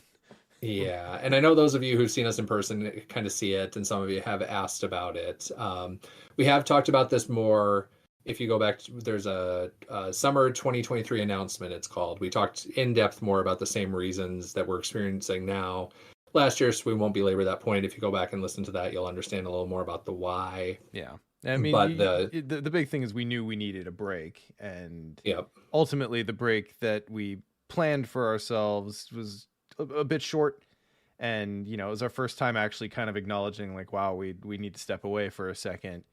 Speaker 5: Yeah, and I know those of you who've seen us in person kind of see it, and some of you have asked about it. We have talked about this more. If you go back, there's a summer 2023 announcement, it's called. We talked in depth more about the same reasons that we're experiencing now last year, so we won't belabor that point. If you go back and listen to that, you'll understand a little more about the why.
Speaker 2: Yeah. I mean,
Speaker 5: but
Speaker 2: the big thing is we knew we needed a break, and
Speaker 5: yep.
Speaker 2: Ultimately the break that we planned for ourselves was a bit short, and it was our first time actually kind of acknowledging like, wow, we need to step away for a second.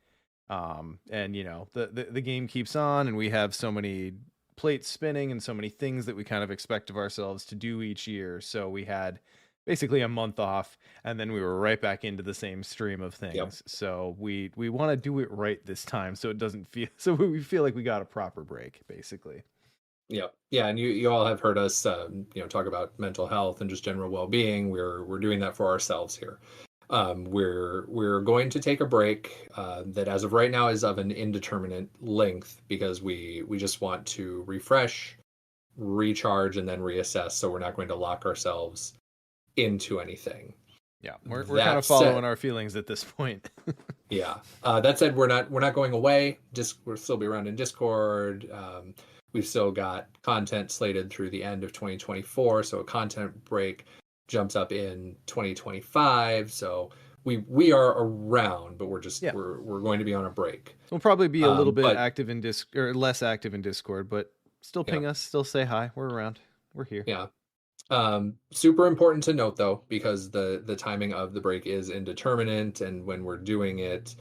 Speaker 2: And the game keeps on, and we have so many plates spinning and so many things that we kind of expect of ourselves to do each year. So we had basically a month off, and then we were right back into the same stream of things. Yep. So we want to do it right this time, so it doesn't feel so we feel like we got a proper break, basically.
Speaker 5: Yeah, and you all have heard us talk about mental health and just general well-being. We're doing that for ourselves here. We're going to take a break that as of right now is of an indeterminate length, because we just want to refresh, recharge, and then reassess. So we're not going to lock ourselves into anything.
Speaker 2: Yeah, we're kind of following our feelings at this point.
Speaker 5: Yeah. That said, we're not going away. We'll still be around in Discord. We've still got content slated through the end of 2024, so a content break jumps up in 2025. So we are around, but we're going to be on a break.
Speaker 2: We'll probably be a little bit active in or less active in Discord, but still ping us, still say hi. We're around. We're here.
Speaker 5: Yeah. Super important to note though, because the timing of the break is indeterminate, and when we're doing it,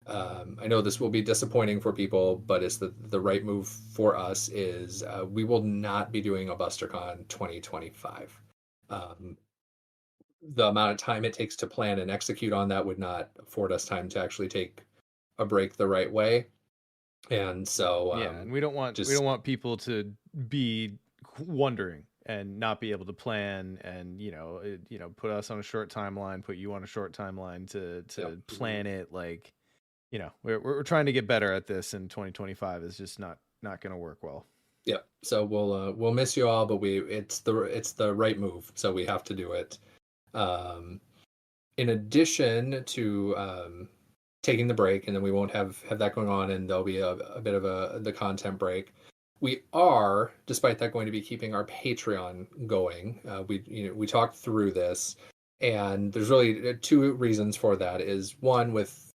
Speaker 5: I know this will be disappointing for people, but it's the right move for us. Is we will not be doing a BusterCon 2025. The amount of time it takes to plan and execute on that would not afford us time to actually take a break the right way. And so
Speaker 2: and we don't want people to be wondering and not be able to plan, and put us on a short timeline, put you on a short timeline to plan it. Like, we're trying to get better at this, and 2025 is just not going to work well.
Speaker 5: Yeah. So we'll miss you all, but it's the right move, so we have to do it. In addition to taking the break, and then we won't have that going on, and there'll be a bit of the content break. We are, despite that, going to be keeping our Patreon going. We talked through this, and there's really 2 reasons for that. Is one, with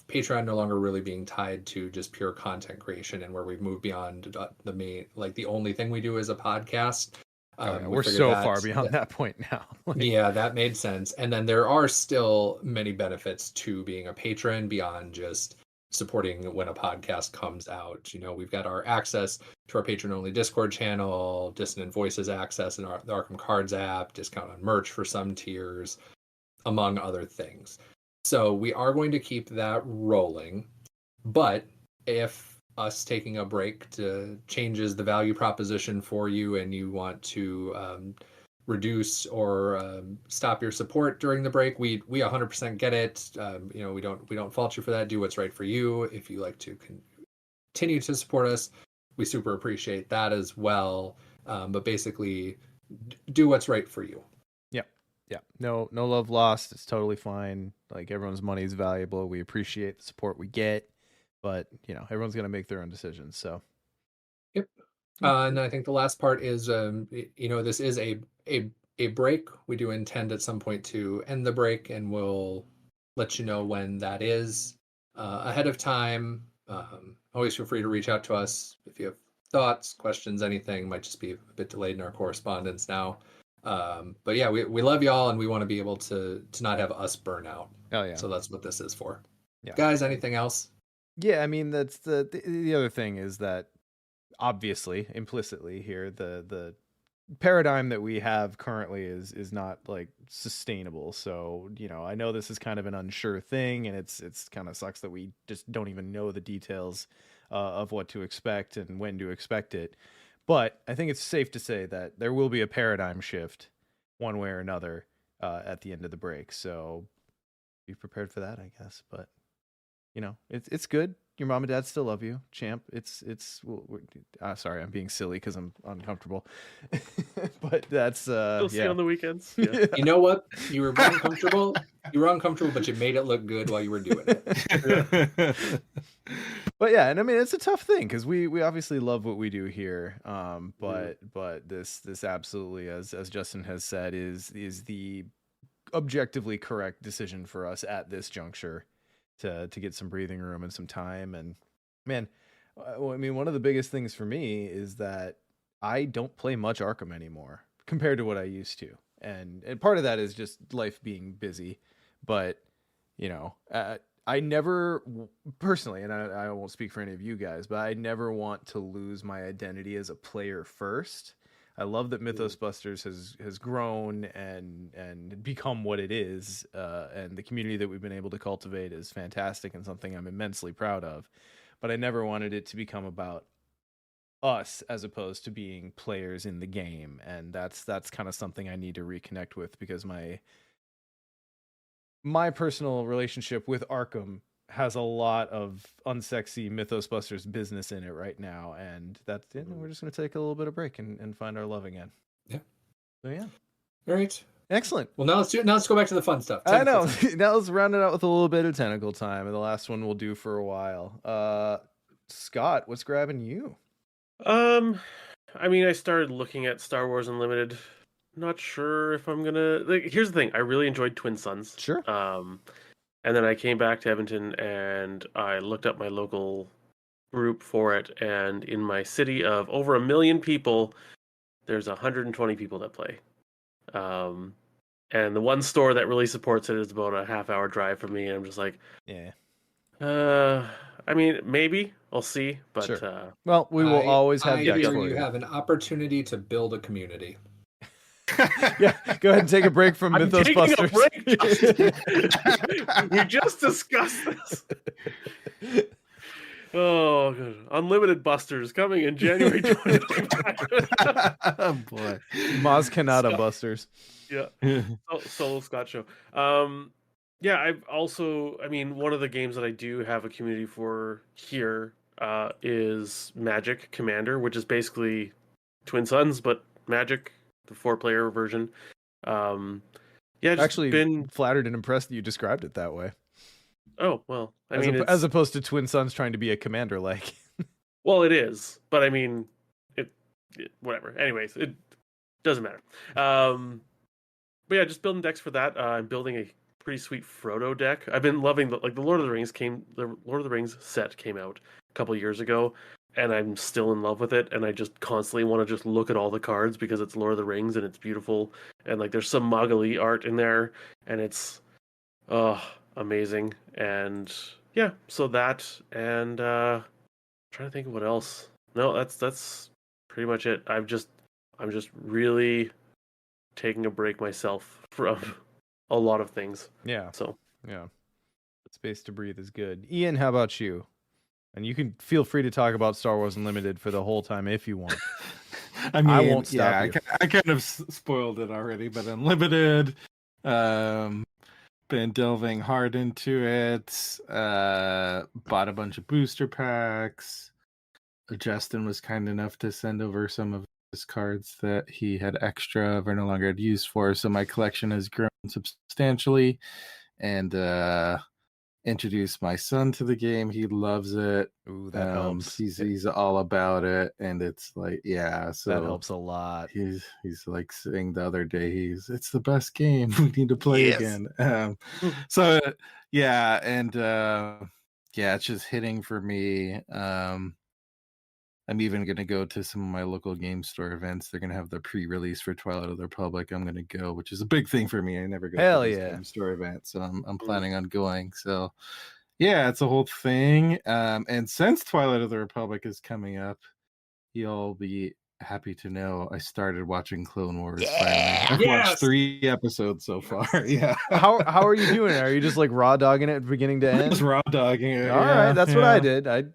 Speaker 5: Patreon no longer really being tied to just pure content creation, and where we've moved beyond the main, like the only thing we do is a podcast.
Speaker 2: We're so far beyond that point now.
Speaker 5: Yeah, that made sense. And then there are still many benefits to being a patron beyond just supporting when a podcast comes out. We've got our access to our patron-only Discord channel, Dissonant Voices access in the Arkham Cards app, discount on merch for some tiers, among other things. So we are going to keep that rolling. But if us taking a break changes the value proposition for you, and you want to reduce or stop your support during the break, we 100% get it. We don't fault you for that. Do what's right for you. If you like to continue to support us, we super appreciate that as well. But basically, do what's right for you.
Speaker 2: Yeah. No love lost. It's totally fine. Like, everyone's money is valuable. We appreciate the support we get, but everyone's going to make their own decisions. So.
Speaker 5: Yep. And I think the last part is, this is a break. We do intend at some point to end the break, and we'll let you know when that is ahead of time. Always feel free to reach out to us if you have thoughts, questions, anything. Might just be a bit delayed in our correspondence now. But yeah, we love y'all, and we want to be able to not have us burn out.
Speaker 2: Oh yeah.
Speaker 5: So that's what this is for.
Speaker 2: Yeah.
Speaker 5: Guys, anything else?
Speaker 2: Yeah, I mean, that's the other thing is that obviously, implicitly here, the paradigm that we have currently is not like sustainable. So, you know, I know this is kind of an unsure thing, and it's kind of sucks that we just don't even know the details of what to expect and when to expect it. But I think it's safe to say that there will be a paradigm shift one way or another at the end of the break. So be prepared for that, I guess. But you know, it's good. Your mom and dad still love you, champ. Sorry, I'm being silly because I'm uncomfortable. But that's
Speaker 3: You'll see
Speaker 2: yeah.
Speaker 3: on the weekends. Yeah.
Speaker 5: You know what? You were uncomfortable. You were uncomfortable, but you made it look good while you were doing it.
Speaker 2: But yeah, and I mean it's a tough thing because we obviously love what we do here. But this absolutely, as Justin has said, is the objectively correct decision for us at this juncture to get some breathing room and some time. And man, I mean, one of the biggest things for me is that I don't play much Arkham anymore compared to what I used to. And part of that is just life being busy. But, you know, I never personally, and I won't speak for any of you guys, but I never want to lose my identity as a player first. I love that Mythos Busters has grown and become what it is, and the community that we've been able to cultivate is fantastic and something I'm immensely proud of. But I never wanted it to become about us as opposed to being players in the game, and that's kind of something I need to reconnect with because my personal relationship with Arkham has a lot of unsexy Mythos Busters business in it right now, and we're just going to take a little bit of break and find our love again.
Speaker 5: Yeah.
Speaker 2: So yeah.
Speaker 5: All right.
Speaker 2: Excellent.
Speaker 5: Well, now let's go back to the fun stuff.
Speaker 2: I know. Now let's round it out with a little bit of Tentacle time, and the last one we'll do for a while. Scott, what's grabbing you?
Speaker 3: I mean, I started looking at Star Wars Unlimited. Not sure if I'm gonna here's the thing. I really enjoyed Twin Suns.
Speaker 2: Sure.
Speaker 3: And then I came back to Edmonton and I looked up my local group for it, and in my city of over 1 million people, there's 120 people that play. And the one store that really supports it is about a half-hour drive from me, and I'm just like,
Speaker 2: yeah.
Speaker 3: I mean, maybe I'll see, but
Speaker 2: sure. Well, we will always have decks for
Speaker 5: you. Have an opportunity to build a community.
Speaker 2: Yeah, go ahead and take a break from Mythos Busters.
Speaker 3: We just discussed this. Oh, good. Unlimited Busters coming in January 2025.
Speaker 4: Oh boy,
Speaker 2: Maz Kanata Busters.
Speaker 3: Yeah, solo Scott show. Yeah, I've also, I mean, one of the games that I do have a community for here is Magic Commander, which is basically Twin Suns, but Magic, the 4-player version. Yeah, just
Speaker 2: actually been flattered and impressed that you described it that way.
Speaker 3: Oh, well, I
Speaker 2: mean, as opposed to Twin Suns trying to be a commander like.
Speaker 3: Well, it is, but I mean, it whatever. Anyways, it doesn't matter. But yeah, just building decks for that. I'm building a pretty sweet Frodo deck. I've been loving the Lord of the Rings set came out a couple years ago, and I'm still in love with it, and I just constantly want to just look at all the cards because it's Lord of the Rings and it's beautiful, and like there's some Mowgli art in there, and it's amazing. And yeah, so that, and trying to think of what else. No, that's pretty much it. I'm just really taking a break myself from a lot of things.
Speaker 2: Yeah.
Speaker 3: So
Speaker 2: yeah, space to breathe is good. Ian, how about you? And you can feel free to talk about Star Wars Unlimited for the whole time if you want.
Speaker 4: I mean,
Speaker 2: I won't stop you.
Speaker 4: I kind of spoiled it already, but Unlimited, been delving hard into it, bought a bunch of booster packs. Justin was kind enough to send over some of his cards that he had extra of or no longer had use for, so my collection has grown substantially, and introduced my son to the game. He loves it.
Speaker 2: Ooh, that helps.
Speaker 4: He's all about it, and it's like, yeah, so
Speaker 2: that helps a lot.
Speaker 4: He's like saying the other day, it's the best game. We need to play again. So yeah, and yeah, it's just hitting for me. I'm even going to go to some of my local game store events. They're going to have the pre-release for Twilight of the Republic. I'm going to go, which is a big thing for me. I never go to these game store events, so I'm planning on going. So yeah, it's a whole thing. And since Twilight of the Republic is coming up, you'll be happy to know I started watching Clone Wars.
Speaker 2: Yeah!
Speaker 4: Finally. I've
Speaker 5: Yes!
Speaker 4: watched 3 episodes so far. Yeah.
Speaker 2: How are you doing? Are you just like raw dogging it beginning to end?
Speaker 4: Just raw dogging it.
Speaker 2: All right, that's what I did. I'm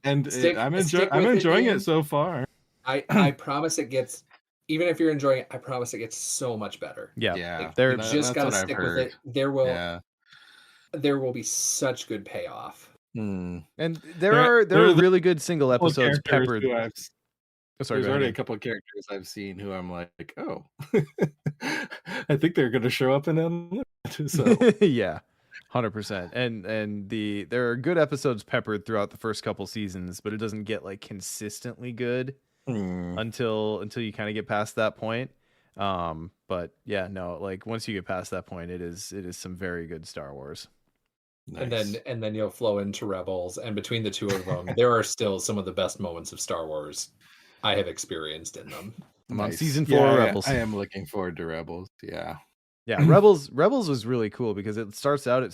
Speaker 4: And I'm
Speaker 5: stick
Speaker 4: enjoying
Speaker 5: Ian.
Speaker 4: it so far.
Speaker 5: I promise it gets, even if you're enjoying it, I promise it gets so much better.
Speaker 2: Yeah.
Speaker 4: Yeah.
Speaker 2: They're
Speaker 5: Just gotta stick with it. There will be such good payoff.
Speaker 2: And there are really good single episodes peppered.
Speaker 4: There's already a couple of characters I've seen who I'm like, oh, I think they're going to show up in Unlimited. So
Speaker 2: yeah, 100%. And there are good episodes peppered throughout the first couple seasons, but it doesn't get like consistently good until you kind of get past that point. But yeah, no, like once you get past that point, it is some very good Star Wars.
Speaker 4: Nice.
Speaker 5: And then you'll flow into Rebels, and between the two of them, there are still some of the best moments of Star Wars I have experienced in them.
Speaker 2: I'm on season 4 of Rebels.
Speaker 4: I am looking forward to Rebels. Yeah.
Speaker 2: Rebels was really cool because it starts out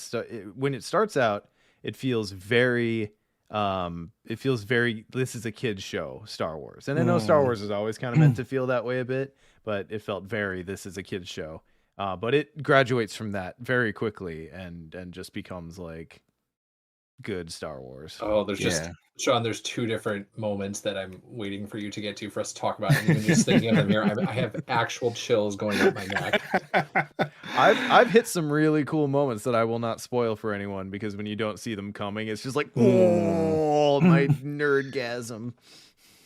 Speaker 2: when it starts out, it feels very this is a kid's show, Star Wars. And I know Star Wars is always kind of meant to feel that way a bit, but it felt very this is a kid's show. But it graduates from that very quickly and just becomes like good Star Wars.
Speaker 5: Oh, there's just Sean, there's 2 different moments that I'm waiting for you to get to for us to talk about. And even just thinking of them here, I have actual chills going up my neck.
Speaker 2: I've hit some really cool moments that I will not spoil for anyone because when you don't see them coming, it's just like, oh, my nerdgasm.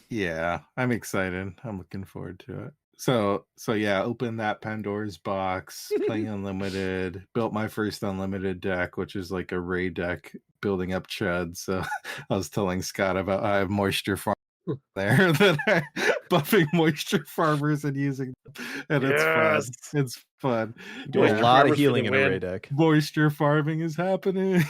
Speaker 4: Yeah, I'm excited. I'm looking forward to it. So yeah, open that Pandora's box, playing Unlimited, built my first Unlimited deck, which is like a raid deck building up Chud. So I was telling Scott about I have Moisture Farm there that I buffing Moisture Farmers and using them. And it's fun. It's fun.
Speaker 2: Do a lot of healing in a raid deck.
Speaker 4: Moisture farming is happening.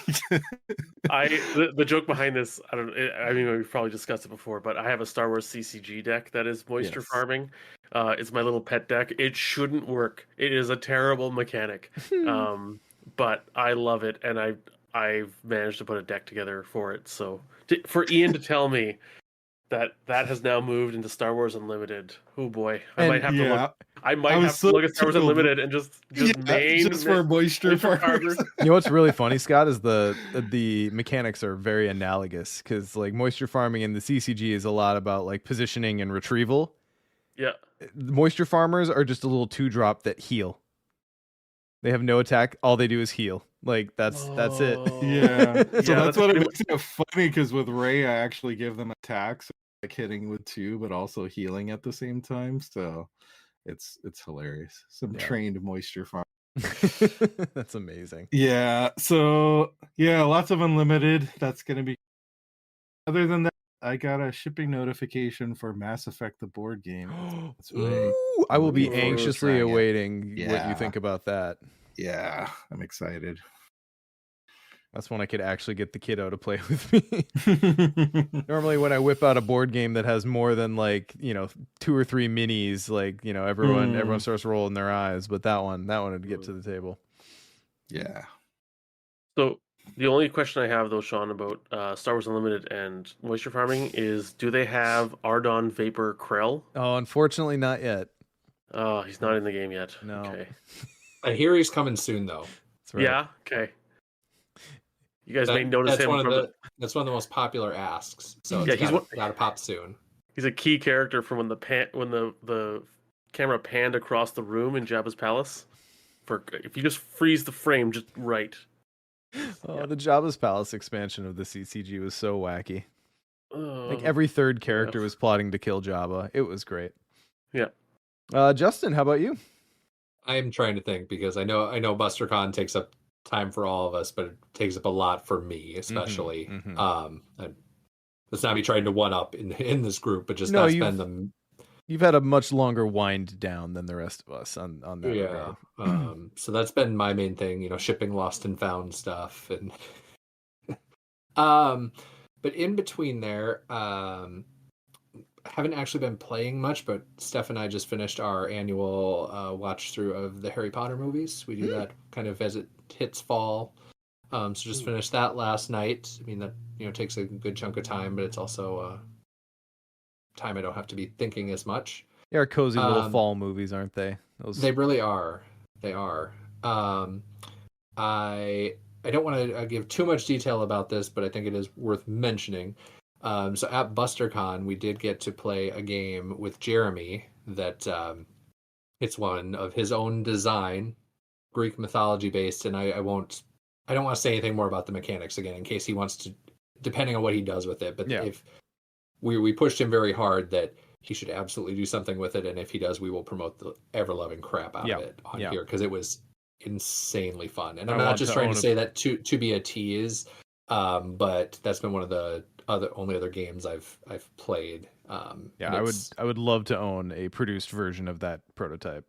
Speaker 3: The joke behind this, I mean, we've probably discussed it before, but I have a Star Wars CCG deck that is moisture farming. It's my little pet deck. It shouldn't work. It is a terrible mechanic, but I love it, and I've managed to put a deck together for it. So for Ian to tell me that has now moved into Star Wars Unlimited, oh boy, I might have to look. I might have to look at Star Wars Unlimited and just name
Speaker 4: just for moisture farmers.
Speaker 2: You know what's really funny, Scott, is the mechanics are very analogous because like moisture farming in the CCG is a lot about like positioning and retrieval.
Speaker 3: Yeah.
Speaker 2: Moisture farmers are just a little 2-drop that heal. They have no attack. All they do is heal. Like that's it.
Speaker 4: Yeah. So that's what it makes it funny because with Ray, I actually give them attacks, like hitting with 2, but also healing at the same time. So it's hilarious. Some trained moisture farm.
Speaker 2: That's amazing.
Speaker 4: Yeah. So yeah, lots of Unlimited. That's gonna be. Other than that, I got a shipping notification for Mass Effect the board game.
Speaker 2: I will be anxiously awaiting what you think about that.
Speaker 4: Yeah, I'm excited.
Speaker 2: That's when I could actually get the kiddo to play with me. Normally when I whip out a board game that has more than like, 2 or 3 minis, like, everyone starts rolling their eyes, but that one would get to the table.
Speaker 4: Yeah.
Speaker 3: So the only question I have though, Sean, about Star Wars Unlimited and moisture farming is, do they have Ardon Vapor Krell?
Speaker 2: Oh, unfortunately not yet.
Speaker 3: Oh, he's not in the game yet.
Speaker 2: No.
Speaker 3: Okay.
Speaker 5: I hear he's coming soon though.
Speaker 2: That's right.
Speaker 3: Yeah. Okay. You guys may notice him.
Speaker 5: That's one of the most popular asks. So
Speaker 3: yeah,
Speaker 5: he's got to pop soon.
Speaker 3: He's a key character from when the camera panned across the room in Jabba's palace. If you just freeze the frame just right.
Speaker 2: The Jabba's Palace expansion of the CCG was so wacky. Like every third character was plotting to kill Jabba. It was great.
Speaker 3: Yeah.
Speaker 2: Justin, how about you?
Speaker 5: I am trying to think because I know BusterCon takes up time for all of us, but it takes up a lot for me, especially. Let's not be trying to one up in this group, but just not spend them.
Speaker 2: You've had a much longer wind down than the rest of us on that.
Speaker 5: Yeah. So that's been my main thing, shipping lost and found stuff, and but in between there, haven't actually been playing much. But Steph and I just finished our annual watch through of the Harry Potter movies. We do that kind of as it hits fall. So just finished that last night. I mean that takes a good chunk of time, but it's also time I don't have to be thinking as much.
Speaker 2: They are cozy little fall movies, aren't they?
Speaker 5: They really are. They are. I don't want to give too much detail about this, but I think it is worth mentioning. So at BusterCon, we did get to play a game with Jeremy that it's one of his own design, Greek mythology based, and I don't want to say anything more about the mechanics again in case he wants to, depending on what he does with it. But if we pushed him very hard that he should absolutely do something with it, and if he does, we will promote the ever-loving crap out of it on here because it was insanely fun. And I'm not just trying to say that to be a tease, but that's been one of the only other games I've played.
Speaker 2: I would love to own a produced version of that prototype.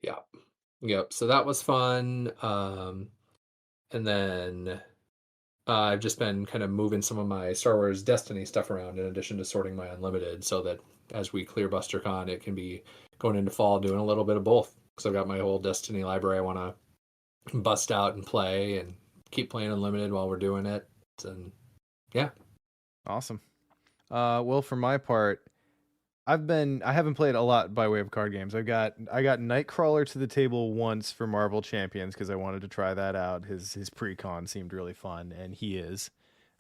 Speaker 5: Yep. So that was fun. And then I've just been kind of moving some of my Star Wars Destiny stuff around in addition to sorting my Unlimited, so that as we clear BusterCon, it can be going into fall doing a little bit of both. Because I've got my whole Destiny library I want to bust out and play, and keep playing Unlimited while we're doing it. And yeah.
Speaker 2: Awesome. Well, for my part, I haven't played a lot by way of card games. I got Nightcrawler to the table once for Marvel Champions because I wanted to try that out. His pre-con seemed really fun, and he is.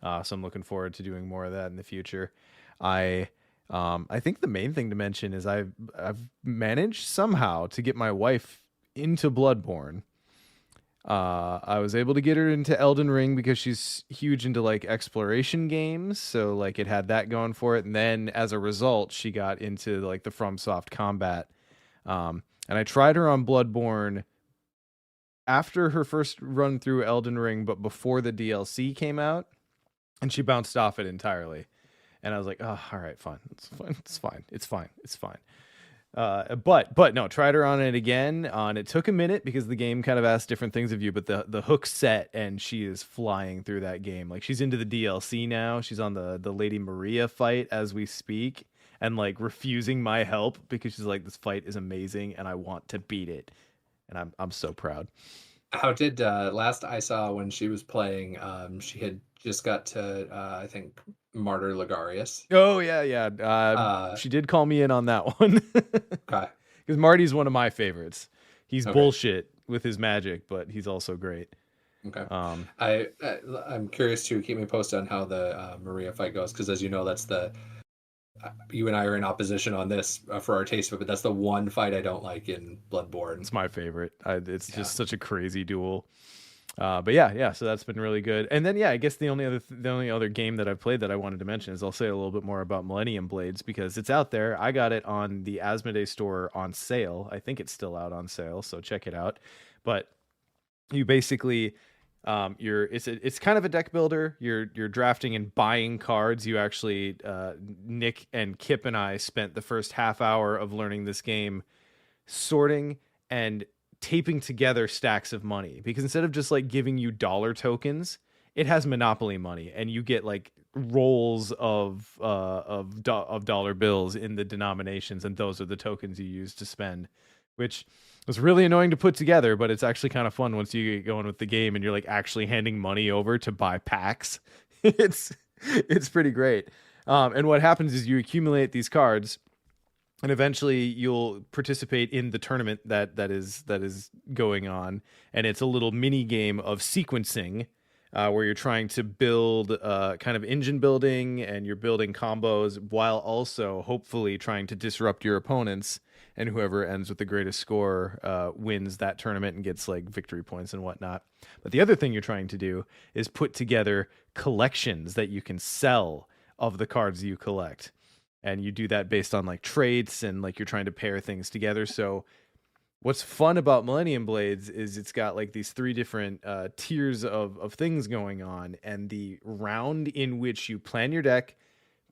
Speaker 2: So I'm looking forward to doing more of that in the future. I think the main thing to mention is I've managed somehow to get my wife into Bloodborne. I was able to get her into Elden Ring because she's huge into like exploration games, so like it had that going for it. And then as a result, she got into like the FromSoft combat. And I tried her on Bloodborne after her first run through Elden Ring, but before the DLC came out, and she bounced off it entirely. And I was like, oh, all right, fine. It's fine. But no, tried her on it again. It took a minute because the game kind of asked different things of you, but the hook's set and she is flying through that game. Like she's into the DLC now. She's on the Lady Maria fight as we speak and like refusing my help because she's like, this fight is amazing and I want to beat it. And I'm so proud.
Speaker 5: How did last I saw when she was playing, she had just got to I think Martyr Ligarius.
Speaker 2: Oh yeah. She did call me in on that one.
Speaker 5: Okay.
Speaker 2: Because Marty's one of my favorites. He's bullshit with his magic, but he's also great.
Speaker 5: Okay. I'm curious to keep me posted on how the Maria fight goes, because as you know, that's the you and I are in opposition on this for our taste of it, but that's the one fight I don't like in Bloodborne.
Speaker 2: It's my favorite. It's just such a crazy duel. But yeah, so that's been really good. And then I guess the only other game that I've played that I wanted to mention is I'll say a little bit more about Millennium Blades because it's out there. I got it on the Asmodee store on sale. I think it's still out on sale, so check it out. But you basically it's kind of a deck builder. You're drafting and buying cards. You actually Nick and Kip and I spent the first half hour of learning this game sorting and taping together stacks of money, because instead of just like giving you dollar tokens, it has Monopoly money, and you get like rolls of dollar bills in the denominations, and those are the tokens you use to spend, which was really annoying to put together, but it's actually kind of fun once you get going with the game and you're like actually handing money over to buy packs. It's pretty great. And what happens is you accumulate these cards, and eventually you'll participate in the tournament that is going on. And it's a little mini game of sequencing where you're trying to build kind of engine building, and you're building combos while also hopefully trying to disrupt your opponents. And whoever ends with the greatest score wins that tournament and gets like victory points and whatnot. But the other thing you're trying to do is put together collections that you can sell of the cards you collect. And you do that based on like traits, and like you're trying to pair things together. So what's fun about Millennium Blades is it's got like these 3 different tiers of things going on. And the round in which you plan your deck,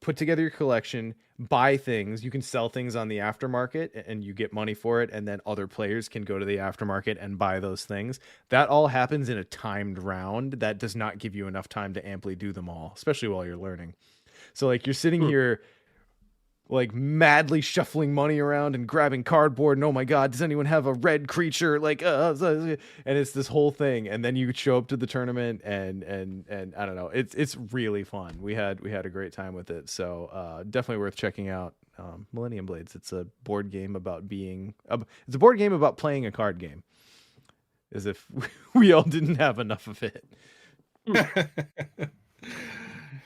Speaker 2: put together your collection, buy things, you can sell things on the aftermarket and you get money for it. And then other players can go to the aftermarket and buy those things. That all happens in a timed round. That does not give you enough time to amply do them all, especially while you're learning. So like you're sitting here like madly shuffling money around and grabbing cardboard. And oh my God, does anyone have a red creature? Like, and it's this whole thing. And then you show up to the tournament and I don't know. It's really fun. We had a great time with it. So definitely worth checking out. Millennium Blades. It's a board game about it's a board game about playing a card game. As if we all didn't have enough of it.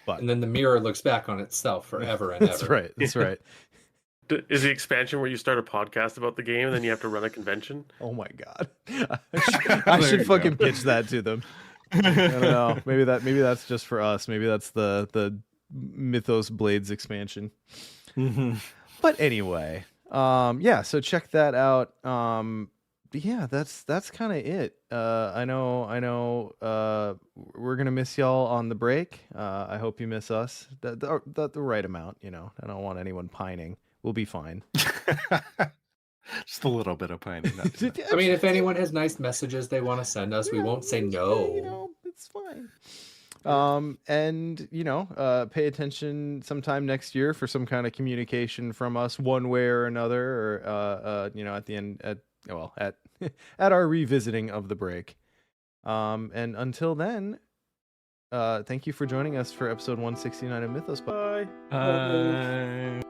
Speaker 5: And then the mirror looks back on itself forever and
Speaker 2: That's
Speaker 5: ever.
Speaker 2: right. That's right.
Speaker 3: Is the expansion where you start a podcast about the game and then you have to run a convention?
Speaker 2: Oh my God. I should fucking pitch that to them. I don't know. Maybe that's just for us. Maybe that's the Mythos Blades expansion. But anyway, so check that out. Yeah, that's kind of it. I know we're gonna miss y'all on the break. I hope you miss us. The right amount, I don't want anyone pining. We'll be fine.
Speaker 4: Just a little bit of pining.
Speaker 5: I mean, if anyone has nice messages they want to send us, we won't say no.
Speaker 2: It's fine. And pay attention sometime next year for some kind of communication from us one way or another, or at the end at our revisiting of the break. And until then, thank you for joining us for episode 169 of Mythos. Bye.
Speaker 4: Bye.